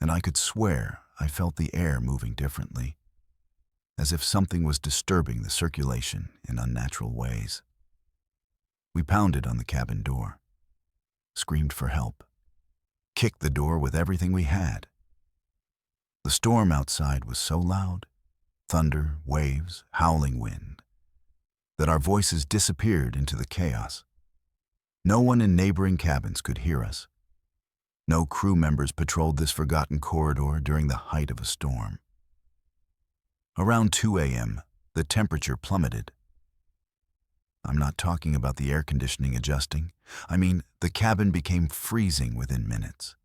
and I could swear I felt the air moving differently, as if something was disturbing the circulation in unnatural ways. We pounded on the cabin door, screamed for help, kicked the door with everything we had. The storm outside was so loud, thunder, waves, howling wind, that our voices disappeared into the chaos. No one in neighboring cabins could hear us. No crew members patrolled this forgotten corridor during the height of a storm. Around 2 a.m., the temperature plummeted. I'm not talking about the air conditioning adjusting. I mean, the cabin became freezing within minutes.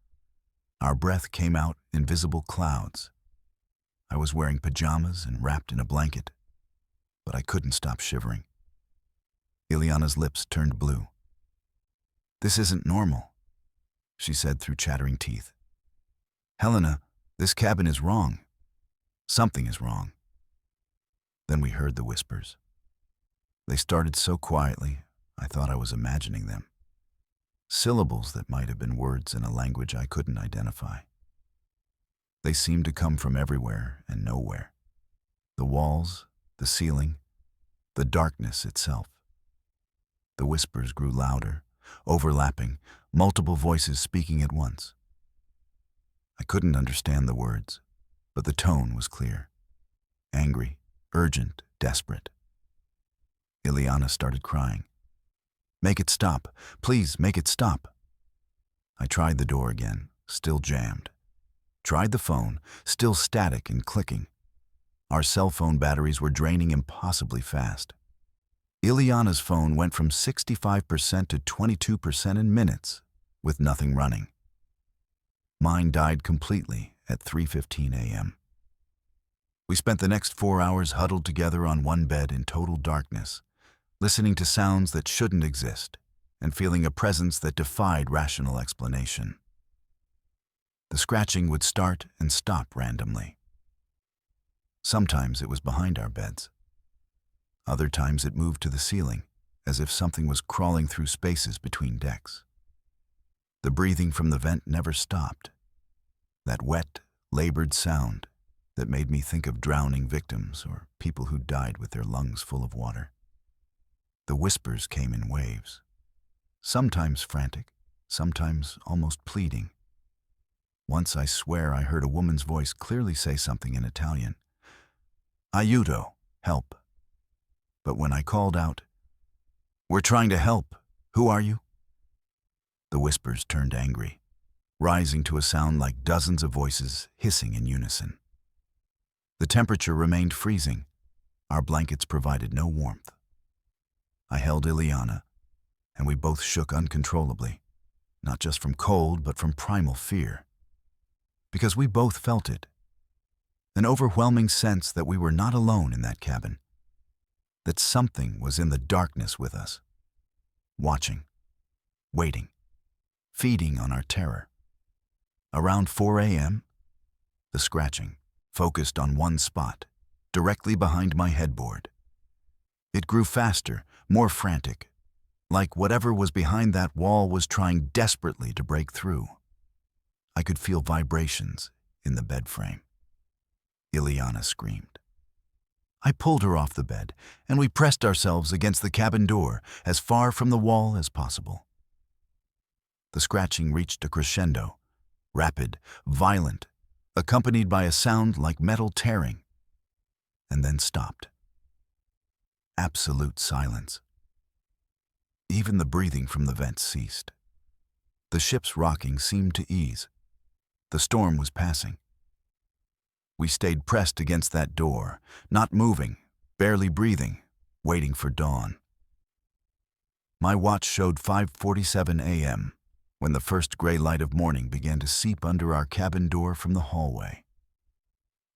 Our breath came out in visible clouds. I was wearing pajamas and wrapped in a blanket, but I couldn't stop shivering. Ileana's lips turned blue. "This isn't normal," she said through chattering teeth. "Helena, this cabin is wrong. Something is wrong." Then we heard the whispers. They started so quietly, I thought I was imagining them. Syllables that might have been words in a language I couldn't identify. They seemed to come from everywhere and nowhere. The walls, the ceiling, the darkness itself. The whispers grew louder, overlapping, multiple voices speaking at once. I couldn't understand the words, but the tone was clear. Angry, urgent, desperate. Ileana started crying. "Make it stop. Please, make it stop." I tried the door again, still jammed. Tried the phone, still static and clicking. Our cell phone batteries were draining impossibly fast. Ileana's phone went from 65% to 22% in minutes, with nothing running. Mine died completely at 3:15 a.m. We spent the next 4 hours huddled together on one bed in total darkness, listening to sounds that shouldn't exist, and feeling a presence that defied rational explanation. The scratching would start and stop randomly. Sometimes it was behind our beds. Other times it moved to the ceiling, as if something was crawling through spaces between decks. The breathing from the vent never stopped. That wet, labored sound that made me think of drowning victims or people who died with their lungs full of water. The whispers came in waves, sometimes frantic, sometimes almost pleading. Once I swear I heard a woman's voice clearly say something in Italian. "Aiuto, help." But when I called out, "We're trying to help. Who are you?" the whispers turned angry, rising to a sound like dozens of voices hissing in unison. The temperature remained freezing. Our blankets provided no warmth. I held Ileana, and we both shook uncontrollably, not just from cold, but from primal fear. Because we both felt it. An overwhelming sense that we were not alone in that cabin. That something was in the darkness with us, watching. waiting, feeding on our terror. Around 4 a.m., the scratching focused on one spot, directly behind my headboard. It grew faster, more frantic, like whatever was behind that wall was trying desperately to break through. I could feel vibrations in the bed frame. Ileana screamed. I pulled her off the bed, and we pressed ourselves against the cabin door, as far from the wall as possible. The scratching reached a crescendo, rapid, violent, accompanied by a sound like metal tearing, and then stopped. Absolute silence. Even the breathing from the vents ceased. The ship's rocking seemed to ease. The storm was passing. We stayed pressed against that door, not moving, barely breathing, waiting for dawn. My watch showed 5:47 a.m. when the first gray light of morning began to seep under our cabin door from the hallway.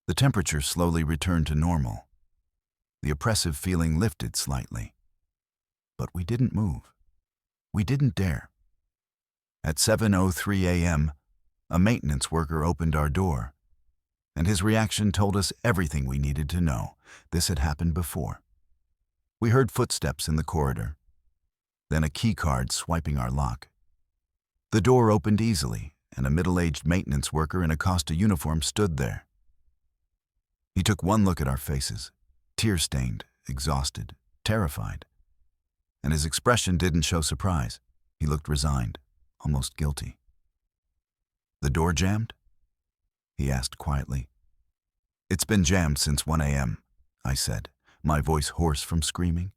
The temperature slowly returned to normal. The oppressive feeling lifted slightly. But we didn't move. We didn't dare. At 7:03 a.m., a maintenance worker opened our door, and his reaction told us everything we needed to know. This had happened before. We heard footsteps in the corridor, then a key card swiping our lock. The door opened easily, and a middle-aged maintenance worker in a Costa uniform stood there. He took one look at our faces, tear-stained, exhausted, terrified. And his expression didn't show surprise. He looked resigned, almost guilty. "The door jammed?" he asked quietly. "It's been jammed since 1 a.m., I said, my voice hoarse from screaming.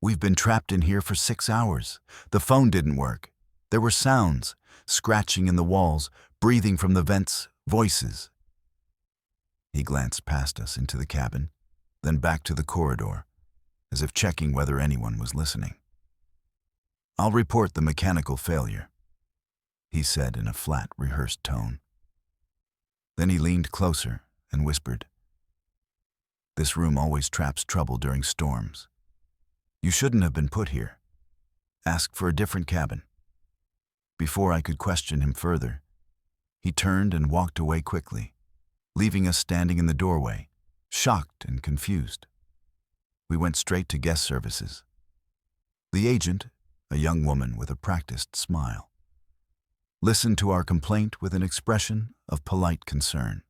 "We've been trapped in here for 6 hours. The phone didn't work. There were sounds, scratching in the walls, breathing from the vents, voices." He glanced past us into the cabin, then back to the corridor, as if checking whether anyone was listening. "I'll report the mechanical failure," he said in a flat, rehearsed tone. Then he leaned closer and whispered, "This room always traps trouble during storms. You shouldn't have been put here. Ask for a different cabin." Before I could question him further, he turned and walked away quickly, leaving us standing in the doorway, shocked and confused. We went straight to guest services. The agent, a young woman with a practiced smile, listened to our complaint with an expression of polite concern.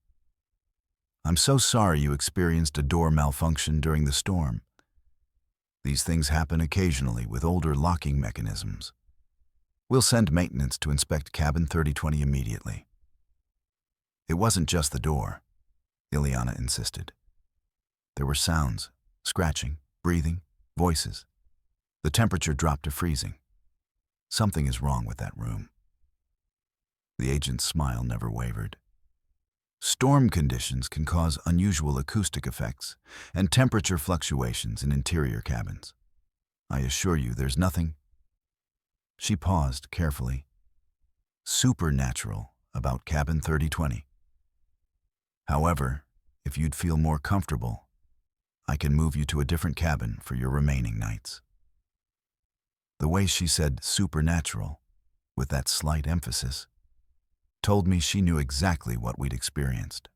"I'm so sorry you experienced a door malfunction during the storm. These things happen occasionally with older locking mechanisms. We'll send maintenance to inspect cabin 3020 immediately." "It wasn't just the door," Ileana insisted. "There were sounds, scratching, breathing, voices. The temperature dropped to freezing. Something is wrong with that room." The agent's smile never wavered. "Storm conditions can cause unusual acoustic effects and temperature fluctuations in interior cabins. I assure you there's nothing—" She paused carefully. "Supernatural about cabin 3020. However, if you'd feel more comfortable, I can move you to a different cabin for your remaining nights." The way she said supernatural, with that slight emphasis, told me she knew exactly what we'd experienced.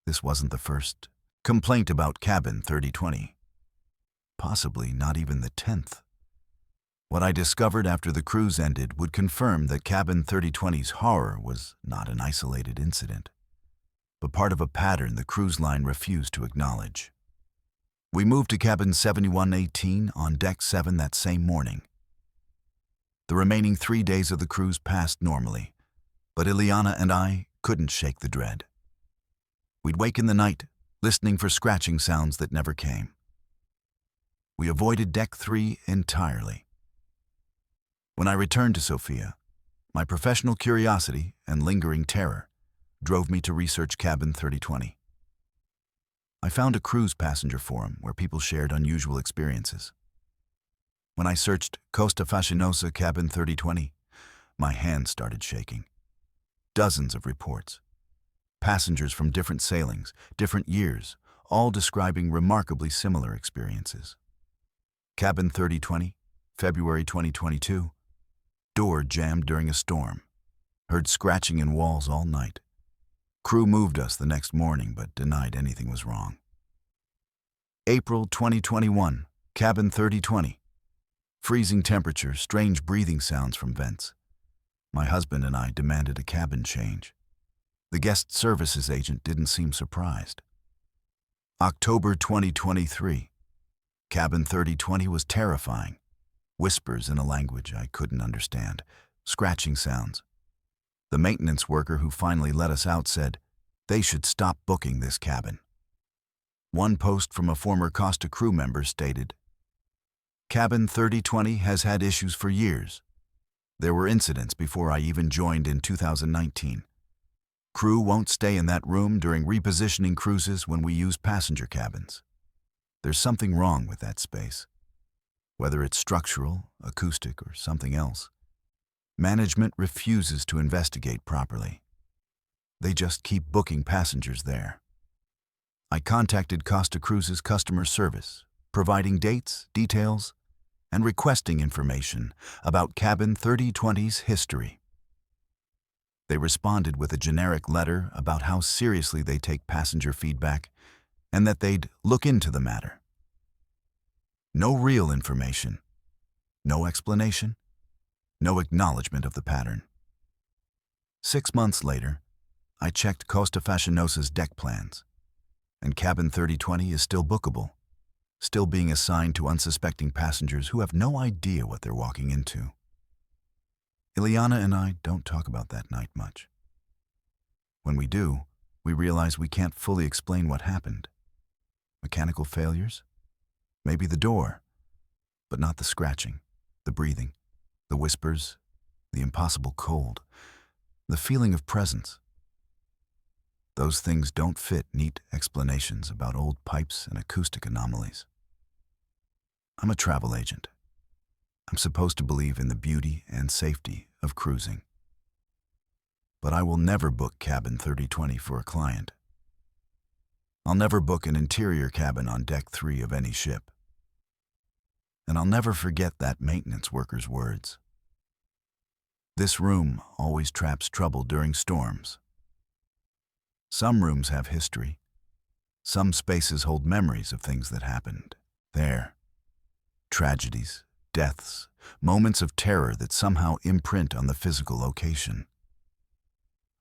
This wasn't the first complaint about cabin 3020. Possibly not even the 10th. What I discovered after the cruise ended would confirm that cabin 3020's horror was not an isolated incident, but part of a pattern the cruise line refused to acknowledge. We moved to cabin 7118 on deck 7 that same morning. The remaining 3 days of the cruise passed normally, but Ileana and I couldn't shake the dread. We'd wake in the night, listening for scratching sounds that never came. We avoided deck 3 entirely. When I returned to Sofia, my professional curiosity and lingering terror drove me to research cabin 3020. I found a cruise passenger forum where people shared unusual experiences. When I searched Costa Fascinosa cabin 3020, my hands started shaking. Dozens of reports. Passengers from different sailings, different years, all describing remarkably similar experiences. Cabin 3020, February 2022. Door jammed during a storm. Heard scratching in walls all night. Crew moved us the next morning but denied anything was wrong. April 2021. Cabin 3020. Freezing temperature, strange breathing sounds from vents. My husband and I demanded a cabin change. The guest services agent didn't seem surprised. October 2023. Cabin 3020 was terrifying. Whispers in a language I couldn't understand. Scratching sounds. The maintenance worker who finally let us out said they should stop booking this cabin. One post from a former Costa crew member stated, "Cabin 3020 has had issues for years. There were incidents before I even joined in 2019. Crew won't stay in that room during repositioning cruises when we use passenger cabins. There's something wrong with that space. Whether it's structural, acoustic, or something else. Management refuses to investigate properly. They just keep booking passengers there." I contacted Costa Cruises customer service, providing dates, details, and requesting information about Cabin 3020's history. They responded with a generic letter about how seriously they take passenger feedback and that they'd look into the matter. No real information, no explanation, no acknowledgement of the pattern. 6 months later, I checked Costa Fascinosa's deck plans, and Cabin 3020 is still bookable, still being assigned to unsuspecting passengers who have no idea what they're walking into. Ileana and I don't talk about that night much. When we do, we realize we can't fully explain what happened. Mechanical failures? Maybe the door, but not the scratching, the breathing, the whispers, the impossible cold, the feeling of presence. Those things don't fit neat explanations about old pipes and acoustic anomalies. I'm a travel agent. I'm supposed to believe in the beauty and safety of cruising. But I will never book Cabin 3020 for a client. I'll never book an interior cabin on Deck 3 of any ship. And I'll never forget that maintenance worker's words. This room always traps trouble during storms. Some rooms have history. Some spaces hold memories of things that happened there. Tragedies, deaths, moments of terror that somehow imprint on the physical location.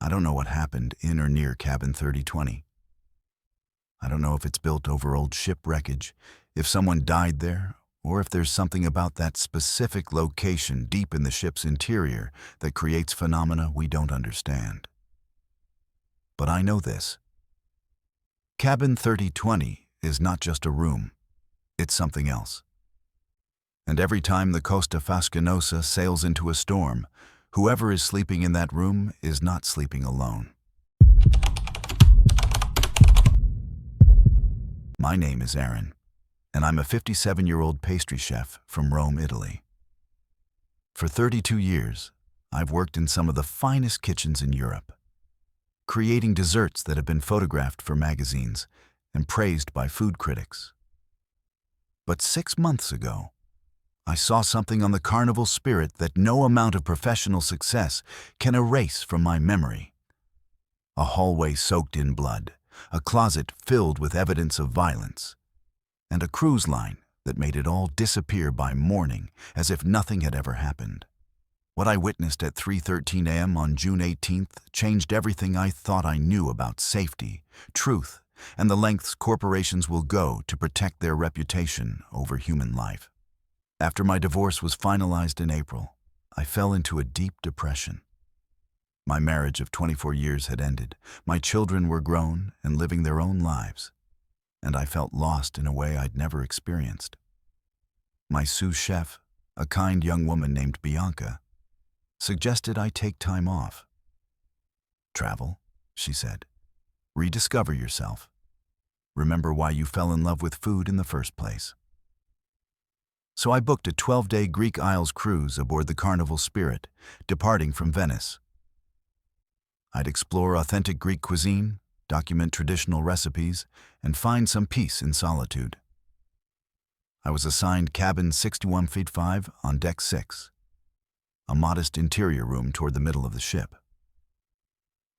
I don't know what happened in or near Cabin 3020. I don't know if it's built over old ship wreckage, if someone died there, or if there's something about that specific location deep in the ship's interior that creates phenomena we don't understand. But I know this. Cabin 3020 is not just a room, it's something else. And every time the Costa Fascinosa sails into a storm, whoever is sleeping in that room is not sleeping alone. My name is Aaron, and I'm a 57-year-old pastry chef from Rome, Italy. For 32 years, I've worked in some of the finest kitchens in Europe, creating desserts that have been photographed for magazines and praised by food critics. But 6 months ago, I saw something on the Carnival Spirit that no amount of professional success can erase from my memory. A hallway soaked in blood, a closet filled with evidence of violence, and a cruise line that made it all disappear by morning as if nothing had ever happened. What I witnessed at 3:13 a.m. on June 18th changed everything I thought I knew about safety, truth, and the lengths corporations will go to protect their reputation over human life. After my divorce was finalized in April, I fell into a deep depression. My marriage of 24 years had ended. My children were grown and living their own lives, and I felt lost in a way I'd never experienced. My sous chef, a kind young woman named Bianca, suggested I take time off. "Travel," she said. "Rediscover yourself. Remember why you fell in love with food in the first place." So I booked a 12-day Greek Isles cruise aboard the Carnival Spirit, departing from Venice. I'd explore authentic Greek cuisine, document traditional recipes, and find some peace in solitude. I was assigned cabin 61 feet 5 on deck 6, a modest interior room toward the middle of the ship.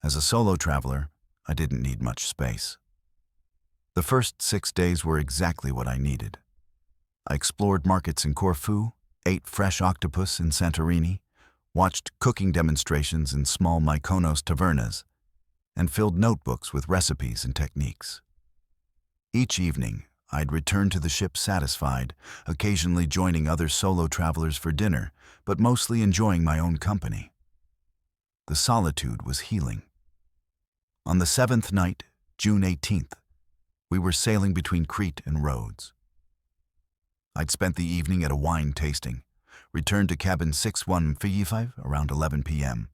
As a solo traveler, I didn't need much space. The first 6 days were exactly what I needed. I explored markets in Corfu, ate fresh octopus in Santorini, watched cooking demonstrations in small Mykonos tavernas, and filled notebooks with recipes and techniques. Each evening, I'd return to the ship satisfied, occasionally joining other solo travelers for dinner, but mostly enjoying my own company. The solitude was healing. On the 7th night, June 18th, we were sailing between Crete and Rhodes. I'd spent the evening at a wine tasting, returned to cabin 6155 around 11 p.m.,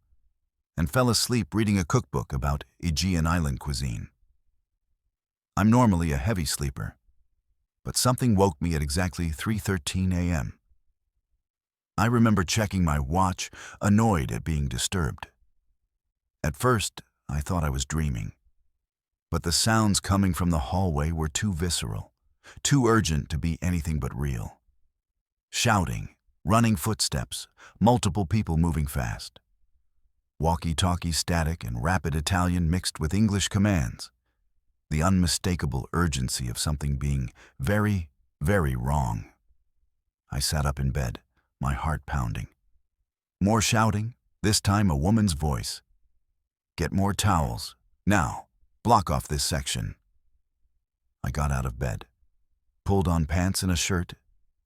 and fell asleep reading a cookbook about Aegean island cuisine. I'm normally a heavy sleeper, but something woke me at exactly 3:13 a.m. I remember checking my watch, annoyed at being disturbed. At first, I thought I was dreaming, but the sounds coming from the hallway were too visceral, too urgent to be anything but real. Shouting, running footsteps, multiple people moving fast. Walkie-talkie static and rapid Italian mixed with English commands. The unmistakable urgency of something being very, very wrong. I sat up in bed, my heart pounding. More shouting, this time a woman's voice. "Get more towels. Now, block off this section." I got out of bed, pulled on pants and a shirt,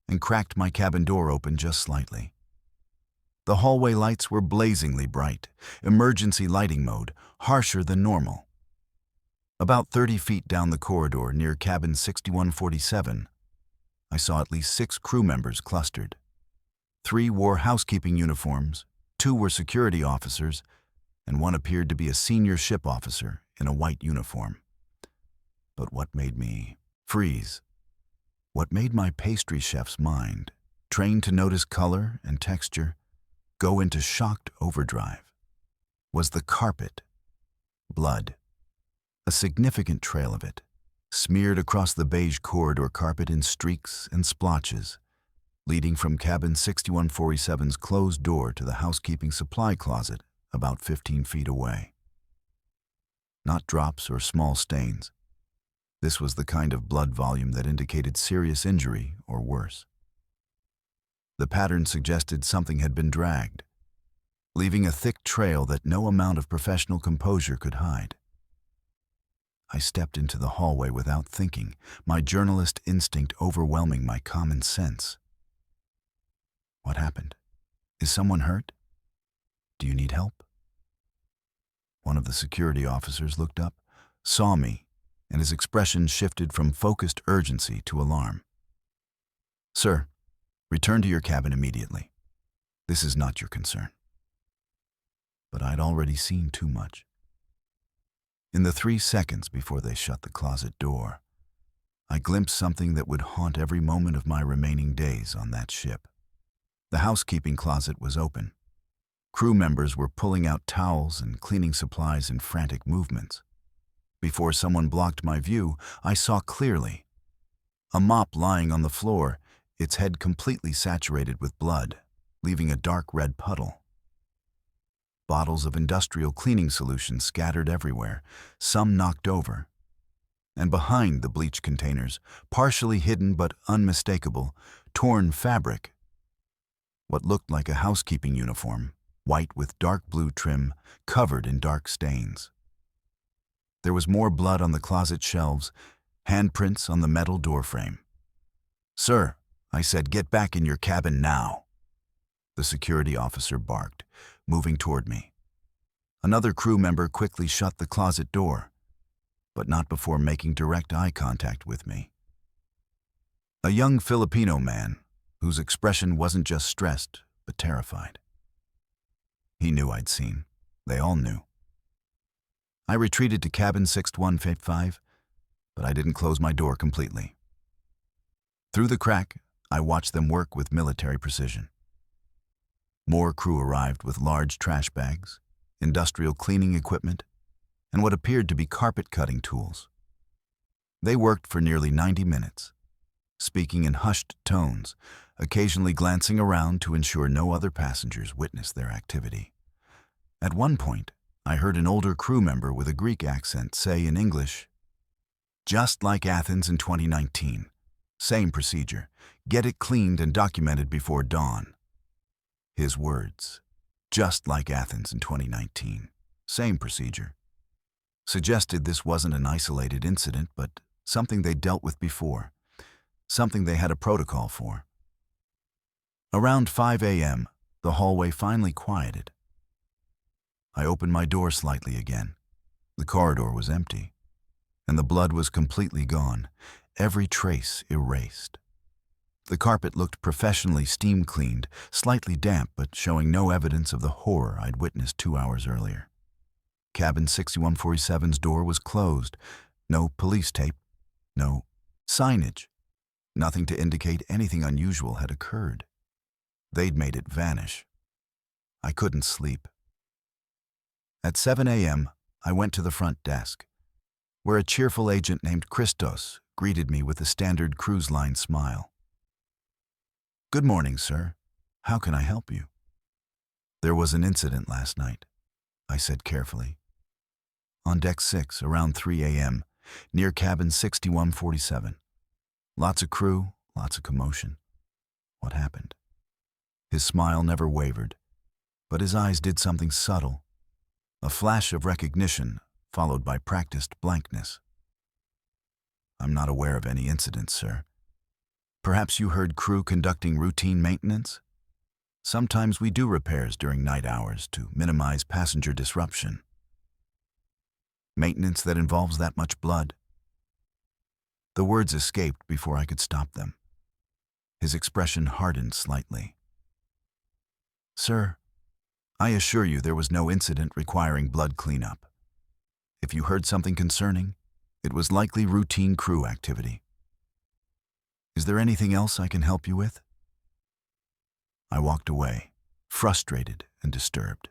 and cracked my cabin door open just slightly. The hallway lights were blazingly bright, emergency lighting mode, harsher than normal. About 30 feet down the corridor near cabin 6147, I saw at least 6 crew members clustered. 3 wore housekeeping uniforms, 2 were security officers, and 1 appeared to be a senior ship officer in a white uniform. But what made me freeze? What made my pastry chef's mind, trained to notice color and texture, go into shocked overdrive, was the carpet. Blood. A significant trail of it, smeared across the beige corridor carpet in streaks and splotches, leading from cabin 6147's closed door to the housekeeping supply closet about 15 feet away. Not drops or small stains. This was the kind of blood volume that indicated serious injury or worse. The pattern suggested something had been dragged, leaving a thick trail that no amount of professional composure could hide. I stepped into the hallway without thinking, my journalist instinct overwhelming my common sense. What happened? Is someone hurt? Do you need help? One of the security officers looked up, saw me, and his expression shifted from focused urgency to alarm. "Sir, return to your cabin immediately. This is not your concern." But I'd already seen too much. In the 3 seconds before they shut the closet door, I glimpsed something that would haunt every moment of my remaining days on that ship. The housekeeping closet was open. Crew members were pulling out towels and cleaning supplies in frantic movements. Before someone blocked my view, I saw clearly. A mop lying on the floor, its head completely saturated with blood, leaving a dark red puddle. Bottles of industrial cleaning solution scattered everywhere, some knocked over. And behind the bleach containers, partially hidden but unmistakable, torn fabric. What looked like a housekeeping uniform, white with dark blue trim, covered in dark stains. There was more blood on the closet shelves, handprints on the metal doorframe. "Sir," I said, "get back in your cabin now." The security officer barked, moving toward me. Another crew member quickly shut the closet door, but not before making direct eye contact with me. A young Filipino man, whose expression wasn't just stressed, but terrified. He knew I'd seen. They all knew. I retreated to cabin 6155, but I didn't close my door completely. Through the crack, I watched them work with military precision. More crew arrived with large trash bags, industrial cleaning equipment, and what appeared to be carpet-cutting tools. They worked for nearly 90 minutes, speaking in hushed tones, occasionally glancing around to ensure no other passengers witnessed their activity. At one point, I heard an older crew member with a Greek accent say in English, "Just like Athens in 2019. Same procedure. Get it cleaned and documented before dawn." His words, "just like Athens in 2019. Same procedure," suggested this wasn't an isolated incident, but something they dealt with before, something they had a protocol for. Around 5 a.m., the hallway finally quieted. I opened my door slightly again. The corridor was empty, and the blood was completely gone, every trace erased. The carpet looked professionally steam-cleaned, slightly damp but showing no evidence of the horror I'd witnessed 2 hours earlier. Cabin 6147's door was closed. No police tape, no signage, nothing to indicate anything unusual had occurred. They'd made it vanish. I couldn't sleep. At 7 a.m., I went to the front desk, where a cheerful agent named Christos greeted me with a standard cruise line smile. "Good morning, sir. How can I help you?" "There was an incident last night," I said carefully. "On deck 6, around 3 a.m., near cabin 6147. Lots of crew, lots of commotion. What happened?" His smile never wavered, but his eyes did something subtle. A flash of recognition, followed by practiced blankness. "I'm not aware of any incidents, sir. Perhaps you heard crew conducting routine maintenance? Sometimes we do repairs during night hours to minimize passenger disruption." "Maintenance that involves that much blood?" The words escaped before I could stop them. His expression hardened slightly. "Sir, I assure you there was no incident requiring blood cleanup. If you heard something concerning, it was likely routine crew activity. Is there anything else I can help you with?" I walked away, frustrated and disturbed.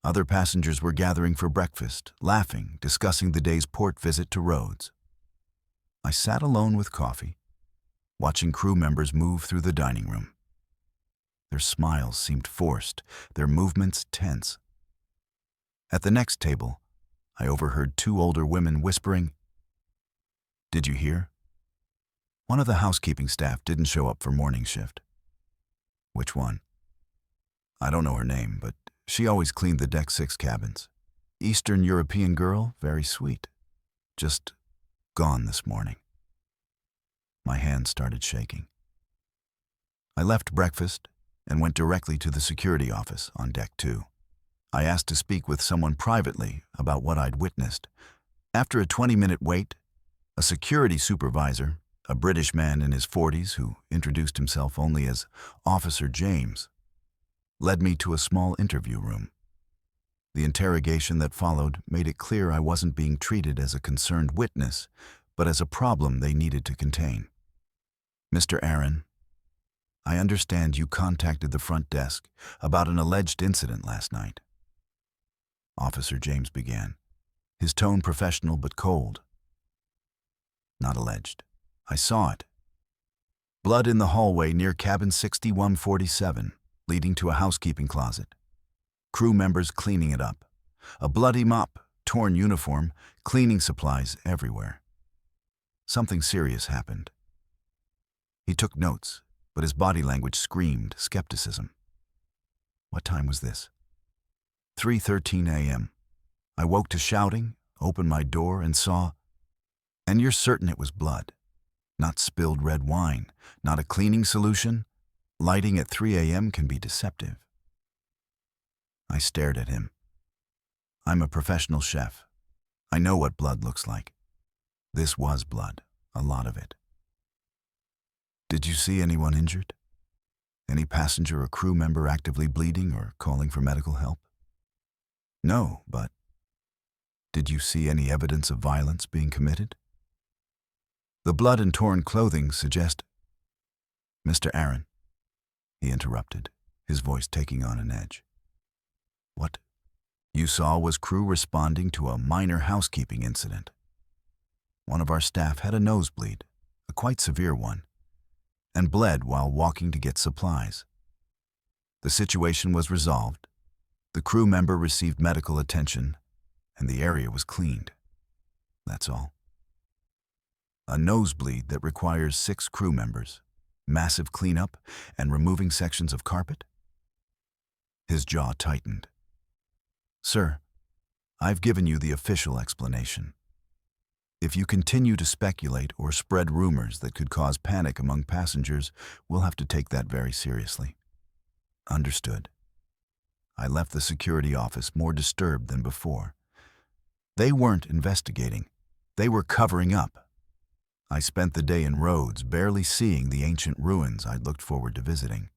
Other passengers were gathering for breakfast, laughing, discussing the day's port visit to Rhodes. I sat alone with coffee, watching crew members move through the dining room. Their smiles seemed forced, their movements tense. At the next table, I overheard 2 older women whispering, "Did you hear? One of the housekeeping staff didn't show up for morning shift." "Which one?" "I don't know her name, but she always cleaned the deck 6 cabins. Eastern European girl, very sweet. Just gone this morning." My hand started shaking. I left breakfast and went directly to the security office on deck 2. I asked to speak with someone privately about what I'd witnessed. After a 20-minute wait, a security supervisor, a British man in his 40s who introduced himself only as Officer James, led me to a small interview room. The interrogation that followed made it clear I wasn't being treated as a concerned witness, but as a problem they needed to contain. "Mr. Aaron, I understand you contacted the front desk about an alleged incident last night." Officer James began, his tone professional but cold. "Not alleged. I saw it. Blood in the hallway near cabin 6147, leading to a housekeeping closet. Crew members cleaning it up. A bloody mop, torn uniform, cleaning supplies everywhere. Something serious happened." He took notes, but his body language screamed skepticism. "What time was this?" 3:13 a.m. I woke to shouting, opened my door, and saw... "And you're certain it was blood? Not spilled red wine, not a cleaning solution? Lighting at 3 a.m. can be deceptive." I stared at him. "I'm a professional chef. I know what blood looks like. This was blood, a lot of it." "Did you see anyone injured? Any passenger or crew member actively bleeding or calling for medical help?" "No, but did you see any evidence of violence being committed?" "The blood and torn clothing suggest..." "Mr. Aaron," he interrupted, his voice taking on an edge. "What you saw was crew responding to a minor housekeeping incident. One of our staff had a nosebleed, a quite severe one, and bled while walking to get supplies. The situation was resolved. The crew member received medical attention, and the area was cleaned. That's all. A nosebleed that requires 6 crew members, massive cleanup, and removing sections of carpet? His jaw tightened. Sir, I've given you the official explanation. If you continue to speculate or spread rumors that could cause panic among passengers, we'll have to take that very seriously. Understood. I left the security office more disturbed than before. They weren't investigating. They were covering up. I spent the day in Rhodes, barely seeing the ancient ruins I'd looked forward to visiting.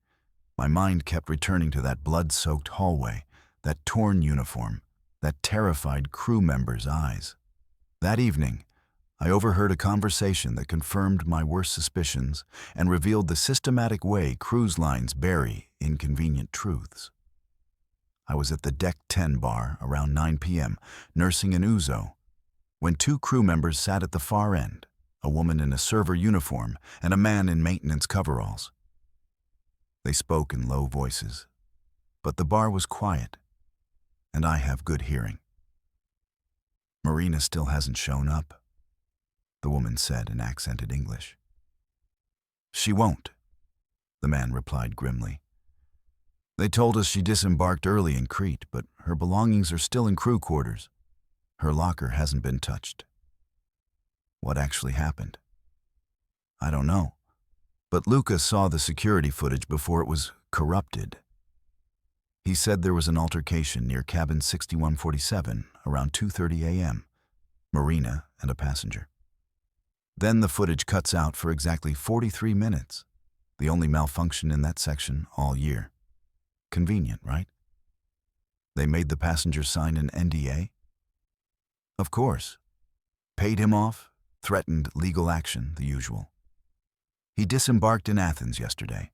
My mind kept returning to that blood-soaked hallway, that torn uniform, that terrified crew member's eyes. That evening, I overheard a conversation that confirmed my worst suspicions and revealed the systematic way cruise lines bury inconvenient truths. I was at the Deck 10 bar around 9 p.m., nursing an ouzo, when 2 crew members sat at the far end, a woman in a server uniform and a man in maintenance coveralls. They spoke in low voices, but the bar was quiet, and I have good hearing. Marina still hasn't shown up, the woman said in accented English. She won't, the man replied grimly. They told us she disembarked early in Crete, but her belongings are still in crew quarters. Her locker hasn't been touched. What actually happened? I don't know, but Luca saw the security footage before it was corrupted. He said there was an altercation near cabin 6147 around 2:30 a.m., Marina and a passenger. Then the footage cuts out for exactly 43 minutes, the only malfunction in that section all year. Convenient, right? They made the passenger sign an NDA? Of course. Paid him off, threatened legal action, the usual. He disembarked in Athens yesterday.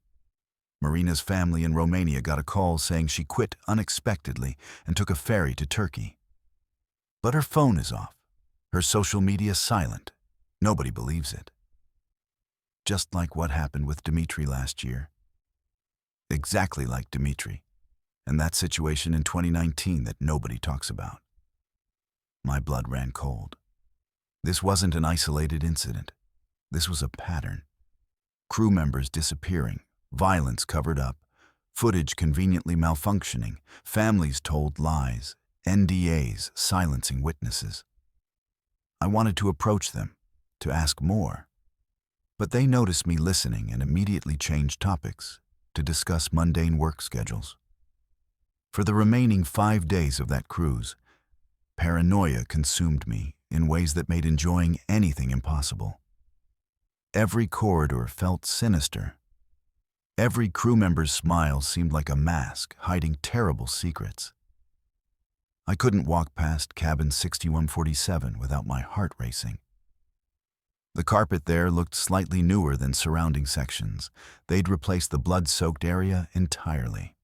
Marina's family in Romania got a call saying she quit unexpectedly and took a ferry to Turkey. But her phone is off, her social media silent. Nobody believes it. Just like what happened with Dimitri last year. Exactly like Dimitri, and that situation in 2019 that nobody talks about. My blood ran cold. This wasn't an isolated incident. This was a pattern. Crew members disappearing, violence covered up, footage conveniently malfunctioning, families told lies, NDAs silencing witnesses. I wanted to approach them, to ask more, but they noticed me listening and immediately changed topics to discuss mundane work schedules. For the remaining 5 days of that cruise, paranoia consumed me in ways that made enjoying anything impossible. Every corridor felt sinister. Every crew member's smile seemed like a mask hiding terrible secrets. I couldn't walk past cabin 6147 without my heart racing. The carpet there looked slightly newer than surrounding sections. They'd replaced the blood-soaked area entirely.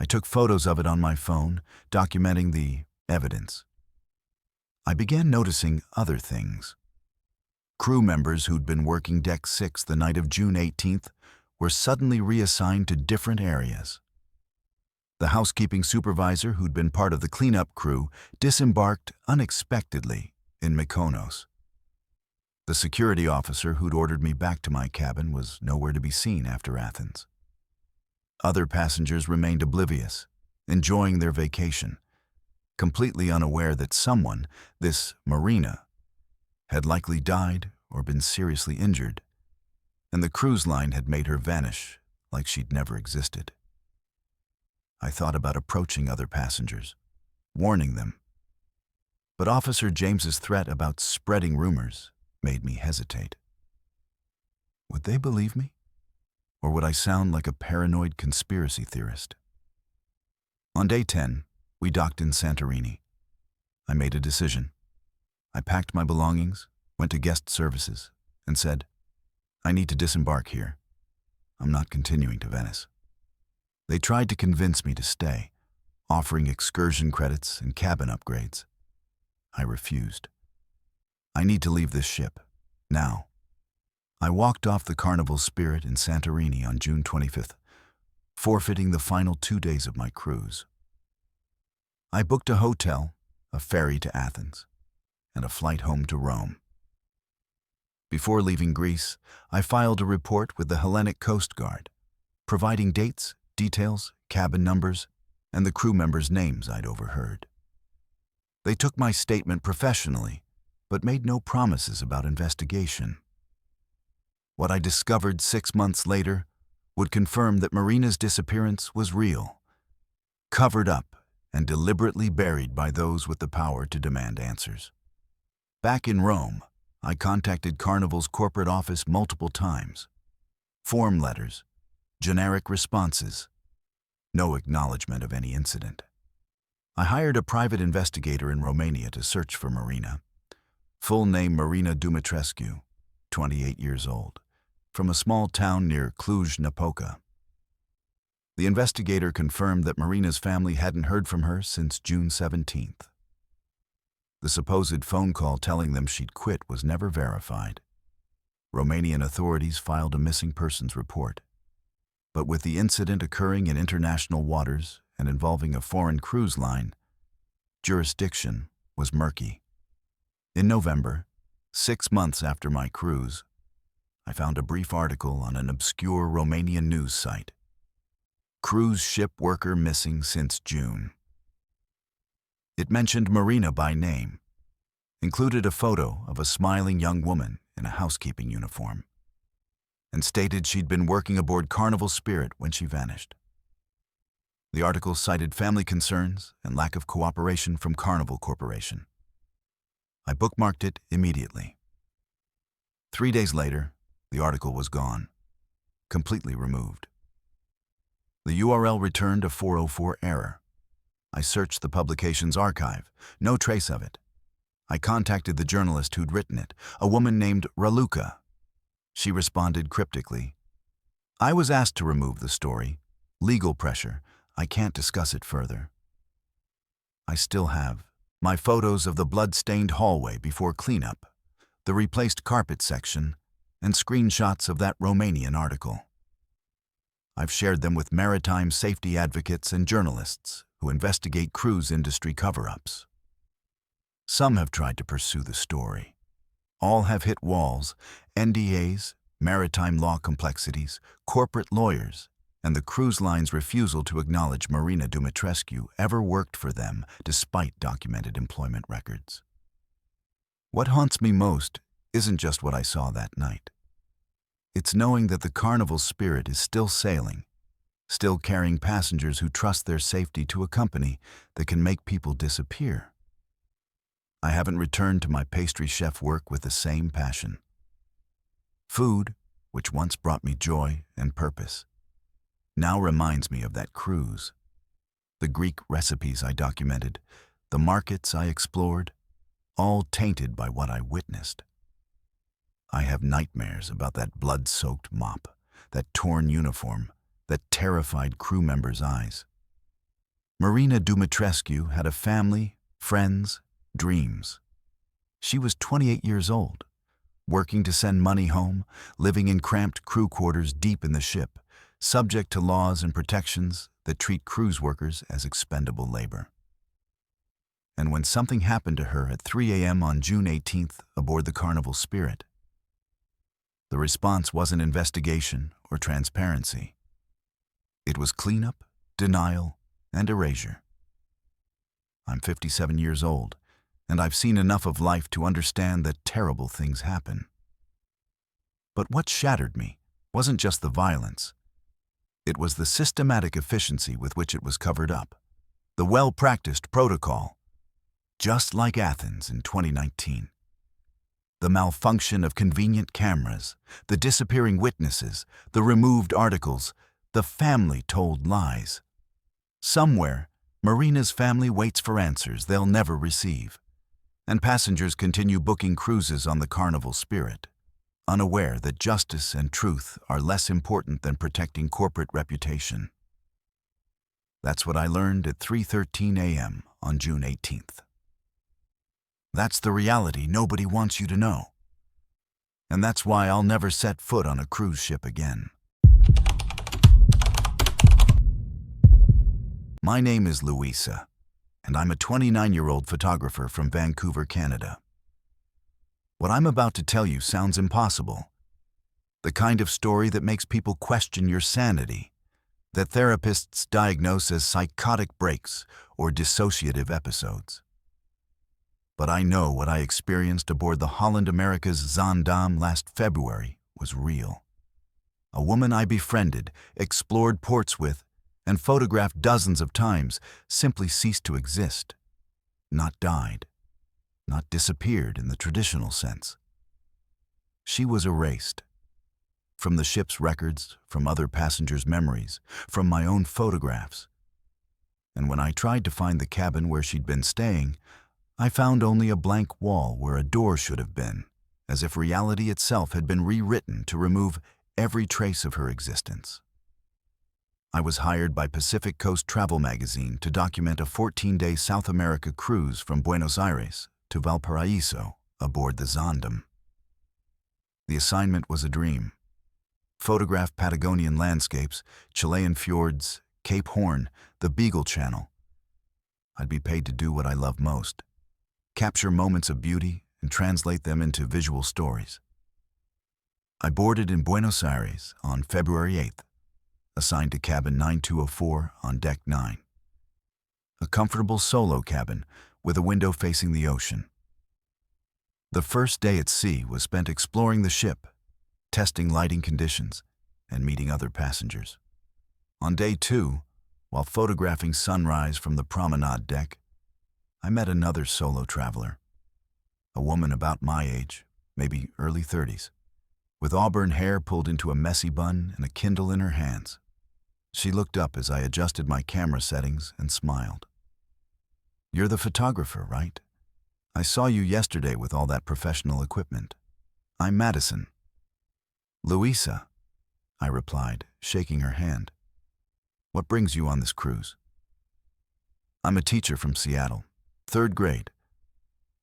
I took photos of it on my phone, documenting the evidence. I began noticing other things. Crew members who'd been working Deck 6 the night of June 18th were suddenly reassigned to different areas. The housekeeping supervisor who'd been part of the cleanup crew disembarked unexpectedly in Mykonos. The security officer who'd ordered me back to my cabin was nowhere to be seen after Athens. Other passengers remained oblivious, enjoying their vacation, completely unaware that someone, this Marina, had likely died or been seriously injured, and the cruise line had made her vanish like she'd never existed. I thought about approaching other passengers, warning them, but Officer James's threat about spreading rumors made me hesitate. Would they believe me? Or would I sound like a paranoid conspiracy theorist? On day 10, we docked in Santorini. I made a decision. I packed my belongings, went to guest services, and said, I need to disembark here. I'm not continuing to Venice. They tried to convince me to stay, offering excursion credits and cabin upgrades. I refused. I need to leave this ship, now. I walked off the Carnival Spirit in Santorini on June 25th, forfeiting the final 2 days of my cruise. I booked a hotel, a ferry to Athens, and a flight home to Rome. Before leaving Greece, I filed a report with the Hellenic Coast Guard, providing dates, details, cabin numbers, and the crew members' names I'd overheard. They took my statement professionally, but made no promises about investigation. What I discovered 6 months later would confirm that Marina's disappearance was real, covered up and deliberately buried by those with the power to demand answers. Back in Rome, I contacted Carnival's corporate office multiple times. Form letters, generic responses, no acknowledgement of any incident. I hired a private investigator in Romania to search for Marina. Full name Marina Dumitrescu, 28 years old, from a small town near Cluj-Napoca. The investigator confirmed that Marina's family hadn't heard from her since June 17th. The supposed phone call telling them she'd quit was never verified. Romanian authorities filed a missing persons report. But with the incident occurring in international waters and involving a foreign cruise line, jurisdiction was murky. In November, 6 months after my cruise, I found a brief article on an obscure Romanian news site. Cruise ship worker missing since June. It mentioned Marina by name, included a photo of a smiling young woman in a housekeeping uniform, and stated she'd been working aboard Carnival Spirit when she vanished. The article cited family concerns and lack of cooperation from Carnival Corporation. I bookmarked it immediately. 3 days later, the article was gone, completely removed. The URL returned a 404 error. I searched the publication's archive, no trace of it. I contacted the journalist who'd written it, a woman named Raluca. She responded cryptically. I was asked to remove the story. Legal pressure. I can't discuss it further. I still have my photos of the blood-stained hallway before cleanup, the replaced carpet section, and screenshots of that Romanian article. I've shared them with maritime safety advocates and journalists who investigate cruise industry cover-ups. Some have tried to pursue the story. All have hit walls: NDAs, maritime law complexities, corporate lawyers, and the cruise line's refusal to acknowledge Marina Dumitrescu ever worked for them despite documented employment records. What haunts me most isn't just what I saw that night. It's knowing that the Carnival Spirit is still sailing, still carrying passengers who trust their safety to a company that can make people disappear. I haven't returned to my pastry chef work with the same passion. Food, which once brought me joy and purpose, now reminds me of that cruise. The Greek recipes I documented, the markets I explored, all tainted by what I witnessed. I have nightmares about that blood-soaked mop, that torn uniform, that terrified crew members' eyes. Marina Dumitrescu had a family, friends, dreams. She was 28 years old, working to send money home, living in cramped crew quarters deep in the ship, subject to laws and protections that treat cruise workers as expendable labor. And when something happened to her at 3 a.m. on June 18th aboard the Carnival Spirit, the response wasn't investigation or transparency. It was cleanup, denial, and erasure. I'm 57 years old, and I've seen enough of life to understand that terrible things happen. But what shattered me wasn't just the violence. It was the systematic efficiency with which it was covered up, the well-practiced protocol, just like Athens in 2019. The malfunction of convenient cameras, the disappearing witnesses, the removed articles, the family told lies. Somewhere, Marina's family waits for answers they'll never receive, and passengers continue booking cruises on the Carnival Spirit, unaware that justice and truth are less important than protecting corporate reputation. That's what I learned at 3:13 a.m. on June 18th. That's the reality nobody wants you to know. And that's why I'll never set foot on a cruise ship again. My name is Louisa, and I'm a 29-year-old photographer from Vancouver, Canada. What I'm about to tell you sounds impossible. The kind of story that makes people question your sanity, that therapists diagnose as psychotic breaks or dissociative episodes. But I know what I experienced aboard the Holland America's Zaandam last February was real. A woman I befriended, explored ports with, and photographed dozens of times simply ceased to exist, not died, not disappeared in the traditional sense. She was erased. From the ship's records, from other passengers' memories, from my own photographs. And when I tried to find the cabin where she'd been staying, I found only a blank wall where a door should have been, as if reality itself had been rewritten to remove every trace of her existence. I was hired by Pacific Coast Travel Magazine to document a 14-day South America cruise from Buenos Aires to Valparaiso aboard the Zaandam. The assignment was a dream. Photograph Patagonian landscapes, Chilean fjords, Cape Horn, the Beagle Channel. I'd be paid to do what I love most, capture moments of beauty and translate them into visual stories. I boarded in Buenos Aires on February 8th, assigned to cabin 9204 on deck 9. A comfortable solo cabin with a window facing the ocean. The first day at sea was spent exploring the ship, testing lighting conditions, and meeting other passengers. On day 2, while photographing sunrise from the promenade deck, I met another solo traveler, a woman about my age, maybe early 30s, with auburn hair pulled into a messy bun and a Kindle in her hands. She looked up as I adjusted my camera settings and smiled. "You're the photographer, right? I saw you yesterday with all that professional equipment. I'm Madison." "Louisa," I replied, shaking her hand. "What brings you on this cruise?" "I'm a teacher from Seattle, 3rd grade.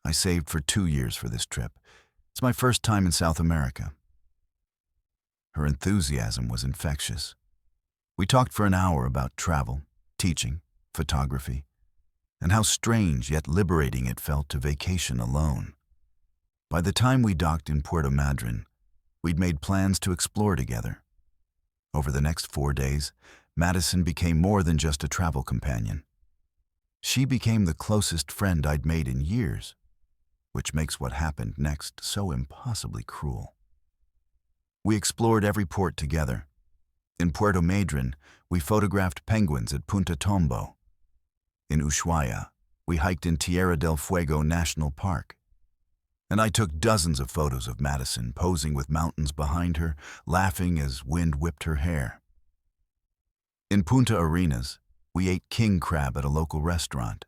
I saved for 2 years for this trip. It's my first time in South America." Her enthusiasm was infectious. We talked for an hour about travel, teaching, photography, and how strange yet liberating it felt to vacation alone. By the time we docked in Puerto Madryn, we'd made plans to explore together. Over the next 4 days, Madison became more than just a travel companion. She became the closest friend I'd made in years, which makes what happened next so impossibly cruel. We explored every port together. In Puerto Madryn, we photographed penguins at Punta Tombo. In Ushuaia, we hiked in Tierra del Fuego National Park. And I took dozens of photos of Madison posing with mountains behind her, laughing as wind whipped her hair. In Punta Arenas, we ate king crab at a local restaurant,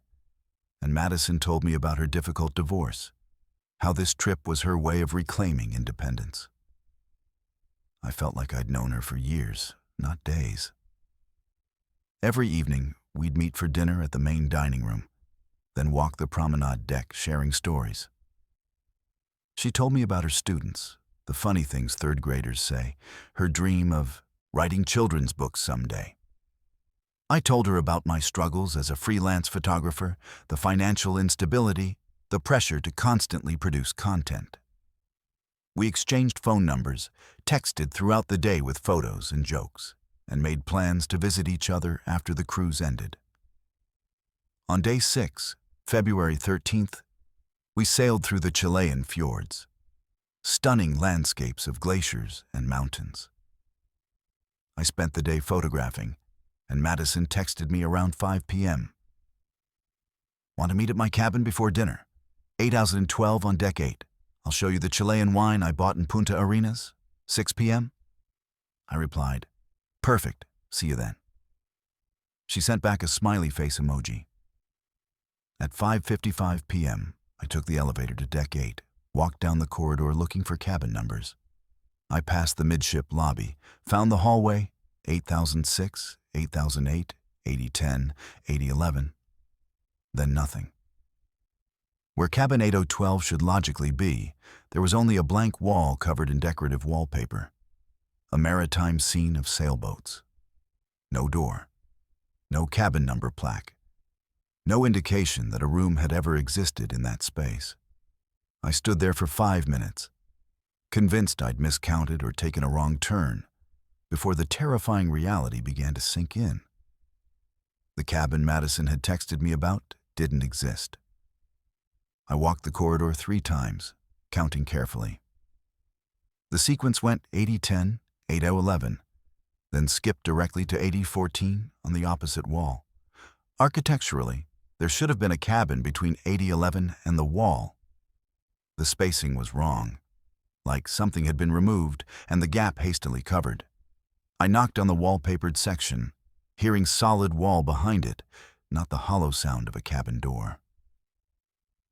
and Madison told me about her difficult divorce, how this trip was her way of reclaiming independence. I felt like I'd known her for years, not days. Every evening, we'd meet for dinner at the main dining room, then walk the promenade deck sharing stories. She told me about her students, the funny things 3rd graders say, her dream of writing children's books someday. I told her about my struggles as a freelance photographer, the financial instability, the pressure to constantly produce content. We exchanged phone numbers, texted throughout the day with photos and jokes, and made plans to visit each other after the cruise ended. On day 6, February 13th, we sailed through the Chilean fjords, stunning landscapes of glaciers and mountains. I spent the day photographing, and Madison texted me around 5 p.m. "Want to meet at my cabin before dinner? 8012 on deck 8. I'll show you the Chilean wine I bought in Punta Arenas, 6 p.m. I replied, "Perfect, see you then." She sent back a smiley face emoji. At 5:55 p.m., I took the elevator to deck 8, walked down the corridor looking for cabin numbers. I passed the midship lobby, found the hallway, 8006, 8008, 8010, 8011. Then nothing. Where cabin 8012 should logically be, there was only a blank wall covered in decorative wallpaper. A maritime scene of sailboats. No door. No cabin number plaque. No indication that a room had ever existed in that space. I stood there for 5 minutes, convinced I'd miscounted or taken a wrong turn, before the terrifying reality began to sink in. The cabin Madison had texted me about didn't exist. I walked the corridor 3 times, counting carefully. The sequence went 8010, 8011, then skipped directly to 8014 on the opposite wall. Architecturally, there should have been a cabin between 8011 and the wall. The spacing was wrong, like something had been removed and the gap hastily covered. I knocked on the wallpapered section, hearing solid wall behind it, not the hollow sound of a cabin door.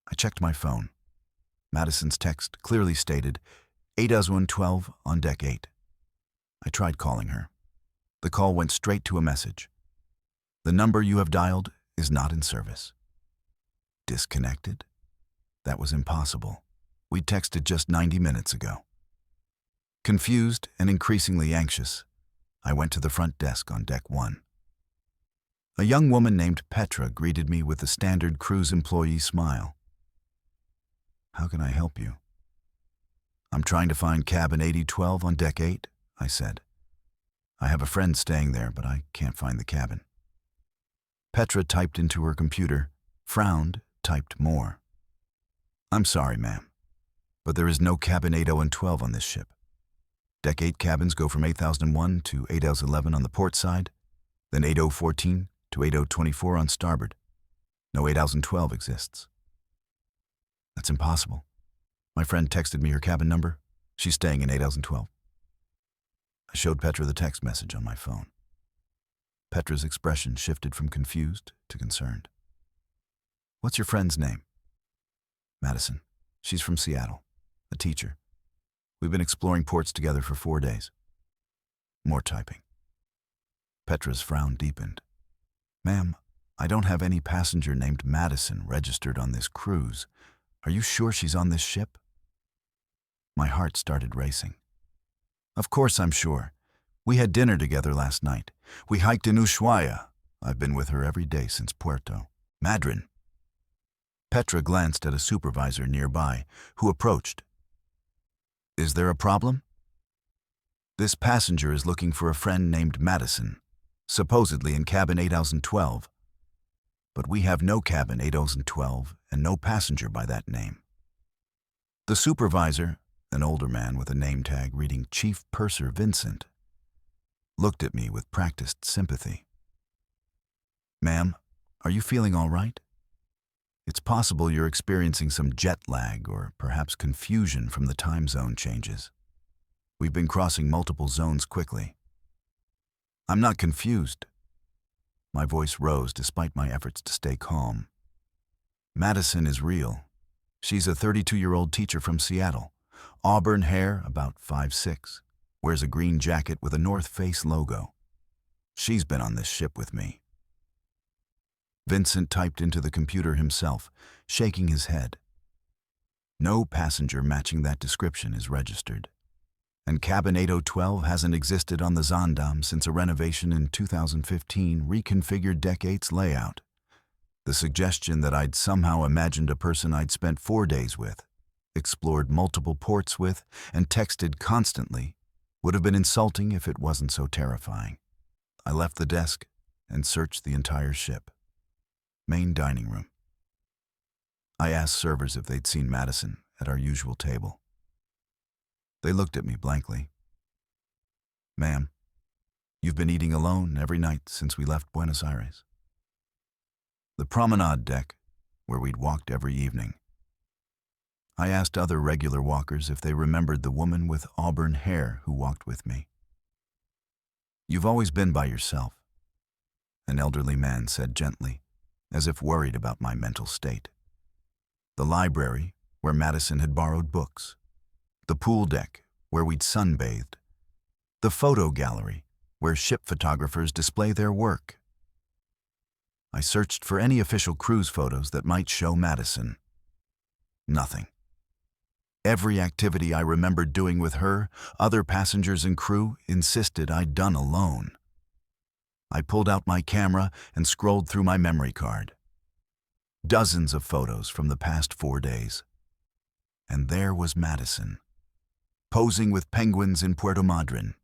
I checked my phone. Madison's text clearly stated, 8012 on deck 8. I tried calling her. The call went straight to a message. The number you have dialed is not in service. Disconnected? That was impossible. We'd texted just 90 minutes ago. Confused and increasingly anxious, I went to the front desk on deck 1. A young woman named Petra greeted me with the standard cruise employee smile. How can I help you? I'm trying to find cabin 8012 on deck 8, I said. I have a friend staying there, but I can't find the cabin. Petra typed into her computer, frowned, typed more. I'm sorry, ma'am, but there is no cabin 8012 on this ship. Deck 8 cabins go from 8001 to 8011 on the port side, then 8014 to 8024 on starboard. No 8012 exists. That's impossible. My friend texted me her cabin number. She's staying in 8012. I showed Petra the text message on my phone. Petra's expression shifted from confused to concerned. What's your friend's name? Madison. She's from Seattle. A teacher. We've been exploring ports together for 4 days. More typing. Petra's frown deepened. Ma'am, I don't have any passenger named Madison registered on this cruise. Are you sure she's on this ship? My heart started racing. Of course I'm sure. We had dinner together last night. We hiked in Ushuaia. I've been with her every day since Puerto Madryn. Petra glanced at a supervisor nearby, who approached. Is there a problem? This passenger is looking for a friend named Madison, supposedly in cabin 8012. But we have no cabin 8012 and no passenger by that name. The supervisor, an older man with a name tag reading Chief Purser Vincent, looked at me with practiced sympathy. Ma'am, are you feeling all right? It's possible you're experiencing some jet lag or perhaps confusion from the time zone changes. We've been crossing multiple zones quickly. I'm not confused. My voice rose despite my efforts to stay calm. Madison is real. She's a 32-year-old teacher from Seattle. Auburn hair, about 5'6", wears a green jacket with a North Face logo. She's been on this ship with me. Vincent typed into the computer himself, shaking his head. No passenger matching that description is registered. And cabin 8012 hasn't existed on the Zaandam since a renovation in 2015 reconfigured deck 8's layout. The suggestion that I'd somehow imagined a person I'd spent 4 days with, explored multiple ports with, and texted constantly would have been insulting if it wasn't so terrifying. I left the desk and searched the entire ship. Main dining room. I asked servers if they'd seen Madison at our usual table. They looked at me blankly. Ma'am, you've been eating alone every night since we left Buenos Aires. The promenade deck, where we'd walked every evening. I asked other regular walkers if they remembered the woman with auburn hair who walked with me. You've always been by yourself, an elderly man said gently, as if worried about my mental state. The library, where Madison had borrowed books. The pool deck, where we'd sunbathed. The photo gallery, where ship photographers display their work. I searched for any official cruise photos that might show Madison. Nothing. Every activity I remembered doing with her, other passengers and crew, insisted I'd done alone. I pulled out my camera and scrolled through my memory card. Dozens of photos from the past 4 days. And there was Madison, posing with penguins in Puerto Madryn,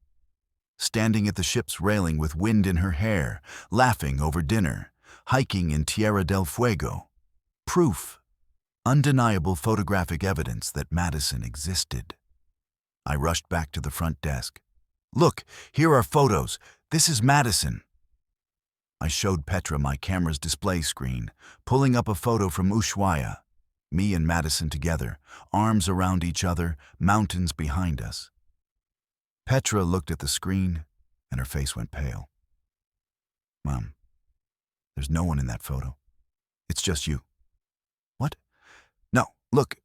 standing at the ship's railing with wind in her hair, laughing over dinner, hiking in Tierra del Fuego. Proof, undeniable photographic evidence that Madison existed. I rushed back to the front desk. "Look, here are photos. This is Madison." I showed Petra my camera's display screen, pulling up a photo from Ushuaia. Me and Madison together, arms around each other, mountains behind us. Petra looked at the screen, and her face went pale. "Mom, there's no one in that photo. It's just you." "What?" "No, look."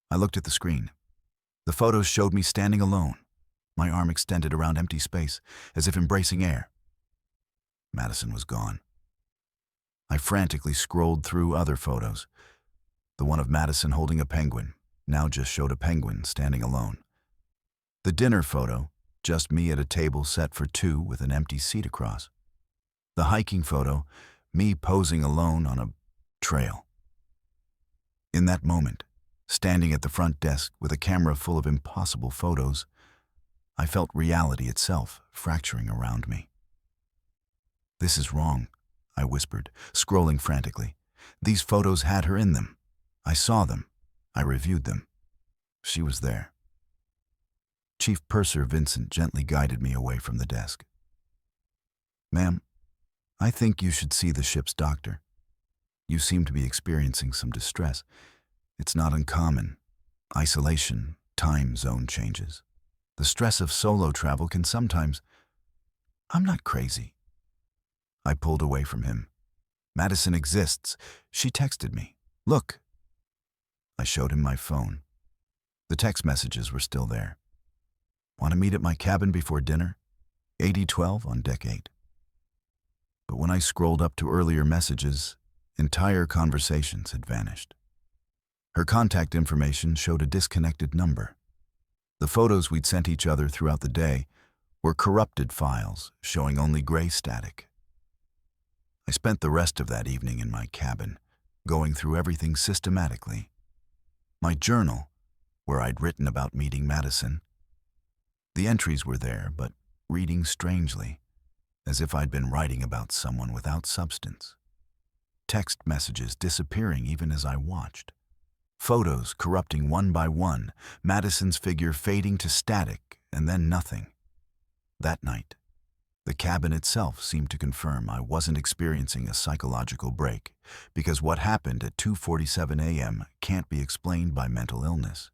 I looked at the screen. The photos showed me standing alone, my arm extended around empty space, as if embracing air. Madison was gone. I frantically scrolled through other photos. The one of Madison holding a penguin now just showed a penguin standing alone. The dinner photo, just me at a table set for 2 with an empty seat across. The hiking photo, me posing alone on a trail. In that moment, standing at the front desk with a camera full of impossible photos, I felt reality itself fracturing around me. "This is wrong," I whispered, scrolling frantically. These photos had her in them. I saw them. I reviewed them. She was there. Chief Purser Vincent gently guided me away from the desk. "Ma'am, I think you should see the ship's doctor. You seem to be experiencing some distress. It's not uncommon. Isolation, time zone changes. The stress of solo travel can sometimes—" "I'm not crazy." I pulled away from him. "Madison exists. She texted me. Look." I showed him my phone. The text messages were still there. "Want to meet at my cabin before dinner? 8012 on deck 8. But when I scrolled up to earlier messages, entire conversations had vanished. Her contact information showed a disconnected number. The photos we'd sent each other throughout the day were corrupted files showing only gray static. I spent the rest of that evening in my cabin, going through everything systematically. My journal, where I'd written about meeting Madison. The entries were there, but reading strangely, as if I'd been writing about someone without substance. Text messages disappearing even as I watched. Photos corrupting one by one, Madison's figure fading to static and then nothing. That night, the cabin itself seemed to confirm I wasn't experiencing a psychological break, because what happened at 2:47 a.m. can't be explained by mental illness.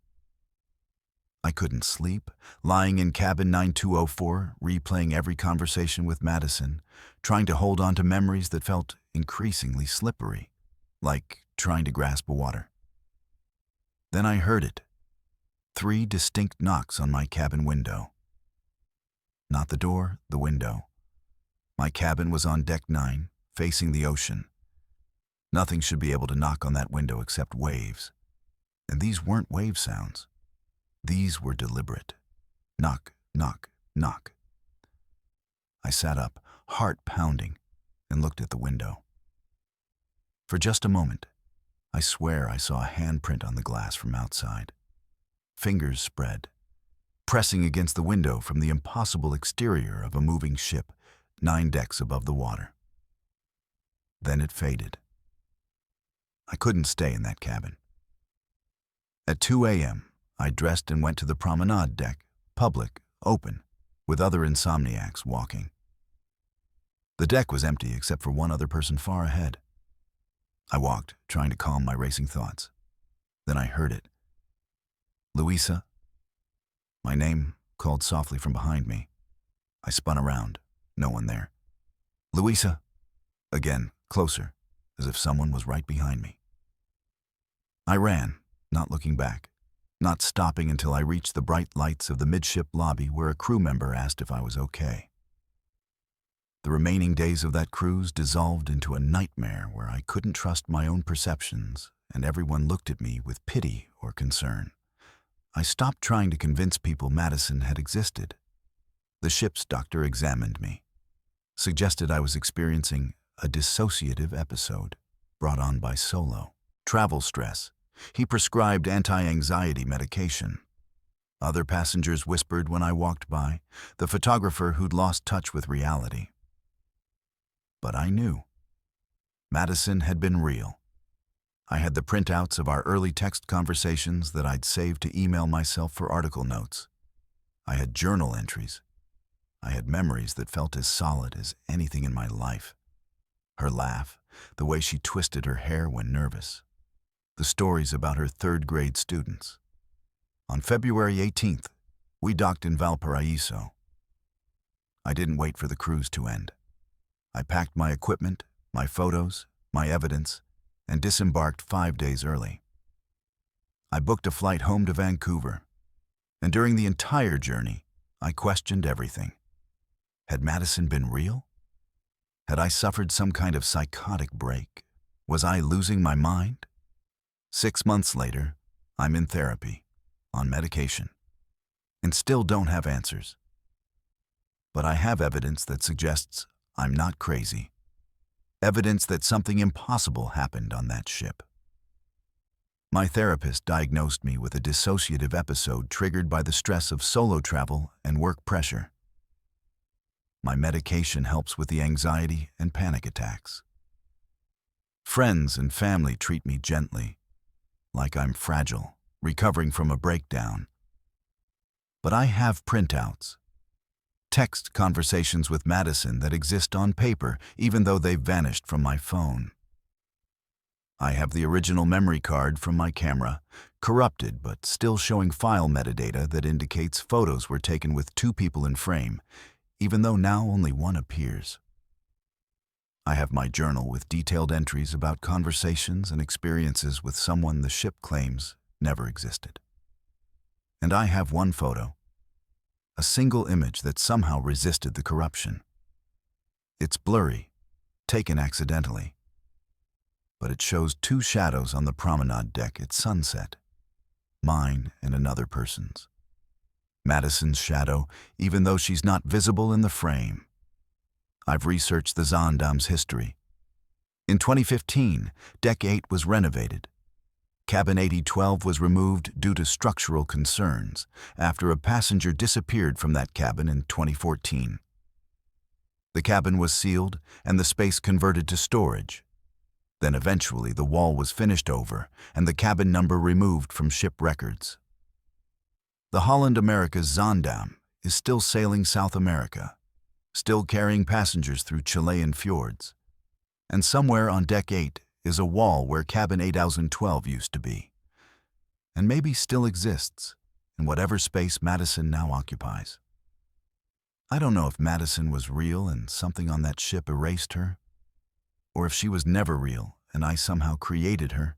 I couldn't sleep, lying in cabin 9204, replaying every conversation with Madison, trying to hold on to memories that felt increasingly slippery, like trying to grasp water. Then I heard it. 3 distinct knocks on my cabin window. Not the door, the window. My cabin was on deck 9, facing the ocean. Nothing should be able to knock on that window except waves. And these weren't wave sounds. These were deliberate. Knock, knock, knock. I sat up, heart pounding, and looked at the window. For just a moment, I swear I saw a handprint on the glass from outside. Fingers spread, pressing against the window from the impossible exterior of a moving ship 9 decks above the water. Then it faded. I couldn't stay in that cabin. At 2 a.m., I dressed and went to the promenade deck, public, open, with other insomniacs walking. The deck was empty except for one other person far ahead. I walked, trying to calm my racing thoughts. Then I heard it. "Louisa?" My name called softly from behind me. I spun around, no one there. "Louisa?" Again, closer, as if someone was right behind me. I ran, not looking back, not stopping until I reached the bright lights of the midship lobby where a crew member asked if I was okay. The remaining days of that cruise dissolved into a nightmare where I couldn't trust my own perceptions and everyone looked at me with pity or concern. I stopped trying to convince people Madison had existed. The ship's doctor examined me, suggested I was experiencing a dissociative episode brought on by solo travel stress. He prescribed anti-anxiety medication. Other passengers whispered when I walked by, the photographer who'd lost touch with reality. But I knew. Madison had been real. I had the printouts of our early text conversations that I'd saved to email myself for article notes. I had journal entries. I had memories that felt as solid as anything in my life. Her laugh, the way she twisted her hair when nervous. The stories about her third-grade students. On February 18th, we docked in Valparaiso. I didn't wait for the cruise to end. I packed my equipment, my photos, my evidence, and disembarked 5 days early. I booked a flight home to Vancouver, and during the entire journey, I questioned everything. Had Madison been real? Had I suffered some kind of psychotic break? Was I losing my mind? 6 months later, I'm in therapy, on medication, and still don't have answers. But I have evidence that suggests I'm not crazy. Evidence that something impossible happened on that ship. My therapist diagnosed me with a dissociative episode triggered by the stress of solo travel and work pressure. My medication helps with the anxiety and panic attacks. Friends and family treat me gently, like I'm fragile, recovering from a breakdown. But I have printouts. Text conversations with Madison that exist on paper, even though they've vanished from my phone. I have the original memory card from my camera, corrupted but still showing file metadata that indicates photos were taken with 2 people in frame, even though now only one appears. I have my journal with detailed entries about conversations and experiences with someone the ship claims never existed. And I have one photo, a single image that somehow resisted the corruption. It's blurry, taken accidentally, but it shows 2 shadows on the promenade deck at sunset, mine and another person's. Madison's shadow, even though she's not visible in the frame. I've researched the Zaandam's history. In 2015, Deck 8 was renovated. Cabin 8012 was removed due to structural concerns after a passenger disappeared from that cabin in 2014. The cabin was sealed and the space converted to storage. Then eventually the wall was finished over and the cabin number removed from ship records. The Holland America's Zaandam is still sailing South America, still carrying passengers through Chilean fjords. And somewhere on Deck 8 is a wall where cabin 8012 used to be, and maybe still exists in whatever space Madison now occupies. I don't know if Madison was real and something on that ship erased her, or if she was never real and I somehow created her,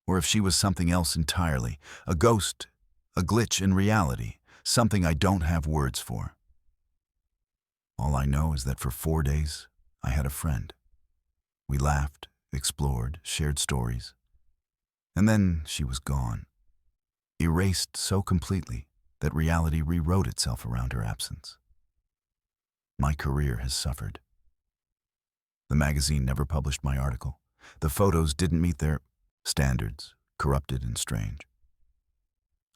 or if she was something else entirely, a ghost, a glitch in reality, something I don't have words for. All I know is that for 4 days, I had a friend. We laughed, explored, shared stories. And then she was gone, erased so completely that reality rewrote itself around her absence. My career has suffered. The magazine never published my article. The photos didn't meet their standards, corrupted and strange.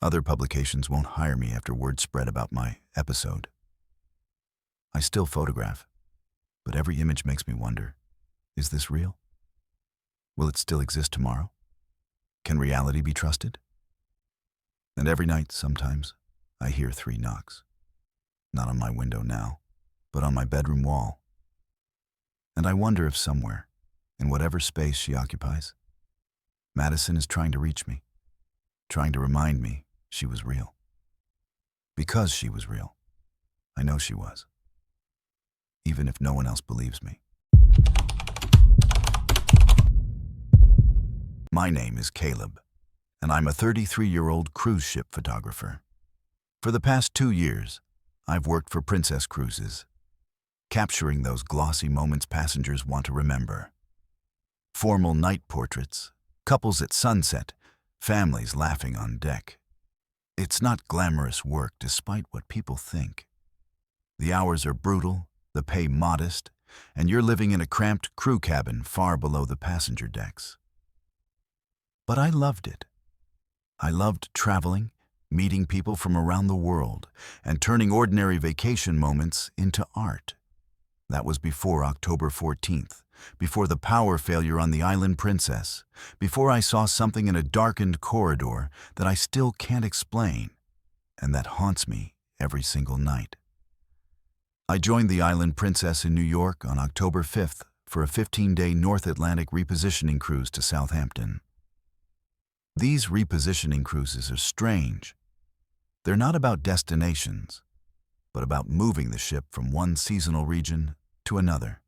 Other publications won't hire me after word spread about my episode. I still photograph, but every image makes me wonder, is this real? Will it still exist tomorrow? Can reality be trusted? And every night, sometimes, I hear 3 knocks. Not on my window now, but on my bedroom wall. And I wonder if somewhere, in whatever space she occupies, Madison is trying to reach me, trying to remind me she was real. Because she was real. I know she was. Even if no one else believes me. My name is Caleb, and I'm a 33-year-old cruise ship photographer. For the past 2 years, I've worked for Princess Cruises, capturing those glossy moments passengers want to remember. Formal night portraits, Couples at sunset, families laughing on deck. It's not glamorous work despite what people think. The hours are brutal, the pay modest, and you're living in a cramped crew cabin far below the passenger decks. But I loved it. I loved traveling, meeting people from around the world, and turning ordinary vacation moments into art. That was before October 14th, before the power failure on the Island Princess, before I saw something in a darkened corridor that I still can't explain, and that haunts me every single night. I joined the Island Princess in New York on October 5th for a 15-day North Atlantic repositioning cruise to Southampton. These repositioning cruises are strange. They're not about destinations, but about moving the ship from one seasonal region to another.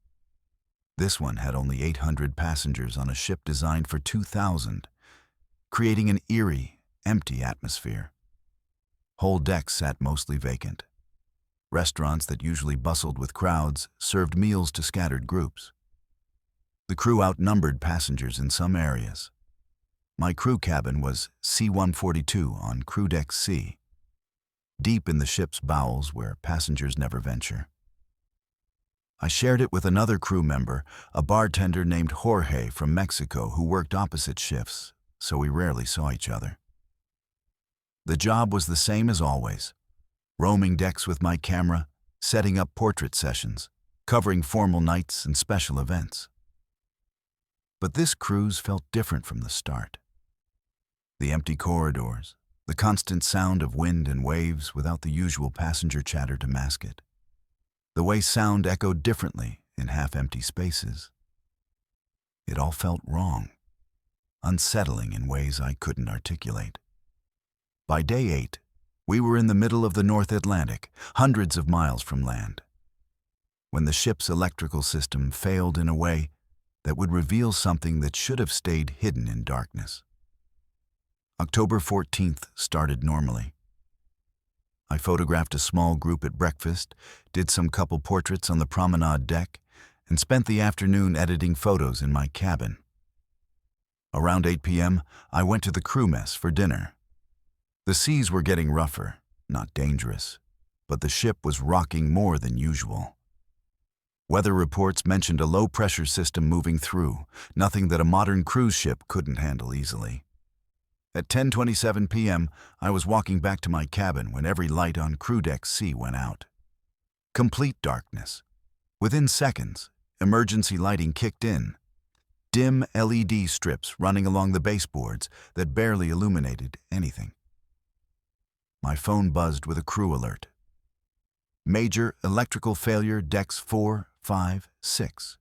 This one had only 800 passengers on a ship designed for 2,000, creating an eerie, empty atmosphere. Whole decks sat mostly vacant. Restaurants that usually bustled with crowds served meals to scattered groups. The crew outnumbered passengers in some areas. My crew cabin was C-142 on Crew Deck C, deep in the ship's bowels where passengers never venture. I shared it with another crew member, a bartender named Jorge from Mexico who worked opposite shifts, so we rarely saw each other. The job was the same as always: roaming decks with my camera, setting up portrait sessions, covering formal nights and special events. But this cruise felt different from the start. The empty corridors, the constant sound of wind and waves without the usual passenger chatter to mask it. The way sound echoed differently in half-empty spaces. It all felt wrong, unsettling in ways I couldn't articulate. By day 8, we were in the middle of the North Atlantic, hundreds of miles from land, when the ship's electrical system failed in a way that would reveal something that should have stayed hidden in darkness. October 14th started normally. I photographed a small group at breakfast, did some couple portraits on the promenade deck, and spent the afternoon editing photos in my cabin. Around 8 p.m., I went to the crew mess for dinner. The seas were getting rougher, not dangerous, but the ship was rocking more than usual. Weather reports mentioned a low-pressure system moving through, nothing that a modern cruise ship couldn't handle easily. At 10:27 p.m., I was walking back to my cabin when every light on Crew Deck C went out. Complete darkness. Within seconds, emergency lighting kicked in. Dim LED strips running along the baseboards that barely illuminated anything. My phone buzzed with a crew alert. Major electrical failure decks 4, 5, 6.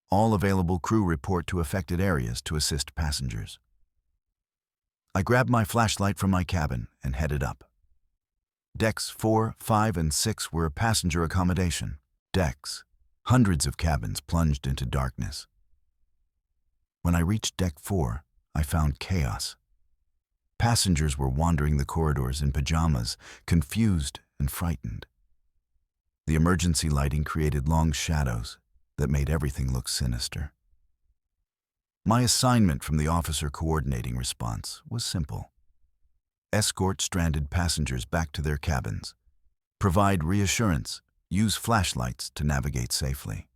All available crew report to affected areas to assist passengers. I grabbed my flashlight from my cabin and headed up. Decks 4, 5, and 6 were passenger accommodation decks. Hundreds of cabins plunged into darkness. When I reached Deck 4, I found chaos. Passengers were wandering the corridors in pajamas, confused and frightened. The emergency lighting created long shadows that made everything look sinister. My assignment from the officer coordinating response was simple: escort stranded passengers back to their cabins, provide reassurance, use flashlights to navigate safely.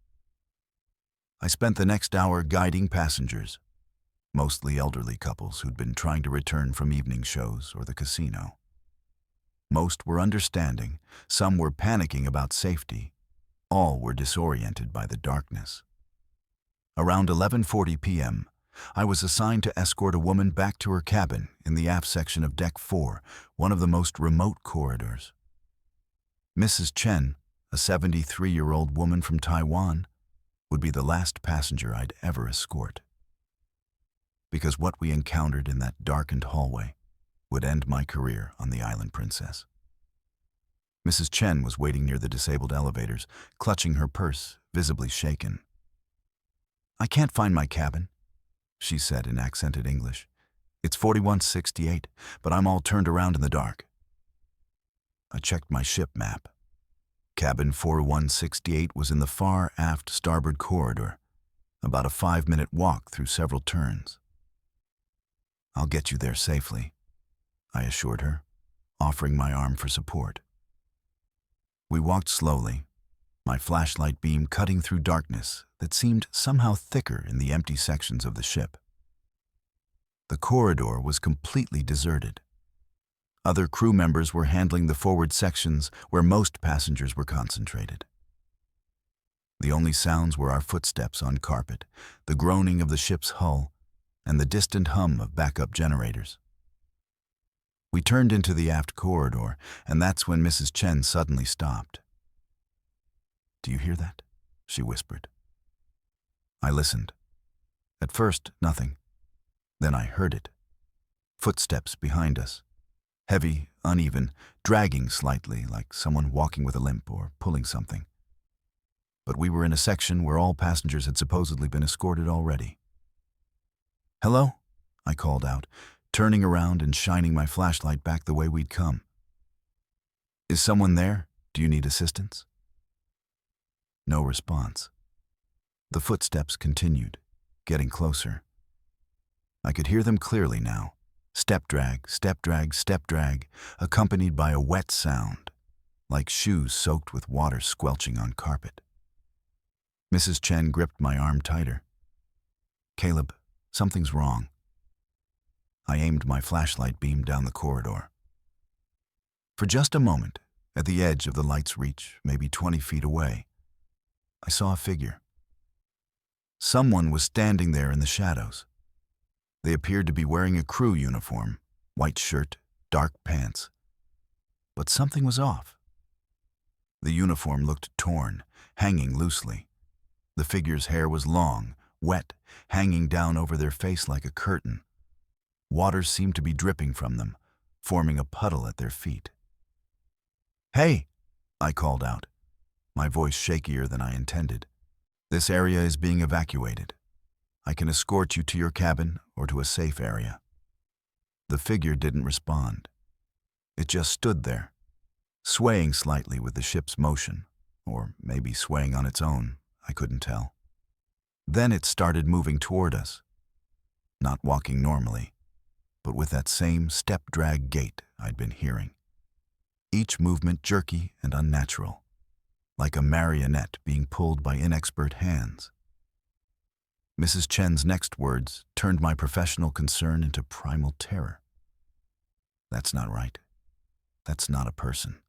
I spent the next hour guiding passengers, mostly elderly couples who'd been trying to return from evening shows or the casino. Most were understanding, some were panicking about safety, all were disoriented by the darkness. Around 11:40 p.m., I was assigned to escort a woman back to her cabin in the aft section of Deck 4, one of the most remote corridors. Mrs. Chen, a 73-year-old woman from Taiwan, would be the last passenger I'd ever escort. Because what we encountered in that darkened hallway would end my career on the Island Princess. Mrs. Chen was waiting near the disabled elevators, clutching her purse, visibly shaken. "I can't find my cabin," she said in accented English. "It's 4168, but I'm all turned around in the dark." I checked my ship map. Cabin 4168 was in the far aft starboard corridor, about a 5-minute walk through several turns. I'll get you there safely, I assured her, offering my arm for support. We walked slowly, my flashlight beam cutting through darkness that seemed somehow thicker in the empty sections of the ship. The corridor was completely deserted. Other crew members were handling the forward sections where most passengers were concentrated. The only sounds were our footsteps on carpet, the groaning of the ship's hull, and the distant hum of backup generators. We turned into the aft corridor, and that's when Mrs. Chen suddenly stopped. "Do you hear that?" she whispered. I listened. At first, nothing. Then I heard it. Footsteps behind us. Heavy, uneven, dragging slightly like someone walking with a limp or pulling something. But we were in a section where all passengers had supposedly been escorted already. "Hello?" I called out, turning around and shining my flashlight back the way we'd come. "Is someone there? Do you need assistance?" No response. The footsteps continued, getting closer. I could hear them clearly now. Step drag, step drag, step drag, accompanied by a wet sound, like shoes soaked with water squelching on carpet. Mrs. Chen gripped my arm tighter. "Caleb, something's wrong." I aimed my flashlight beam down the corridor. For just a moment, at the edge of the light's reach, maybe 20 feet away, I saw a figure. Someone was standing there in the shadows. They appeared to be wearing a crew uniform, white shirt, dark pants. But something was off. The uniform looked torn, hanging loosely. The figure's hair was long, wet, hanging down over their face like a curtain. Water seemed to be dripping from them, forming a puddle at their feet. "Hey!" I called out, my voice shakier than I intended. "This area is being evacuated. I can escort you to your cabin or to a safe area." The figure didn't respond. It just stood there, swaying slightly with the ship's motion, or maybe swaying on its own, I couldn't tell. Then it started moving toward us, not walking normally, but with that same step-drag gait I'd been hearing. Each movement jerky and unnatural, like a marionette being pulled by inexpert hands. Mrs. Chen's next words turned my professional concern into primal terror. "That's not right. That's not a person."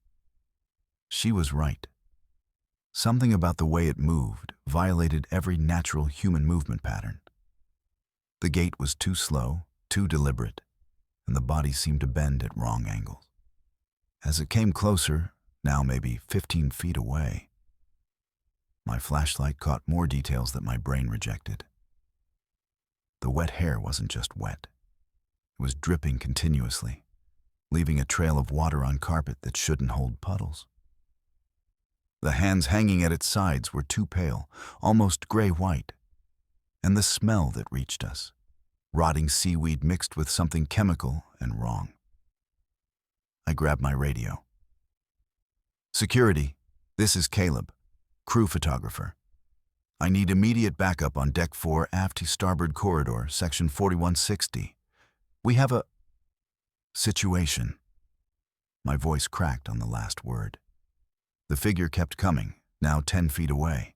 She was right. Something about the way it moved violated every natural human movement pattern. The gait was too slow, too deliberate, and the body seemed to bend at wrong angles. As it came closer, now maybe 15 feet away, my flashlight caught more details that my brain rejected. The wet hair wasn't just wet. It was dripping continuously, leaving a trail of water on carpet that shouldn't hold puddles. The hands hanging at its sides were too pale, almost gray-white. And the smell that reached us, rotting seaweed mixed with something chemical and wrong. I grabbed my radio. "Security, this is Caleb, crew photographer. I need immediate backup on Deck 4, aft to starboard corridor, section 4160. We have a situation." My voice cracked on the last word. The figure kept coming, now 10 feet away.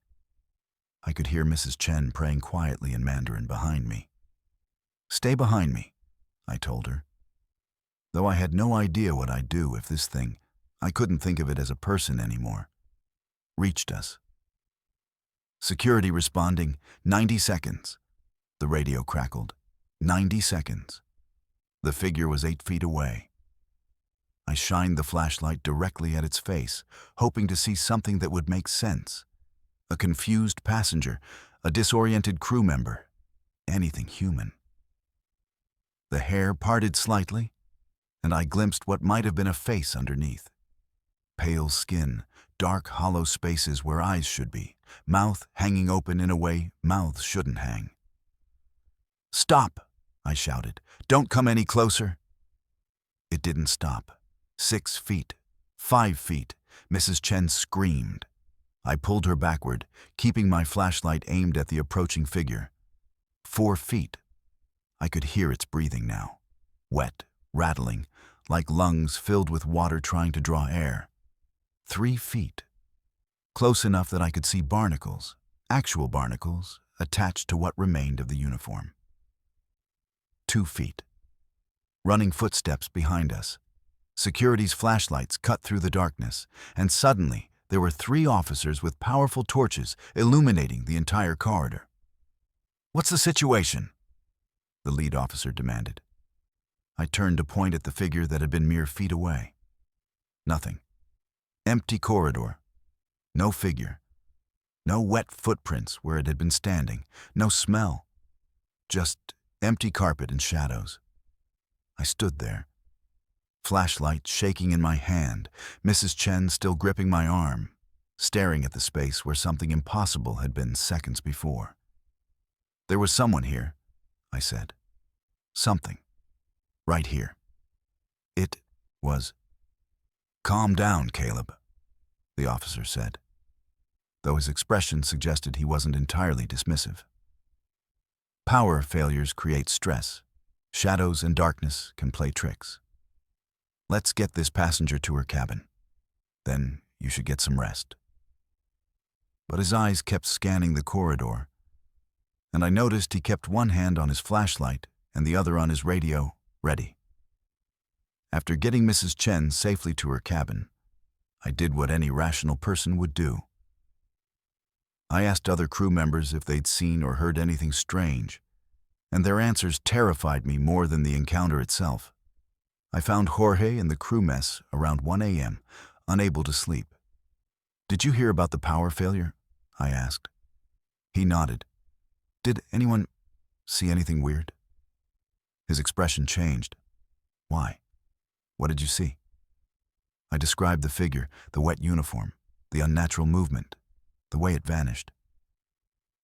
I could hear Mrs. Chen praying quietly in Mandarin behind me. "Stay behind me," I told her. Though I had no idea what I'd do if this thing, I couldn't think of it as a person anymore, reached us. "Security responding, 90 seconds. The radio crackled. 90 seconds. The figure was 8 feet away. I shined the flashlight directly at its face, hoping to see something that would make sense. A confused passenger, a disoriented crew member, anything human. The hair parted slightly, and I glimpsed what might have been a face underneath. Pale skin, dark hollow spaces where eyes should be, mouth hanging open in a way mouths shouldn't hang. "Stop!" I shouted. "Don't come any closer." It didn't stop. 6 feet, 5 feet, Mrs. Chen screamed. I pulled her backward, keeping my flashlight aimed at the approaching figure. 4 feet. I could hear its breathing now. wet, rattling, like lungs filled with water trying to draw air. 3 feet. Close enough that I could see barnacles, actual barnacles, attached to what remained of the uniform. 2 feet. Running footsteps behind us. Security's flashlights cut through the darkness, and suddenly there were 3 officers with powerful torches illuminating the entire corridor. "What's the situation?" the lead officer demanded. I turned to point at the figure that had been mere feet away. Nothing. Empty corridor. No figure. No wet footprints where it had been standing. No smell. Just empty carpet and shadows. I stood there, flashlight shaking in my hand, Mrs. Chen still gripping my arm, staring at the space where something impossible had been seconds before. "There was someone here," I said. "Something. Right here. It was." "Calm down, Caleb," the officer said, though his expression suggested he wasn't entirely dismissive. "Power failures create stress. Shadows and darkness can play tricks. Let's get this passenger to her cabin. Then you should get some rest." But his eyes kept scanning the corridor, and I noticed he kept one hand on his flashlight and the other on his radio, ready. After getting Mrs. Chen safely to her cabin, I did what any rational person would do. I asked other crew members if they'd seen or heard anything strange, and their answers terrified me more than the encounter itself. I found Jorge in the crew mess around 1 a.m., unable to sleep. "Did you hear about the power failure?" I asked. He nodded. "Did anyone see anything weird?" His expression changed. "Why? What did you see?" I described the figure, the wet uniform, the unnatural movement, the way it vanished.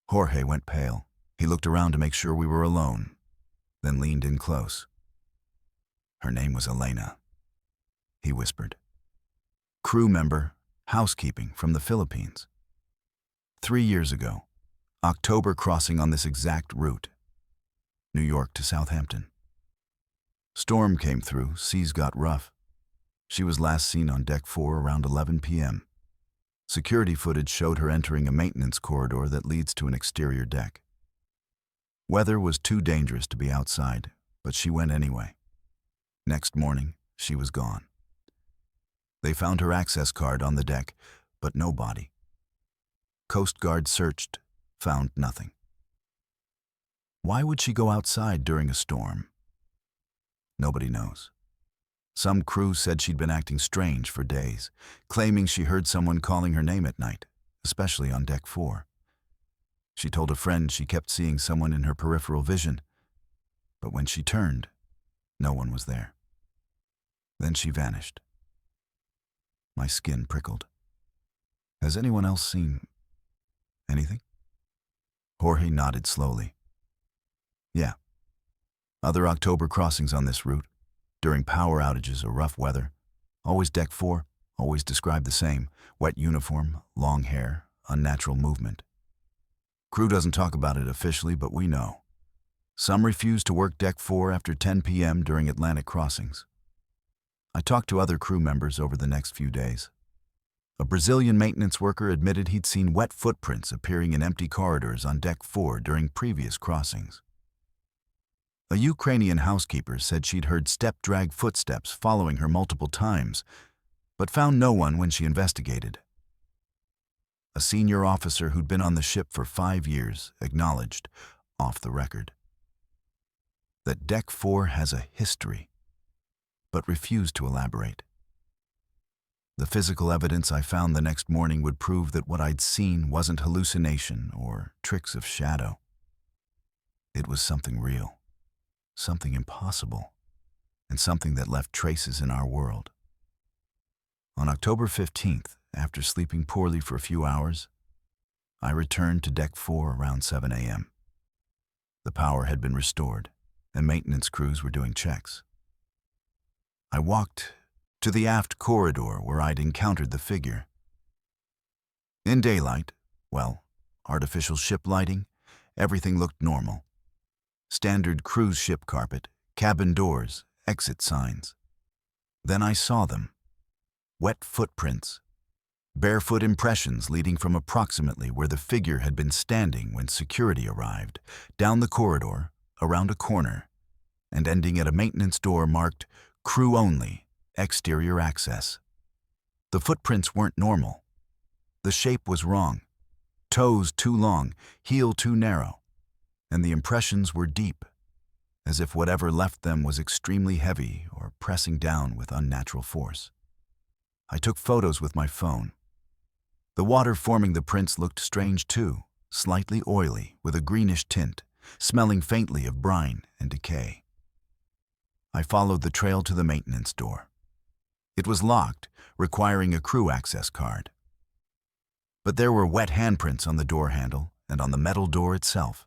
Jorge went pale. He looked around to make sure we were alone, then leaned in close. "Her name was Elena," he whispered. "Crew member, housekeeping from the Philippines. 3 years ago, October crossing on this exact route, New York to Southampton. Storm came through, seas got rough. She was last seen on deck 4 around 11 p.m. Security footage showed her entering a maintenance corridor that leads to an exterior deck. Weather was too dangerous to be outside, but she went anyway. Next morning, she was gone. They found her access card on the deck, but no body. Coast Guard searched, found nothing. Why would she go outside during a storm? Nobody knows. Some crew said she'd been acting strange for days, claiming she heard someone calling her name at night, especially on deck 4. She told a friend she kept seeing someone in her peripheral vision, but when she turned, no one was there. Then she vanished. My skin prickled. Has anyone else seen anything? Jorge nodded slowly. Yeah. Other October crossings on this route, during power outages or rough weather, always deck 4, always described the same: wet uniform, long hair, unnatural movement. Crew doesn't talk about it officially, but we know. Some refuse to work deck 4 after 10 p.m. during Atlantic crossings. I talked to other crew members over the next few days. A Brazilian maintenance worker admitted he'd seen wet footprints appearing in empty corridors on deck 4 during previous crossings. A Ukrainian housekeeper said she'd heard step-drag footsteps following her multiple times, but found no one when she investigated. A senior officer who'd been on the ship for 5 years acknowledged, off the record, that deck 4 has a history, but refused to elaborate. The physical evidence I found the next morning would prove that what I'd seen wasn't hallucination or tricks of shadow. It was something real, something impossible, and something that left traces in our world. On October 15th, after sleeping poorly for a few hours, I returned to deck 4 around 7 a.m. The power had been restored, and maintenance crews were doing checks. I walked to the aft corridor where I'd encountered the figure. In daylight, well, artificial ship lighting, everything looked normal. Standard cruise ship carpet, cabin doors, exit signs. Then I saw them. Wet footprints. Barefoot impressions leading from approximately where the figure had been standing when security arrived, down the corridor, around a corner, and ending at a maintenance door marked "Crew Only, Exterior Access." The footprints weren't normal. The shape was wrong. Toes too long, heel too narrow. And the impressions were deep, as if whatever left them was extremely heavy or pressing down with unnatural force. I took photos with my phone. The water forming the prints looked strange too, slightly oily with a greenish tint, smelling faintly of brine and decay. I followed the trail to the maintenance door. It was locked, requiring a crew access card. But there were wet handprints on the door handle and on the metal door itself.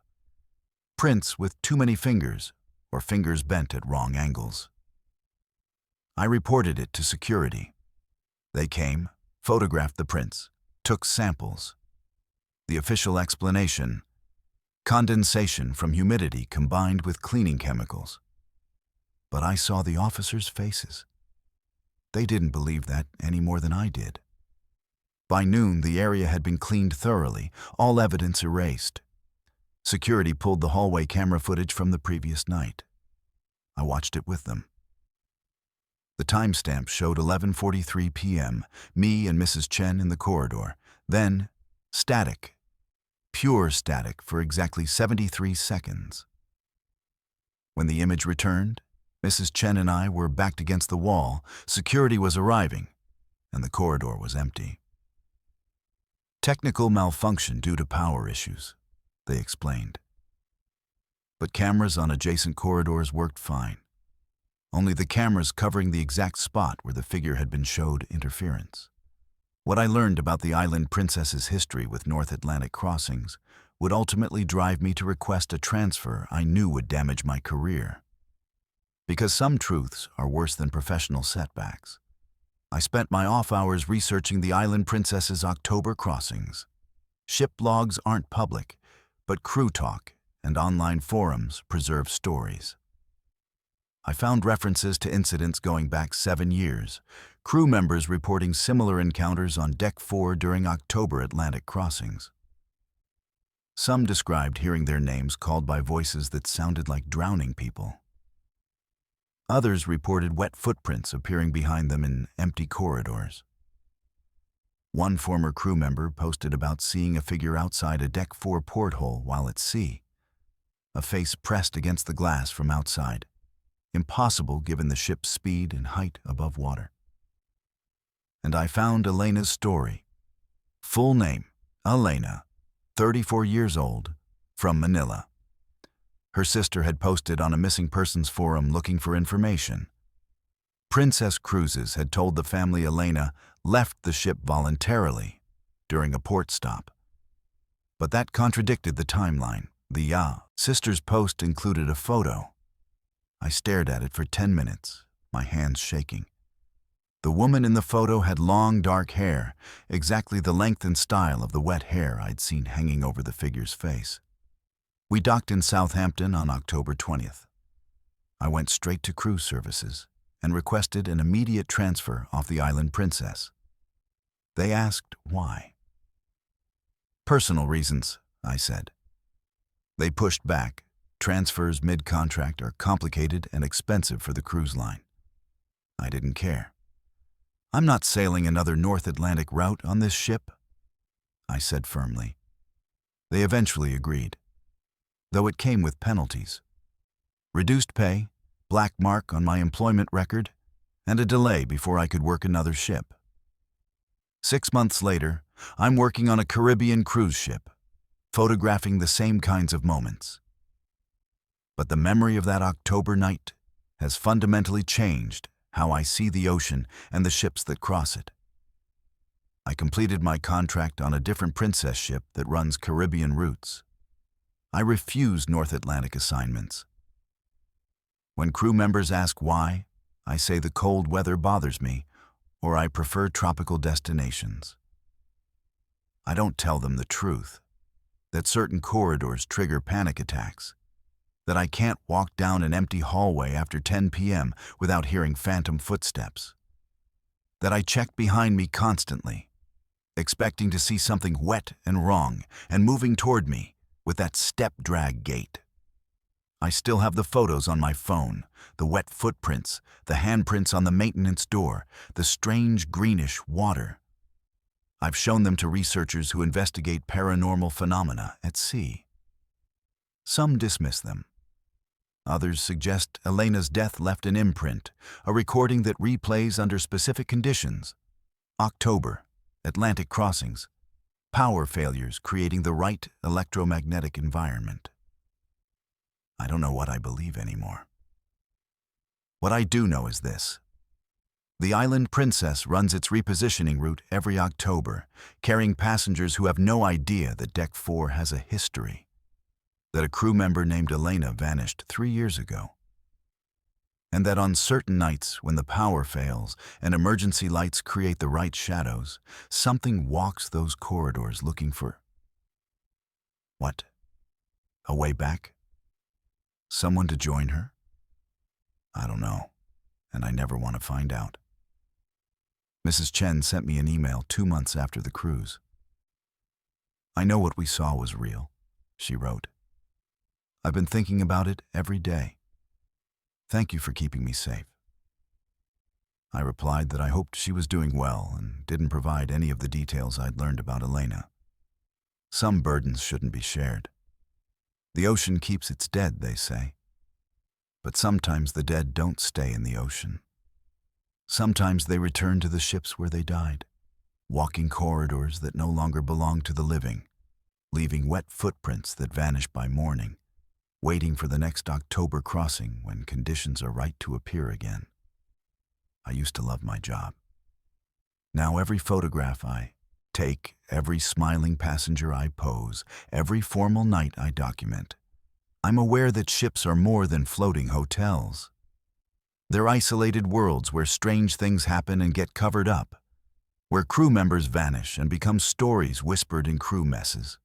Prints with too many fingers, or fingers bent at wrong angles. I reported it to security. They came, photographed the prints, took samples. The official explanation: condensation from humidity combined with cleaning chemicals. But I saw the officers' faces. They didn't believe that any more than I did. By noon, the area had been cleaned thoroughly, all evidence erased. Security pulled the hallway camera footage from the previous night. I watched it with them. The timestamp showed 11:43 p.m., me and Mrs. Chen in the corridor. Then, static. Pure static for exactly 73 seconds. When the image returned, Mrs. Chen and I were backed against the wall, security was arriving, and the corridor was empty. Technical malfunction due to power issues, they explained. But cameras on adjacent corridors worked fine. Only the cameras covering the exact spot where the figure had been showed interference. What I learned about the island princess's history with North Atlantic crossings would ultimately drive me to request a transfer I knew would damage my career. Because some truths are worse than professional setbacks. I spent my off hours researching the island princess's October crossings. Ship logs aren't public, but crew talk and online forums preserve stories. I found references to incidents going back 7 years, crew members reporting similar encounters on Deck 4 during October Atlantic crossings. Some described hearing their names called by voices that sounded like drowning people. Others reported wet footprints appearing behind them in empty corridors. One former crew member posted about seeing a figure outside a Deck 4 porthole while at sea, a face pressed against the glass from outside. Impossible given the ship's speed and height above water. And I found Elena's story. Full name, Elena, 34 years old, from Manila. Her sister had posted on a missing persons forum looking for information. Princess Cruises had told the family Elena left the ship voluntarily during a port stop. But that contradicted the timeline. The sister's post included a photo. I stared at it for 10 minutes, my hands shaking. The woman in the photo had long, dark hair, exactly the length and style of the wet hair I'd seen hanging over the figure's face. We docked in Southampton on October 20th. I went straight to cruise services and requested an immediate transfer off the Island Princess. They asked why. Personal reasons, I said. They pushed back. Transfers mid-contract are complicated and expensive for the cruise line. I didn't care. I'm not sailing another North Atlantic route on this ship, I said firmly. They eventually agreed, though it came with penalties. Reduced pay, black mark on my employment record, and a delay before I could work another ship. 6 months later, I'm working on a Caribbean cruise ship, photographing the same kinds of moments. But the memory of that October night has fundamentally changed how I see the ocean and the ships that cross it. I completed my contract on a different princess ship that runs Caribbean routes. I refuse North Atlantic assignments. When crew members ask why, I say the cold weather bothers me, or I prefer tropical destinations. I don't tell them the truth, that certain corridors trigger panic attacks. That I can't walk down an empty hallway after 10 p.m. without hearing phantom footsteps. That I check behind me constantly, expecting to see something wet and wrong and moving toward me with that step drag gait. I still have the photos on my phone, the wet footprints, the handprints on the maintenance door, the strange greenish water. I've shown them to researchers who investigate paranormal phenomena at sea. Some dismiss them. Others suggest Elena's death left an imprint, a recording that replays under specific conditions. October, Atlantic crossings, power failures creating the right electromagnetic environment. I don't know what I believe anymore. What I do know is this. The Island Princess runs its repositioning route every October, carrying passengers who have no idea that Deck 4 has a history, that a crew member named Elena vanished 3 years ago, and that on certain nights when the power fails and emergency lights create the right shadows, something walks those corridors looking for... what? A way back? Someone to join her? I don't know, and I never want to find out. Mrs. Chen sent me an email 2 months after the cruise. I know what we saw was real, she wrote. I've been thinking about it every day. Thank you for keeping me safe. I replied that I hoped she was doing well and didn't provide any of the details I'd learned about Elena. Some burdens shouldn't be shared. The ocean keeps its dead, they say. But sometimes the dead don't stay in the ocean. Sometimes they return to the ships where they died, walking corridors that no longer belong to the living, leaving wet footprints that vanish by morning, waiting for the next October crossing when conditions are right to appear again. I used to love my job. Now every photograph I take, every smiling passenger I pose, every formal night I document, I'm aware that ships are more than floating hotels. They're isolated worlds where strange things happen and get covered up, where crew members vanish and become stories whispered in crew messes,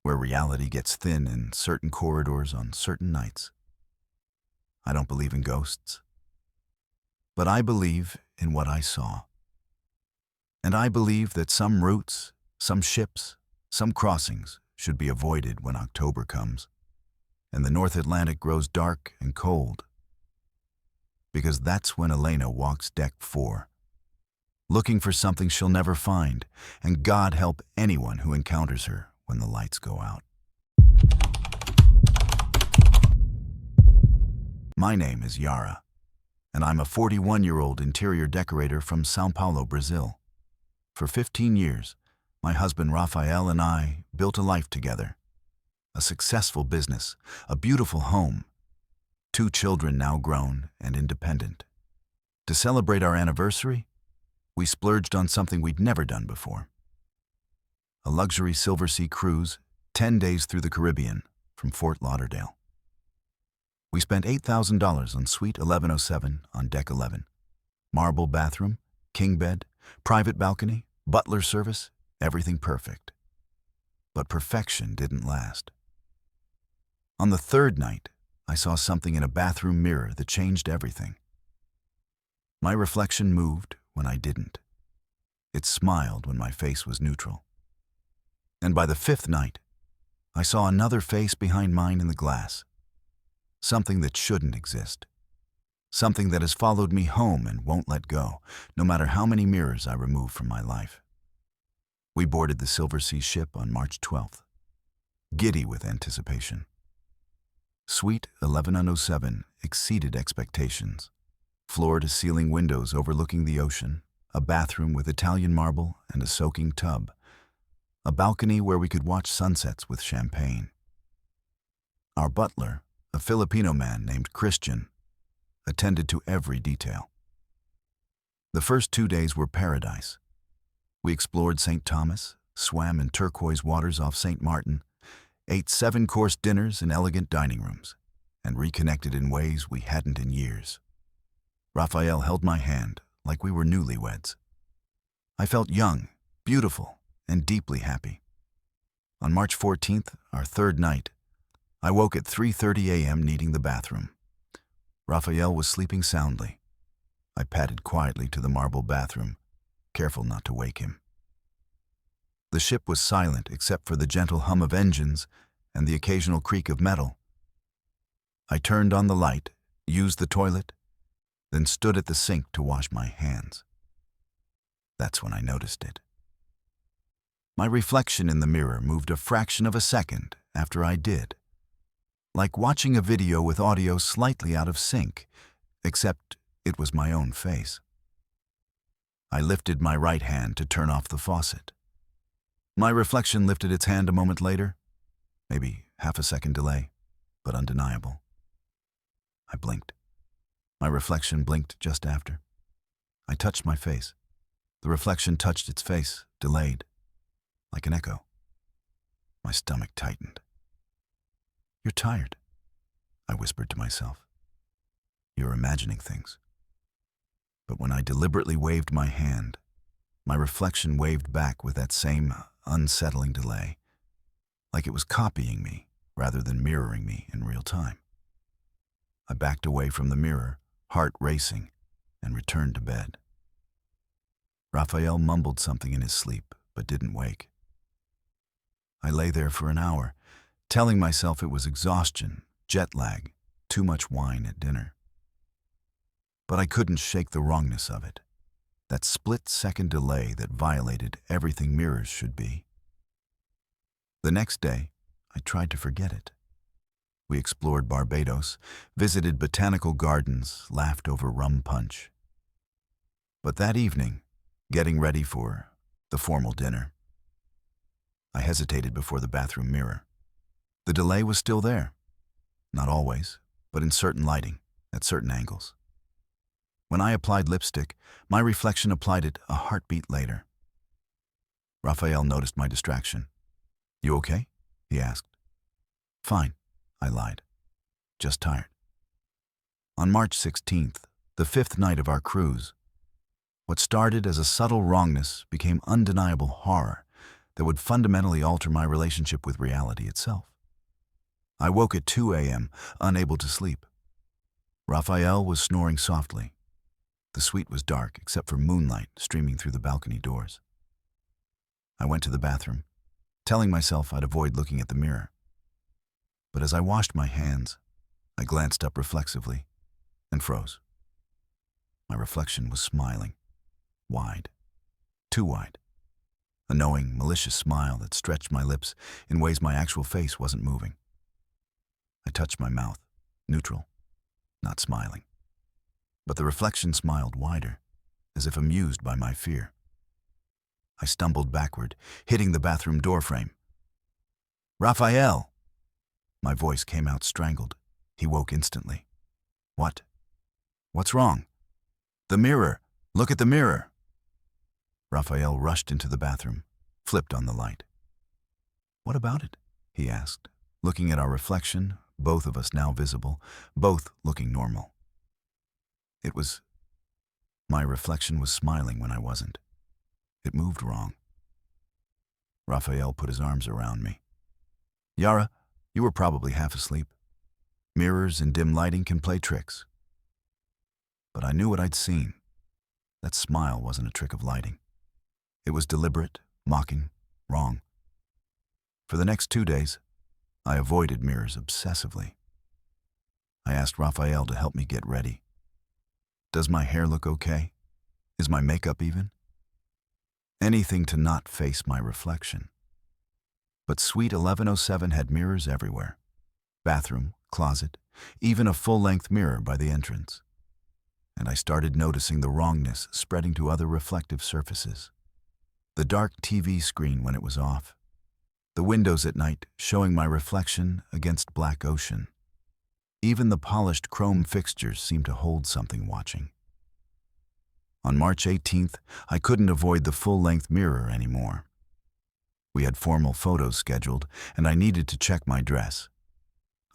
where reality gets thin in certain corridors on certain nights. I don't believe in ghosts, but I believe in what I saw. And I believe that some routes, some ships, some crossings should be avoided when October comes, and the North Atlantic grows dark and cold. Because that's when Elena walks Deck 4, looking for something she'll never find, and God help anyone who encounters her when the lights go out. My name is Yara, and I'm a 41-year-old interior decorator from São Paulo, Brazil. For 15 years, my husband Rafael and I built a life together. A successful business, a beautiful home, 2 children now grown and independent. To celebrate our anniversary, we splurged on something we'd never done before. A luxury Silversea cruise, 10 days through the Caribbean from Fort Lauderdale. We spent $8,000 on Suite 1107 on Deck 11. Marble bathroom, king bed, private balcony, butler service, everything perfect. But perfection didn't last. On the 3rd night, I saw something in a bathroom mirror that changed everything. My reflection moved when I didn't. It smiled when my face was neutral. And by the 5th night, I saw another face behind mine in the glass. Something that shouldn't exist. Something that has followed me home and won't let go, no matter how many mirrors I remove from my life. We boarded the Silversea ship on March 12th, giddy with anticipation. Suite 1107 exceeded expectations. Floor-to-ceiling windows overlooking the ocean, a bathroom with Italian marble and a soaking tub, a balcony where we could watch sunsets with champagne. Our butler, a Filipino man named Christian, attended to every detail. The first 2 days were paradise. We explored St. Thomas, swam in turquoise waters off St. Martin, ate 7-course dinners in elegant dining rooms, and reconnected in ways we hadn't in years. Raphael held my hand like we were newlyweds. I felt young, beautiful, and deeply happy. On March 14th, our 3rd night, I woke at 3:30 a.m. needing the bathroom. Raphael was sleeping soundly. I padded quietly to the marble bathroom, careful not to wake him. The ship was silent except for the gentle hum of engines and the occasional creak of metal. I turned on the light, used the toilet, then stood at the sink to wash my hands. That's when I noticed it. My reflection in the mirror moved a fraction of a second after I did, like watching a video with audio slightly out of sync, except it was my own face. I lifted my right hand to turn off the faucet. My reflection lifted its hand a moment later, maybe half a second delay, but undeniable. I blinked. My reflection blinked just after. I touched my face. The reflection touched its face, delayed, like an echo. My stomach tightened. "You're tired," I whispered to myself. "You're imagining things." But when I deliberately waved my hand, my reflection waved back with that same unsettling delay, like it was copying me rather than mirroring me in real time. I backed away from the mirror, heart racing, and returned to bed. Raphael mumbled something in his sleep, but didn't wake. I lay there for an hour, telling myself it was exhaustion, jet lag, too much wine at dinner. But I couldn't shake the wrongness of it, that split-second delay that violated everything mirrors should be. The next day, I tried to forget it. We explored Barbados, visited botanical gardens, laughed over rum punch. But that evening, getting ready for the formal dinner, I hesitated before the bathroom mirror. The delay was still there. Not always, but in certain lighting, at certain angles. When I applied lipstick, my reflection applied it a heartbeat later. Raphael noticed my distraction. "You okay?" he asked. "Fine," I lied. "Just tired." On March 16th, the 5th night of our cruise, what started as a subtle wrongness became undeniable horror that would fundamentally alter my relationship with reality itself. I woke at 2 a.m., unable to sleep. Raphael was snoring softly. The suite was dark except for moonlight streaming through the balcony doors. I went to the bathroom, telling myself I'd avoid looking at the mirror. But as I washed my hands, I glanced up reflexively and froze. My reflection was smiling, wide, too wide. A knowing, malicious smile that stretched my lips in ways my actual face wasn't moving. I touched my mouth, neutral, not smiling. But the reflection smiled wider, as if amused by my fear. I stumbled backward, hitting the bathroom doorframe. "Raphael!" My voice came out strangled. He woke instantly. "What? What's wrong?" "The mirror! Look at the mirror!" Raphael rushed into the bathroom, flipped on the light. "What about it?" he asked, looking at our reflection, both of us now visible, both looking normal. My reflection was smiling when I wasn't. It moved wrong. Raphael put his arms around me. "Yara, you were probably half asleep. Mirrors and dim lighting can play tricks." But I knew what I'd seen. That smile wasn't a trick of lighting. It was deliberate, mocking, wrong. For the next 2 days, I avoided mirrors obsessively. I asked Raphael to help me get ready. Does my hair look okay? Is my makeup even? Anything to not face my reflection. But Suite 1107 had mirrors everywhere. Bathroom, closet, even a full-length mirror by the entrance. And I started noticing the wrongness spreading to other reflective surfaces. The dark TV screen when it was off. The windows at night showing my reflection against black ocean. Even the polished chrome fixtures seemed to hold something watching. On March 18th, I couldn't avoid the full-length mirror anymore. We had formal photos scheduled, and I needed to check my dress.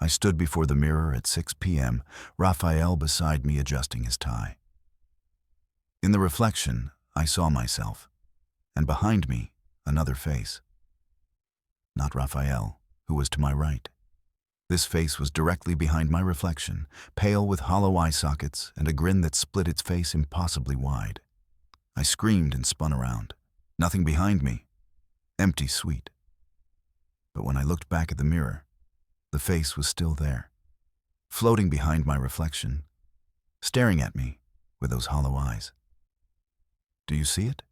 I stood before the mirror at 6 p.m., Raphael beside me adjusting his tie. In the reflection, I saw myself, and behind me, another face. Not Raphael, who was to my right. This face was directly behind my reflection, pale with hollow eye sockets and a grin that split its face impossibly wide. I screamed and spun around. Nothing behind me. Empty suite. But when I looked back at the mirror, the face was still there, floating behind my reflection, staring at me with those hollow eyes. Do you see it?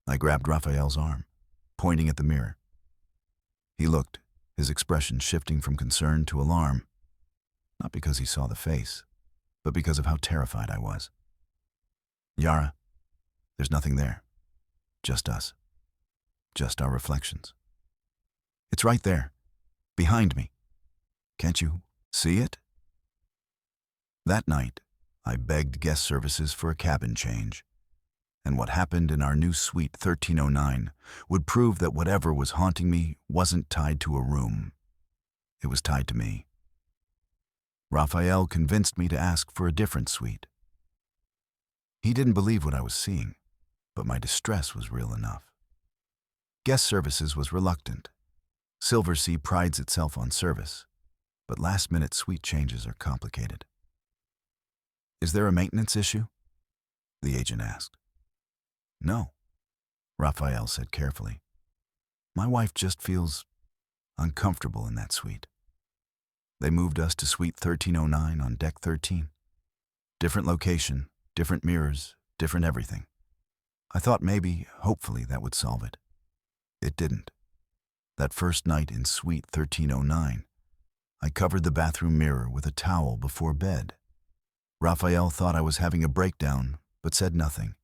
I grabbed Raphael's arm, pointing at the mirror. He looked, his expression shifting from concern to alarm, not because he saw the face, but because of how terrified I was. Yara, there's nothing there. Just us. Just our reflections. It's right there, behind me. Can't you see it? That night, I begged guest services for a cabin change, and what happened in our new suite 1309 would prove that whatever was haunting me wasn't tied to a room. It was tied to me. Raphael convinced me to ask for a different suite. He didn't believe what I was seeing, but my distress was real enough. Guest services was reluctant. Silversea prides itself on service, but last-minute suite changes are complicated. Is there a maintenance issue? The agent asked. No, Raphael said carefully. My wife just feels uncomfortable in that suite. They moved us to suite 1309 on deck 13. Different location, different mirrors, different everything. I thought maybe, hopefully, that would solve it. It didn't. That first night in suite 1309, I covered the bathroom mirror with a towel before bed. Raphael thought I was having a breakdown, but said nothing.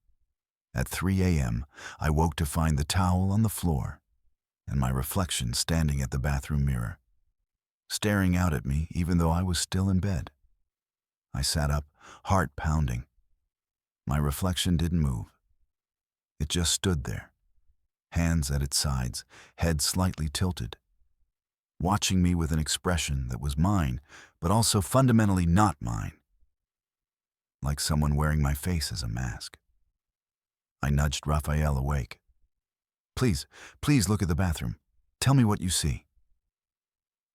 At 3 a.m., I woke to find the towel on the floor and my reflection standing at the bathroom mirror, staring out at me even though I was still in bed. I sat up, heart pounding. My reflection didn't move. It just stood there, hands at its sides, head slightly tilted, watching me with an expression that was mine, but also fundamentally not mine, like someone wearing my face as a mask. I nudged Raphael awake. Please look at the bathroom. Tell me what you see.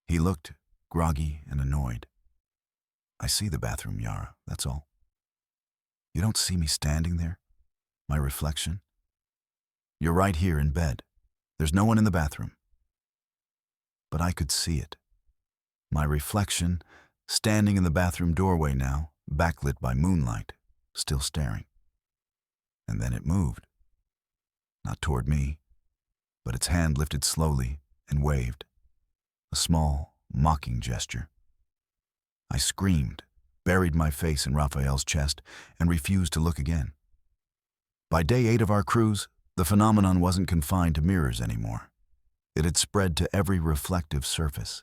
He looked groggy and annoyed. I see the bathroom, Yara, that's all. You don't see me standing there? My reflection? You're right here in bed. There's no one in the bathroom. But I could see it. My reflection, standing in the bathroom doorway now, backlit by moonlight, still staring. And then it moved. Not toward me, but its hand lifted slowly and waved. A small, mocking gesture. I screamed, buried my face in Raphael's chest, and refused to look again. By day 8 of our cruise, the phenomenon wasn't confined to mirrors anymore. It had spread to every reflective surface,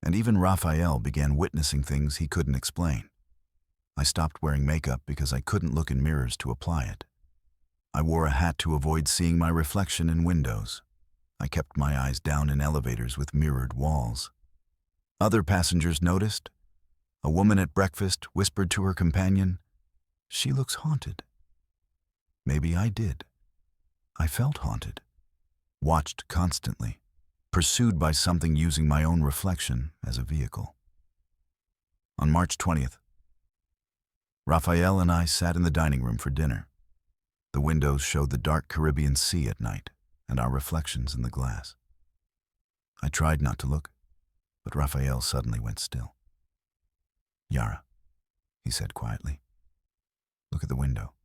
and even Raphael began witnessing things he couldn't explain. I stopped wearing makeup because I couldn't look in mirrors to apply it. I wore a hat to avoid seeing my reflection in windows. I kept my eyes down in elevators with mirrored walls. Other passengers noticed. A woman at breakfast whispered to her companion, "She looks haunted." Maybe I did. I felt haunted, watched constantly, pursued by something using my own reflection as a vehicle. On March 20th, Raphael and I sat in the dining room for dinner. The windows showed the dark Caribbean Sea at night and our reflections in the glass. I tried not to look, but Raphael suddenly went still. "Yara," he said quietly, "look at the window.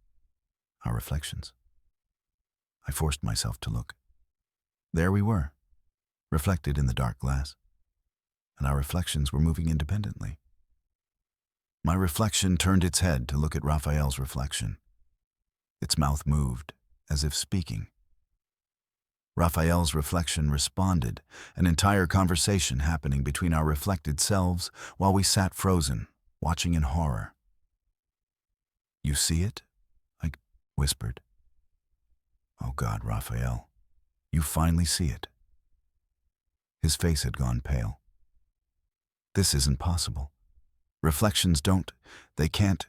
Our reflections." I forced myself to look. There we were, reflected in the dark glass, and our reflections were moving independently. My reflection turned its head to look at Raphael's reflection. Its mouth moved, as if speaking. Raphael's reflection responded, an entire conversation happening between our reflected selves while we sat frozen, watching in horror. "You see it?" I whispered. "Oh God, Raphael, you finally see it." His face had gone pale. "This isn't possible. Reflections they can't."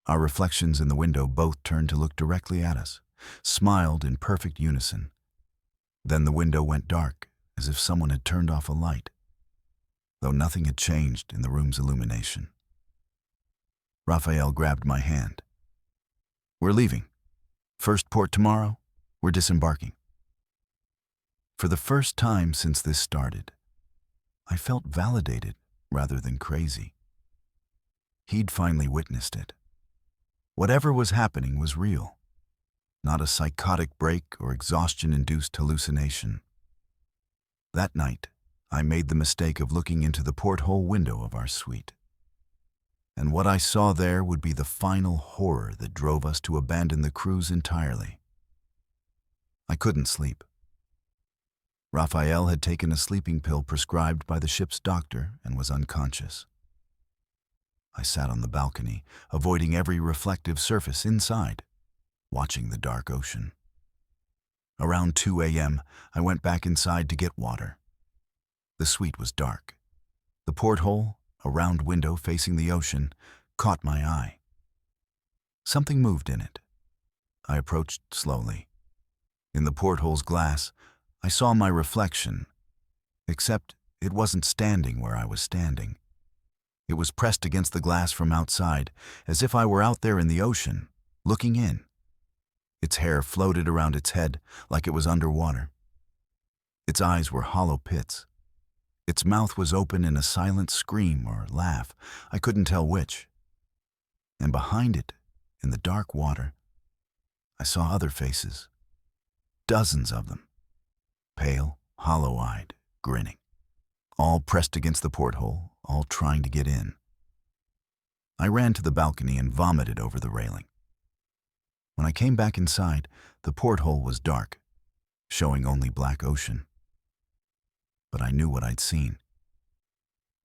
Our reflections in the window both turned to look directly at us, smiled in perfect unison. Then the window went dark, as if someone had turned off a light, though nothing had changed in the room's illumination. Raphael grabbed my hand. "We're leaving. First port tomorrow, we're disembarking." For the first time since this started, I felt validated rather than crazy. He'd finally witnessed it. Whatever was happening was real, not a psychotic break or exhaustion-induced hallucination. That night, I made the mistake of looking into the porthole window of our suite. And what I saw there would be the final horror that drove us to abandon the cruise entirely. I couldn't sleep. Raphael had taken a sleeping pill prescribed by the ship's doctor and was unconscious. I sat on the balcony, avoiding every reflective surface inside, watching the dark ocean. Around 2 a.m., I went back inside to get water. The suite was dark. The porthole, a round window facing the ocean, caught my eye. Something moved in it. I approached slowly. In the porthole's glass, I saw my reflection, except it wasn't standing where I was standing. It was pressed against the glass from outside, as if I were out there in the ocean, looking in. Its hair floated around its head like it was underwater. Its eyes were hollow pits. Its mouth was open in a silent scream or laugh, I couldn't tell which. And behind it, in the dark water, I saw other faces. Dozens of them. Pale, hollow-eyed, grinning. All pressed against the porthole, all trying to get in. I ran to the balcony and vomited over the railing. When I came back inside, the porthole was dark, showing only black ocean. But I knew what I'd seen.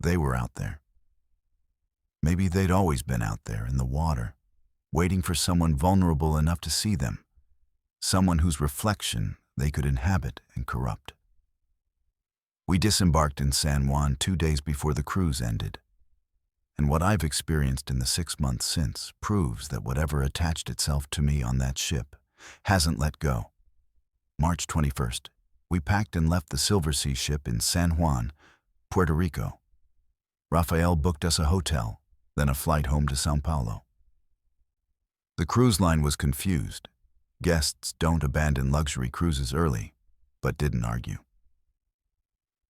They were out there. Maybe they'd always been out there in the water, waiting for someone vulnerable enough to see them, someone whose reflection they could inhabit and corrupt. We disembarked in San Juan 2 days before the cruise ended, and what I've experienced in the 6 months since proves that whatever attached itself to me on that ship hasn't let go. March 21st, we packed and left the Silversea ship in San Juan, Puerto Rico. Raphael booked us a hotel, then a flight home to Sao Paulo. The cruise line was confused. Guests don't abandon luxury cruises early, but didn't argue.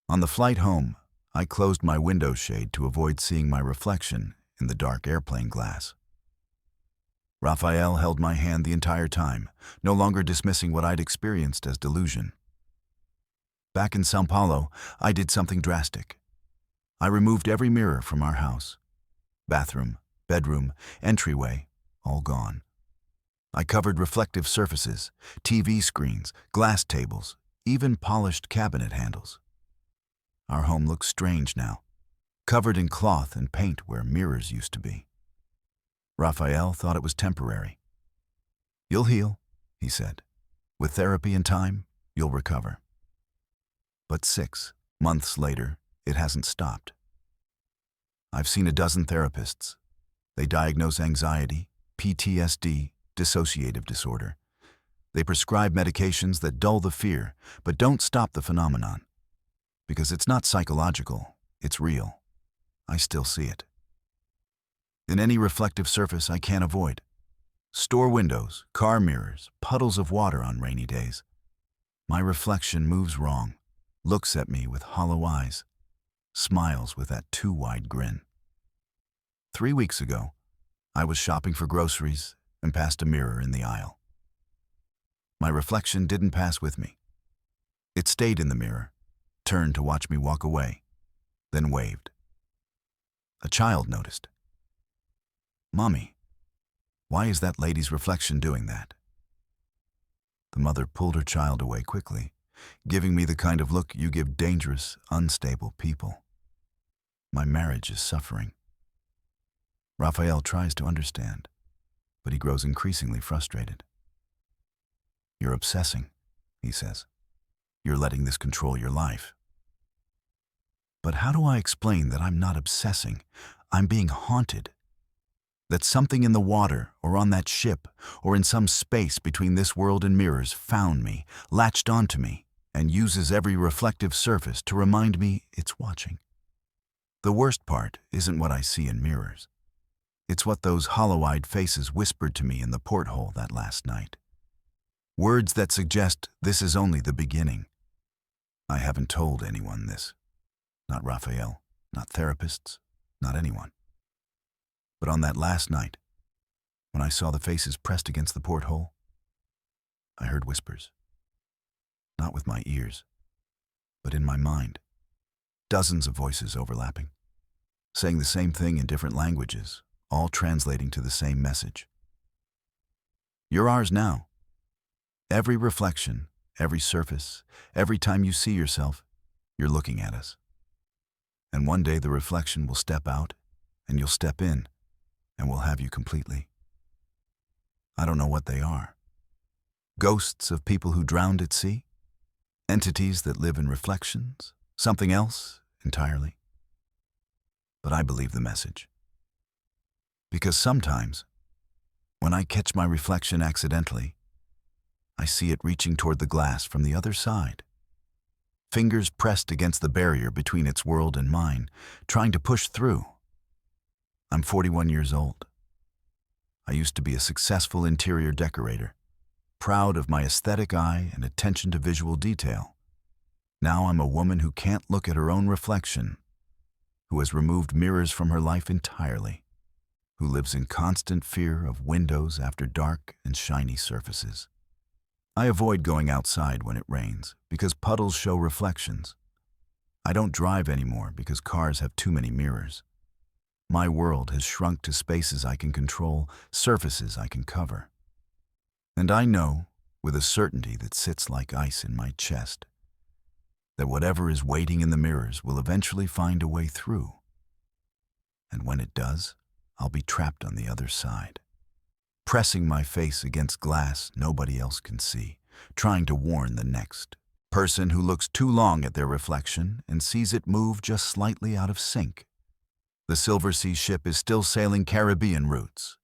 On the flight home, I closed my window shade to avoid seeing my reflection in the dark airplane glass. Raphael held my hand the entire time, no longer dismissing what I'd experienced as delusion. Back in Sao Paulo, I did something drastic. I removed every mirror from our house. Bathroom, bedroom, entryway, all gone. I covered reflective surfaces, TV screens, glass tables, even polished cabinet handles. Our home looks strange now, covered in cloth and paint where mirrors used to be. Raphael thought it was temporary. "You'll heal," he said. "With therapy and time, you'll recover." But 6 months later, it hasn't stopped. I've seen a dozen therapists. They diagnose anxiety, PTSD, dissociative disorder. They prescribe medications that dull the fear, but don't stop the phenomenon. Because it's not psychological, it's real. I still see it. In any reflective surface I can't avoid. Store windows, car mirrors, puddles of water on rainy days. My reflection moves wrong, looks at me with hollow eyes, smiles with that too wide grin. 3 weeks ago, I was shopping for groceries and passed a mirror in the aisle. My reflection didn't pass with me. It stayed in the mirror, turned to watch me walk away, then waved. A child noticed. "Mommy, why is that lady's reflection doing that?" The mother pulled her child away quickly, giving me the kind of look you give dangerous, unstable people. My marriage is suffering. Raphael tries to understand, but he grows increasingly frustrated. "You're obsessing," he says. "You're letting this control your life." But how do I explain that I'm not obsessing? I'm being haunted. That something in the water, or on that ship, or in some space between this world and mirrors found me, latched onto me, and uses every reflective surface to remind me it's watching. The worst part isn't what I see in mirrors. It's what those hollow-eyed faces whispered to me in the porthole that last night. Words that suggest this is only the beginning. I haven't told anyone this. Not Raphael, not therapists, not anyone. But on that last night, when I saw the faces pressed against the porthole, I heard whispers. Not with my ears, but in my mind. Dozens of voices overlapping, saying the same thing in different languages, all translating to the same message. You're ours now. Every reflection, every surface, every time you see yourself, you're looking at us. And one day the reflection will step out, and you'll step in, and we'll have you completely. I don't know what they are. Ghosts of people who drowned at sea? Entities that live in reflections? Something else entirely? But I believe the message. Because sometimes, when I catch my reflection accidentally, I see it reaching toward the glass from the other side. Fingers pressed against the barrier between its world and mine, trying to push through. I'm 41 years old. I used to be a successful interior decorator, proud of my aesthetic eye and attention to visual detail. Now I'm a woman who can't look at her own reflection, who has removed mirrors from her life entirely, who lives in constant fear of windows after dark and shiny surfaces. I avoid going outside when it rains because puddles show reflections. I don't drive anymore because cars have too many mirrors. My world has shrunk to spaces I can control, surfaces I can cover. And I know, with a certainty that sits like ice in my chest, that whatever is waiting in the mirrors will eventually find a way through. And when it does, I'll be trapped on the other side, pressing my face against glass nobody else can see, trying to warn the next person who looks too long at their reflection and sees it move just slightly out of sync. The Silver Sea ship is still sailing Caribbean routes.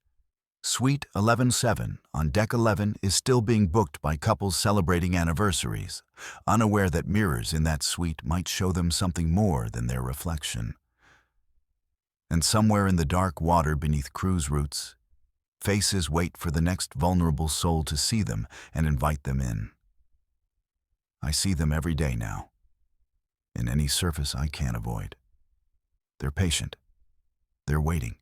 Suite 11-7 on Deck 11 is still being booked by couples celebrating anniversaries, unaware that mirrors in that suite might show them something more than their reflection. And somewhere in the dark water beneath cruise routes, faces wait for the next vulnerable soul to see them and invite them in. I see them every day now, in any surface I can't avoid. They're patient. They're waiting.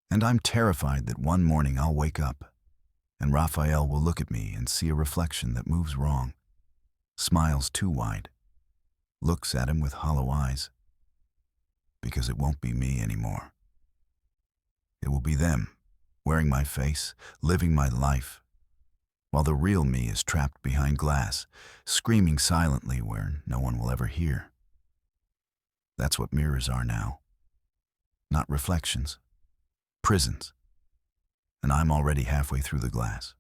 And I'm terrified that one morning I'll wake up, and Raphael will look at me and see a reflection that moves wrong, smiles too wide, looks at him with hollow eyes, because it won't be me anymore. It will be them, wearing my face, living my life, while the real me is trapped behind glass, screaming silently where no one will ever hear. That's what mirrors are now. Not reflections, prisons. And I'm already halfway through the glass.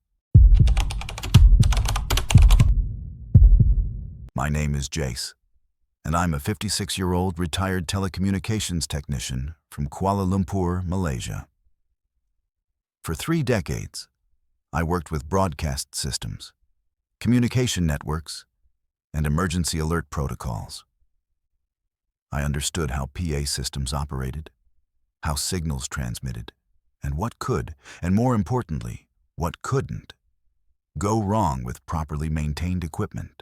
My name is Jace, and I'm a 56-year-old retired telecommunications technician from Kuala Lumpur, Malaysia. For 3 decades, I worked with broadcast systems, communication networks, and emergency alert protocols. I understood how PA systems operated, how signals transmitted, and what could, and more importantly, what couldn't, go wrong with properly maintained equipment.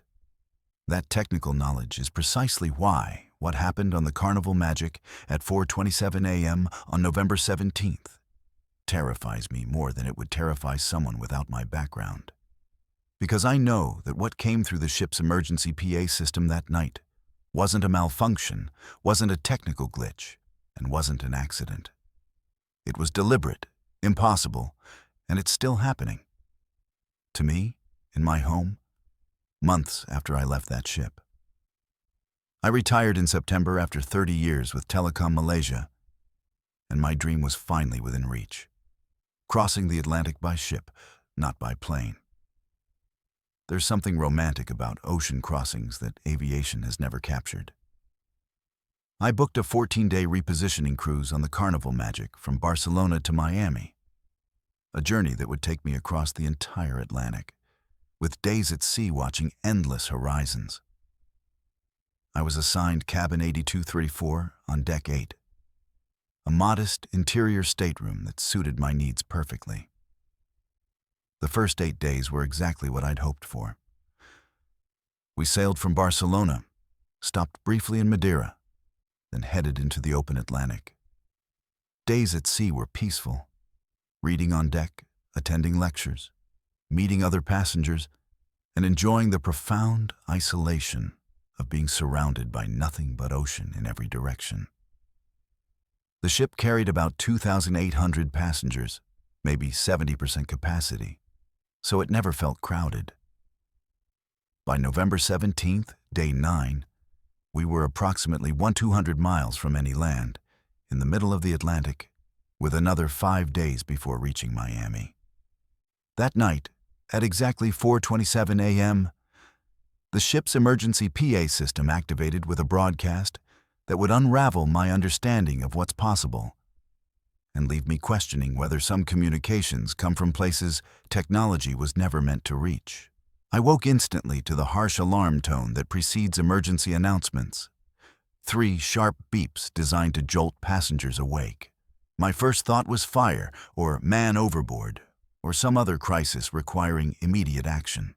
That technical knowledge is precisely why what happened on the Carnival Magic at 4:27 a.m. on November 17th terrifies me more than it would terrify someone without my background. Because I know that what came through the ship's emergency PA system that night wasn't a malfunction, wasn't a technical glitch, and wasn't an accident. It was deliberate, impossible, and it's still happening. To me, in my home, months after I left that ship. I retired in September after 30 years with Telecom Malaysia, and my dream was finally within reach. Crossing the Atlantic by ship, not by plane. There's something romantic about ocean crossings that aviation has never captured. I booked a 14-day repositioning cruise on the Carnival Magic from Barcelona to Miami, a journey that would take me across the entire Atlantic, with days at sea watching endless horizons. I was assigned cabin 8234 on deck 8, a modest interior stateroom that suited my needs perfectly. The first 8 days were exactly what I'd hoped for. We sailed from Barcelona, stopped briefly in Madeira, then headed into the open Atlantic. Days at sea were peaceful, reading on deck, attending lectures, meeting other passengers, and enjoying the profound isolation of being surrounded by nothing but ocean in every direction. The ship carried about 2,800 passengers, maybe 70% capacity, so it never felt crowded. By November 17th, day 9, we were approximately 200 miles from any land, in the middle of the Atlantic, with another 5 days before reaching Miami. That night, at exactly 4:27 a.m., the ship's emergency PA system activated with a broadcast that would unravel my understanding of what's possible and leave me questioning whether some communications come from places technology was never meant to reach. I woke instantly to the harsh alarm tone that precedes emergency announcements. 3 sharp beeps designed to jolt passengers awake. My first thought was fire, or man overboard, or some other crisis requiring immediate action.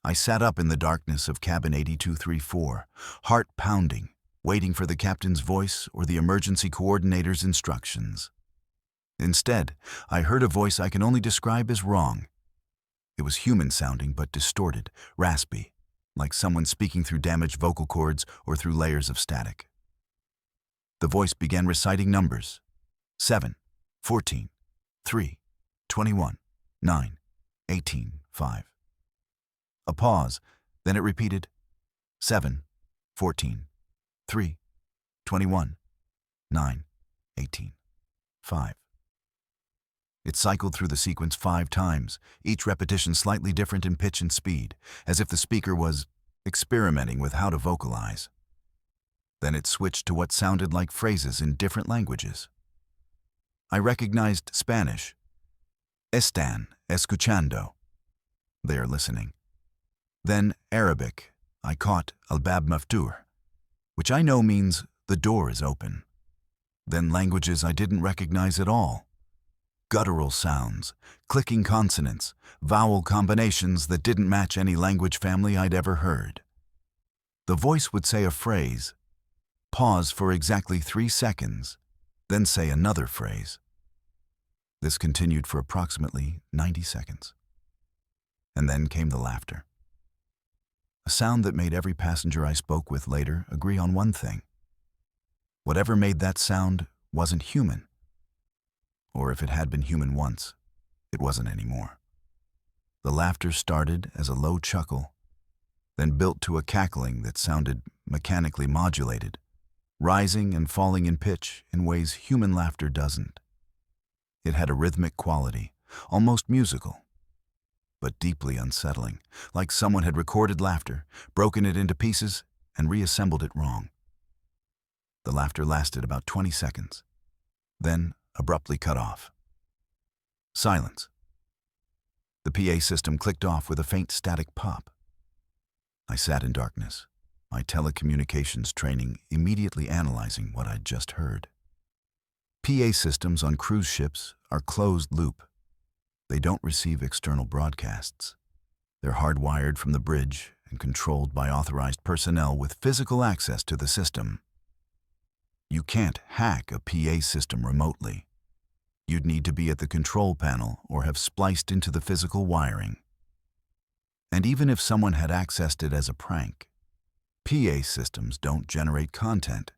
I sat up in the darkness of cabin 8234, heart pounding, waiting for the captain's voice or the emergency coordinator's instructions. Instead, I heard a voice I can only describe as wrong. It was human-sounding but distorted, raspy, like someone speaking through damaged vocal cords or through layers of static. The voice began reciting numbers: 7, 14, 3, 21, 9, 18, 5. A pause, then it repeated: 7, 14, 3, 21, 9, 18, 5. It cycled through the sequence 5 times, each repetition slightly different in pitch and speed, as if the speaker was experimenting with how to vocalize. Then it switched to what sounded like phrases in different languages. I recognized Spanish. Están escuchando. They are listening. Then Arabic. I caught al-bab maftur, which I know means the door is open. Then languages I didn't recognize at all. Guttural sounds, clicking consonants, vowel combinations that didn't match any language family I'd ever heard. The voice would say a phrase, pause for exactly 3 seconds, then say another phrase. This continued for approximately 90 seconds. And then came the laughter. A sound that made every passenger I spoke with later agree on one thing. Whatever made that sound wasn't human. Or if it had been human once, it wasn't anymore. The laughter started as a low chuckle, then built to a cackling that sounded mechanically modulated, rising and falling in pitch in ways human laughter doesn't. It had a rhythmic quality, almost musical, but deeply unsettling, like someone had recorded laughter, broken it into pieces, and reassembled it wrong. The laughter lasted about 20 seconds, then abruptly cut off. Silence. The PA system clicked off with a faint static pop. I sat in darkness, my telecommunications training immediately analyzing what I'd just heard. PA systems on cruise ships are closed loop. They don't receive external broadcasts. They're hardwired from the bridge and controlled by authorized personnel with physical access to the system. You can't hack a PA system remotely. You'd need to be at the control panel or have spliced into the physical wiring. And even if someone had accessed it as a prank, PA systems don't generate content.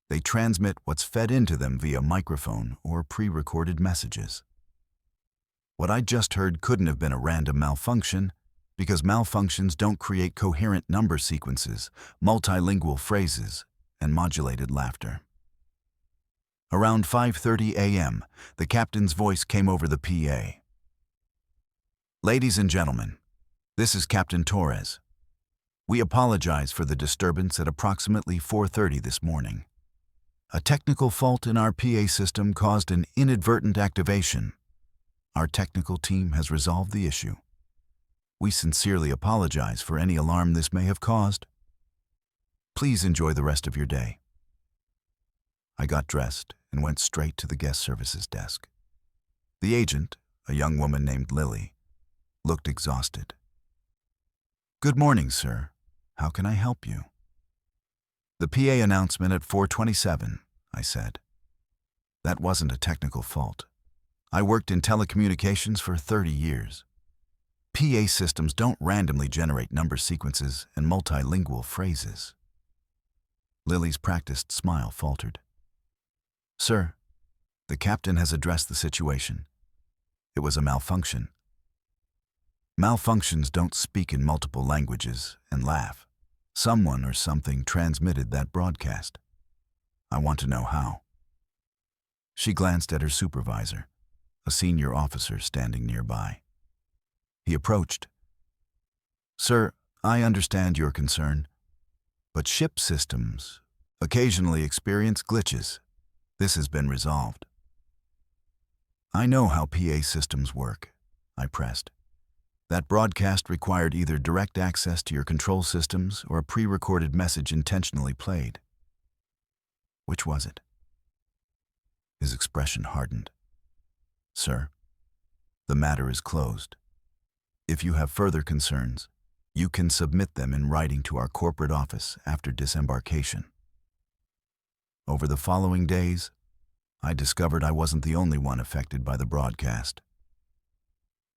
They transmit what's fed into them via microphone or pre-recorded messages. What I just heard couldn't have been a random malfunction, because malfunctions don't create coherent number sequences, multilingual phrases, and modulated laughter. Around 5:30 a.m., the captain's voice came over the PA. "Ladies and gentlemen, this is Captain Torres. We apologize for the disturbance at approximately 4:30 this morning. A technical fault in our PA system caused an inadvertent activation. Our technical team has resolved the issue. We sincerely apologize for any alarm this may have caused." Please enjoy the rest of your day. I got dressed and went straight to the guest services desk. The agent, a young woman named Lily, looked exhausted. "Good morning, sir. How can I help you?" "The PA announcement at 4:27, I said. That wasn't a technical fault. I worked in telecommunications for 30 years. PA systems don't randomly generate number sequences and multilingual phrases. Lily's practiced smile faltered. "Sir, the captain has addressed the situation. It was a malfunction. Malfunctions don't speak in multiple languages and laugh. Someone or something transmitted that broadcast. I want to know how." She glanced at her supervisor, a senior officer standing nearby. He approached. "Sir, I understand your concern, but ship systems occasionally experience glitches. This has been resolved." "I know how PA systems work," I pressed. "That broadcast required either direct access to your control systems or a pre-recorded message intentionally played. Which was it?" His expression hardened. "Sir, the matter is closed. If you have further concerns, you can submit them in writing to our corporate office after disembarkation." Over the following days, I discovered I wasn't the only one affected by the broadcast.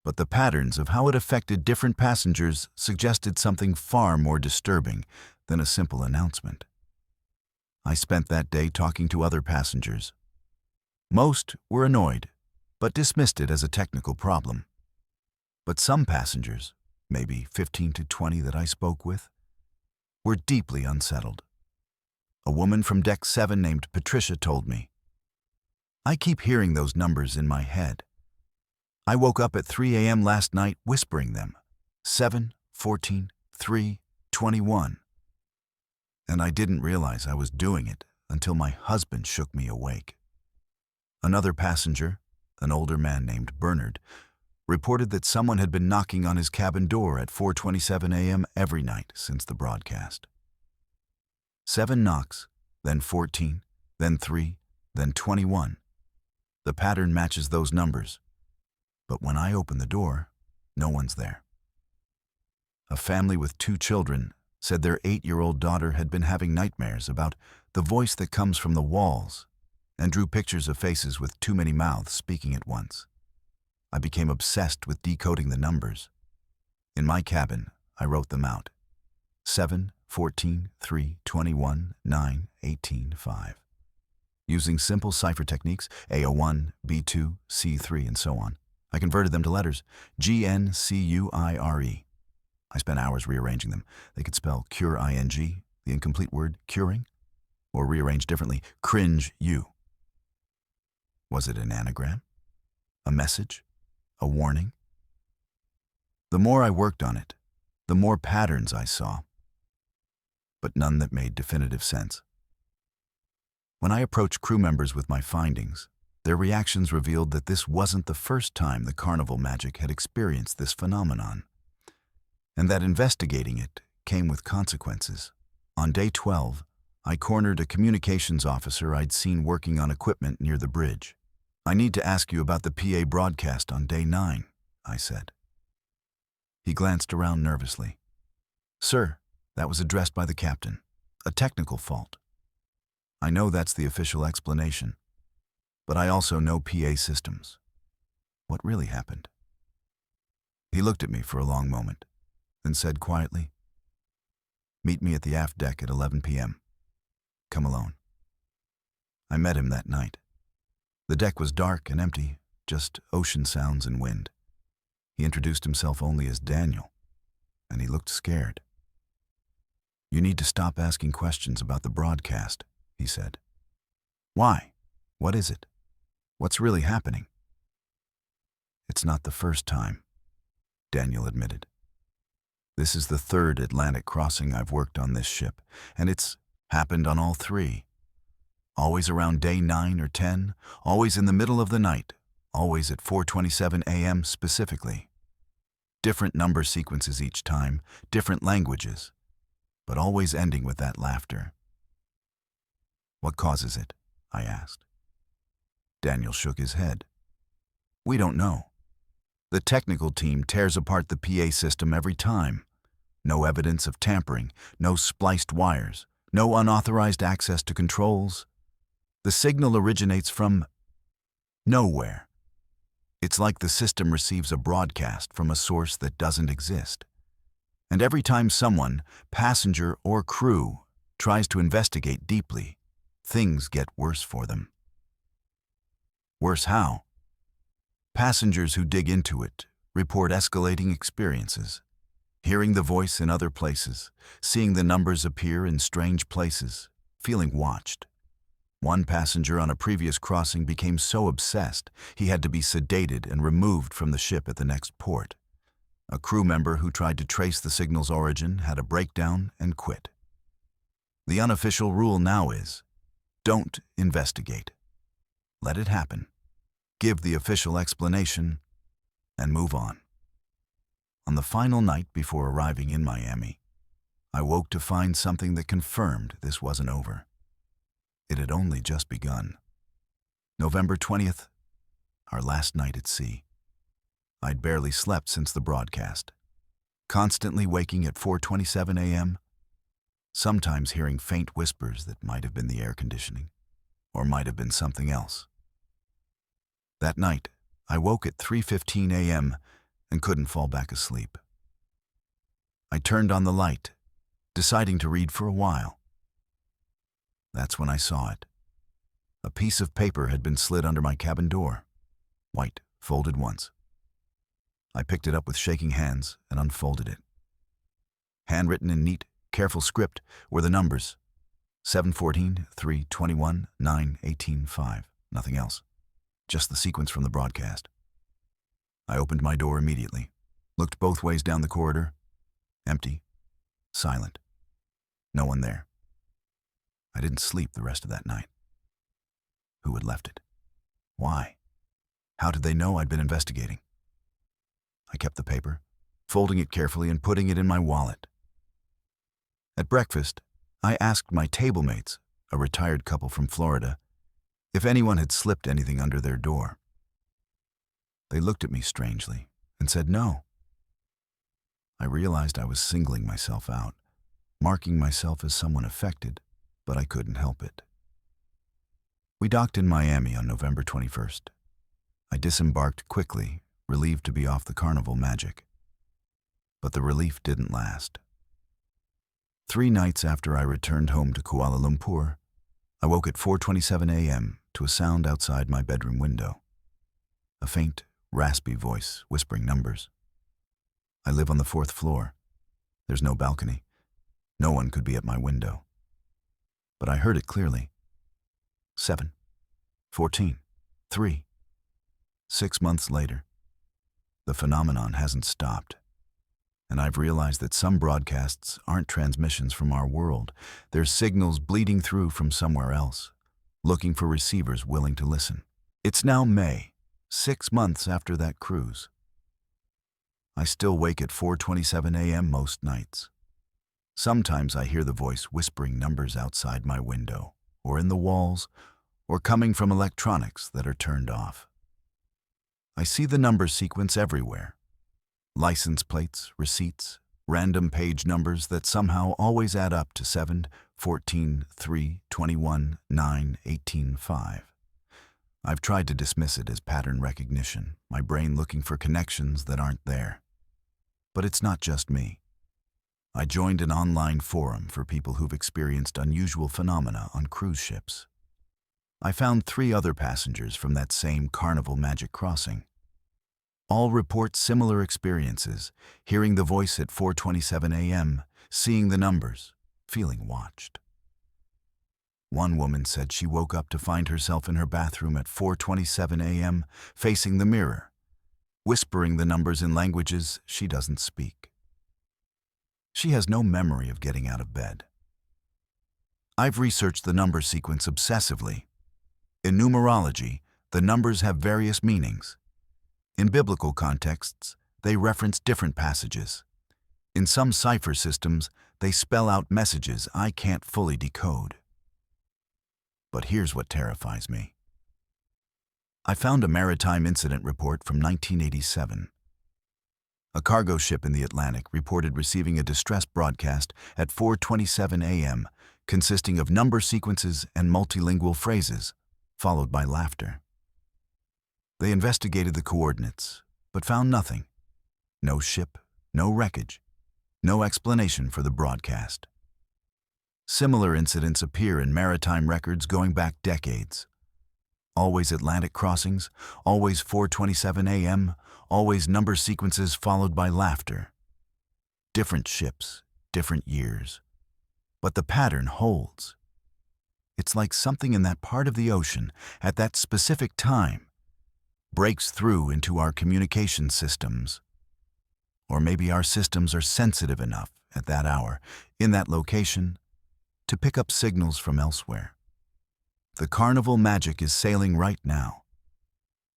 But the patterns of how it affected different passengers suggested something far more disturbing than a simple announcement. I spent that day talking to other passengers. Most were annoyed, but dismissed it as a technical problem. But some passengers, maybe 15 to 20 that I spoke with, were deeply unsettled. A woman from Deck 7 named Patricia told me, "I keep hearing those numbers in my head. I woke up at 3 a.m. last night whispering them, 7, 14, 3, 21. And I didn't realize I was doing it until my husband shook me awake." Another passenger, an older man named Bernard, reported that someone had been knocking on his cabin door at 4:27 a.m. every night since the broadcast. 7 knocks, then 14, then 3, then 21. The pattern matches those numbers. But when I open the door, no one's there. A family with 2 children said their 8-year-old daughter had been having nightmares about the voice that comes from the walls and drew pictures of faces with too many mouths speaking at once. I became obsessed with decoding the numbers. In my cabin, I wrote them out. 7, 14, 3, 21, 9, 18, 5. Using simple cipher techniques, A01, B2, C3, and so on, I converted them to letters, GNCUIRE. I spent hours rearranging them. They could spell cure-ing, the incomplete word curing, or rearranged differently, cringe-you. Was it an anagram? A message? A warning? The more I worked on it, the more patterns I saw, but none that made definitive sense. When I approached crew members with my findings, their reactions revealed that this wasn't the first time the Carnival magic had experienced this phenomenon, and that investigating it came with consequences. On day 12, I cornered a communications officer I'd seen working on equipment near the bridge. "I need to ask you about the PA broadcast on day 9, I said. He glanced around nervously. "Sir, that was addressed by the captain. A technical fault. I know that's the official explanation, but I also know PA systems. What really happened?" He looked at me for a long moment, then said quietly, "Meet me at the aft deck at 11 p.m. Come alone." I met him that night. The deck was dark and empty, just ocean sounds and wind. He introduced himself only as Daniel, and he looked scared. "You need to stop asking questions about the broadcast," he said. "Why? What is it? What's really happening?" "It's not the first time," Daniel admitted. "This is the 3rd Atlantic crossing I've worked on this ship, and it's happened on all 3. Always around day 9 or 10, always in the middle of the night, always at 4:27 a.m. specifically. Different number sequences each time, different languages. but always ending with that laughter. "What causes it?" I asked. Daniel shook his head. "We don't know. The technical team tears apart the PA system every time. No evidence of tampering, no spliced wires, no unauthorized access to controls. The signal originates from nowhere. It's like the system receives a broadcast from a source that doesn't exist. And every time someone, passenger or crew, tries to investigate deeply, things get worse for them." "Worse how?" "Passengers who dig into it report escalating experiences. Hearing the voice in other places, seeing the numbers appear in strange places, feeling watched. One passenger on a previous crossing became so obsessed he had to be sedated and removed from the ship at the next port. A crew member who tried to trace the signal's origin had a breakdown and quit. The unofficial rule now is, don't investigate. Let it happen. Give the official explanation and move on." On the final night before arriving in Miami, I woke to find something that confirmed this wasn't over. It had only just begun. November 20th, our last night at sea. I'd barely slept since the broadcast, constantly waking at 4:27 a.m., sometimes hearing faint whispers that might have been the air conditioning, or might have been something else. That night, I woke at 3:15 a.m. and couldn't fall back asleep. I turned on the light, deciding to read for a while. That's when I saw it. A piece of paper had been slid under my cabin door, white, folded once. I picked it up with shaking hands and unfolded it. Handwritten in neat, careful script were the numbers: 7:14, 3:21, 9:18, 5. Nothing else. Just the sequence from the broadcast. I opened my door immediately, looked both ways down the corridor. Empty. Silent. No one there. I didn't sleep the rest of that night. Who had left it? Why? How did they know I'd been investigating? I kept the paper, folding it carefully and putting it in my wallet. At breakfast, I asked my table mates, a retired couple from Florida, if anyone had slipped anything under their door. They looked at me strangely and said no. I realized I was singling myself out, marking myself as someone affected, but I couldn't help it. We docked in Miami on November 21st. I disembarked quickly, relieved to be off the Carnival magic. But the relief didn't last. 3 nights after I returned home to Kuala Lumpur, I woke at 4:27 a.m. to a sound outside my bedroom window. A faint, raspy voice whispering numbers. I live on the 4th floor. There's no balcony. No one could be at my window. But I heard it clearly. 7, 14, 3. 6 months later, the phenomenon hasn't stopped. And I've realized that some broadcasts aren't transmissions from our world. They're signals bleeding through from somewhere else, looking for receivers willing to listen. It's now May, 6 months after that cruise. I still wake at 4:27 a.m. most nights. Sometimes I hear the voice whispering numbers outside my window, or in the walls, or coming from electronics that are turned off. I see the number sequence everywhere. License plates, receipts, random page numbers that somehow always add up to 7, 14, 3, 21, 9, 18, 5. I've tried to dismiss it as pattern recognition, my brain looking for connections that aren't there. But it's not just me. I joined an online forum for people who've experienced unusual phenomena on cruise ships. I found 3 other passengers from that same Carnival magic crossing. All report similar experiences, hearing the voice at 4:27 a.m., seeing the numbers, feeling watched. One woman said she woke up to find herself in her bathroom at 4:27 a.m., facing the mirror, whispering the numbers in languages she doesn't speak. She has no memory of getting out of bed. I've researched the number sequence obsessively. In numerology, the numbers have various meanings. In biblical contexts, they reference different passages. In some cipher systems, they spell out messages I can't fully decode. But here's what terrifies me. I found a maritime incident report from 1987. A cargo ship in the Atlantic reported receiving a distress broadcast at 4:27 a.m., consisting of number sequences and multilingual phrases, followed by laughter. They investigated the coordinates, but found nothing. No ship, no wreckage, no explanation for the broadcast. Similar incidents appear in maritime records going back decades. Always Atlantic crossings, always 4:27 a.m., always number sequences followed by laughter. Different ships, different years. But the pattern holds. It's like something in that part of the ocean, at that specific time, breaks through into our communication systems. Or maybe our systems are sensitive enough at that hour, in that location, to pick up signals from elsewhere. The Carnival magic is sailing right now,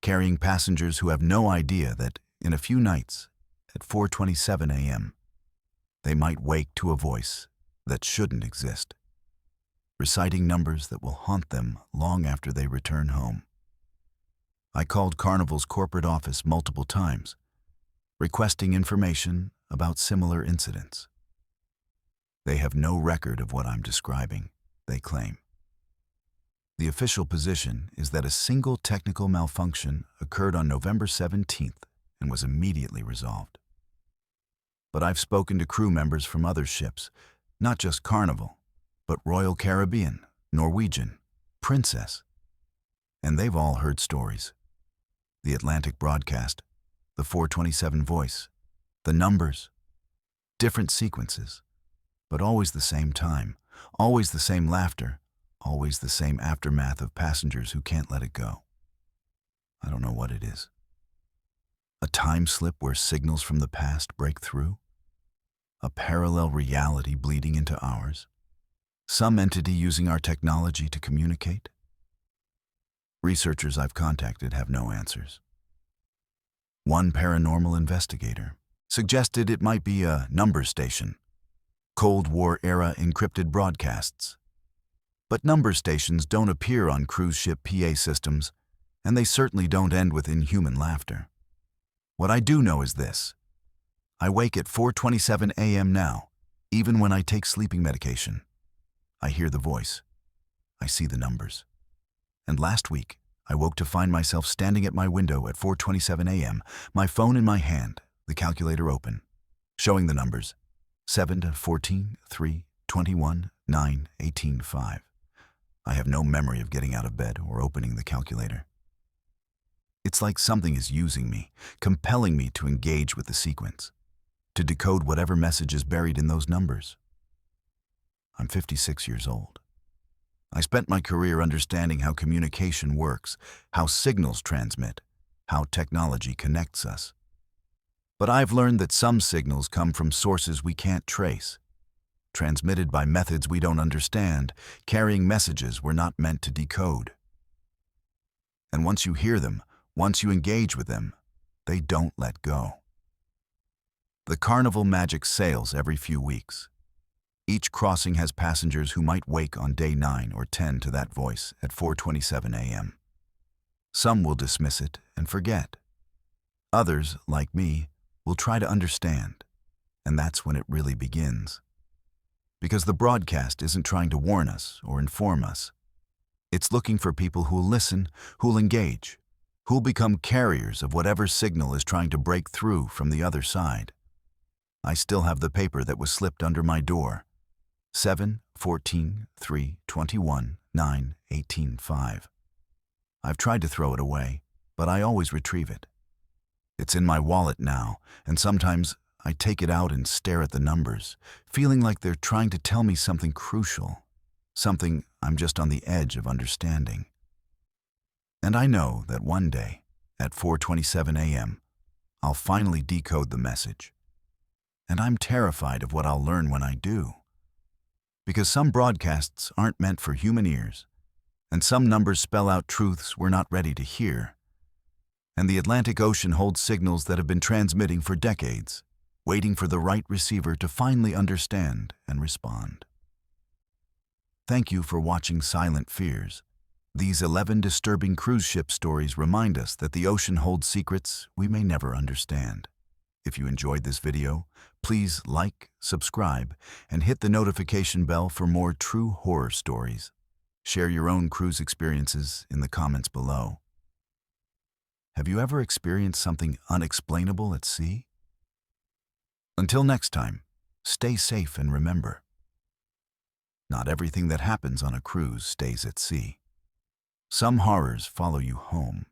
carrying passengers who have no idea that in a few nights, at 4:27 a.m., they might wake to a voice that shouldn't exist, reciting numbers that will haunt them long after they return home. I called Carnival's corporate office multiple times, requesting information about similar incidents. They have no record of what I'm describing, they claim. The official position is that a single technical malfunction occurred on November 17th and was immediately resolved. But I've spoken to crew members from other ships, not just Carnival, but Royal Caribbean, Norwegian, Princess, and they've all heard stories. The Atlantic broadcast, the 4:27 voice, the numbers, different sequences, but always the same time, always the same laughter, always the same aftermath of passengers who can't let it go. I don't know what it is. A time slip where signals from the past break through? A parallel reality bleeding into ours? Some entity using our technology to communicate? Researchers I've contacted have no answers. One paranormal investigator suggested it might be a number station, Cold War-era encrypted broadcasts. But number stations don't appear on cruise ship PA systems, and they certainly don't end with inhuman laughter. What I do know is this. I wake at 4:27 a.m. now, even when I take sleeping medication. I hear the voice. I see the numbers. And last week, I woke to find myself standing at my window at 4:27 a.m., my phone in my hand, the calculator open, showing the numbers 7 to 14, 3, 21, 9, 18, 5. I have no memory of getting out of bed or opening the calculator. It's like something is using me, compelling me to engage with the sequence, to decode whatever message is buried in those numbers. I'm 56 years old. I spent my career understanding how communication works, how signals transmit, how technology connects us. But I've learned that some signals come from sources we can't trace, transmitted by methods we don't understand, carrying messages we're not meant to decode. And once you hear them, once you engage with them, they don't let go. The Carnival magic sails every few weeks. Each crossing has passengers who might wake on day 9 or 10 to that voice at 4:27 a.m. Some will dismiss it and forget. Others, like me, will try to understand, and that's when it really begins. Because the broadcast isn't trying to warn us or inform us. It's looking for people who'll listen, who'll engage, who'll become carriers of whatever signal is trying to break through from the other side. I still have the paper that was slipped under my door. 7, 14, 3, 21, 9, 18, 5. I've tried to throw it away, but I always retrieve it. It's in my wallet now, and sometimes I take it out and stare at the numbers, feeling like they're trying to tell me something crucial, something I'm just on the edge of understanding. And I know that one day, at 4:27 a.m., I'll finally decode the message. And I'm terrified of what I'll learn when I do. Because some broadcasts aren't meant for human ears, and some numbers spell out truths we're not ready to hear. And the Atlantic Ocean holds signals that have been transmitting for decades, waiting for the right receiver to finally understand and respond. Thank you for watching Silent Fears. These 11 disturbing cruise ship stories remind us that the ocean holds secrets we may never understand. If you enjoyed this video, please like, subscribe, and hit the notification bell for more true horror stories. Share your own cruise experiences in the comments below. Have you ever experienced something unexplainable at sea? Until next time, stay safe and remember, not everything that happens on a cruise stays at sea. Some horrors follow you home.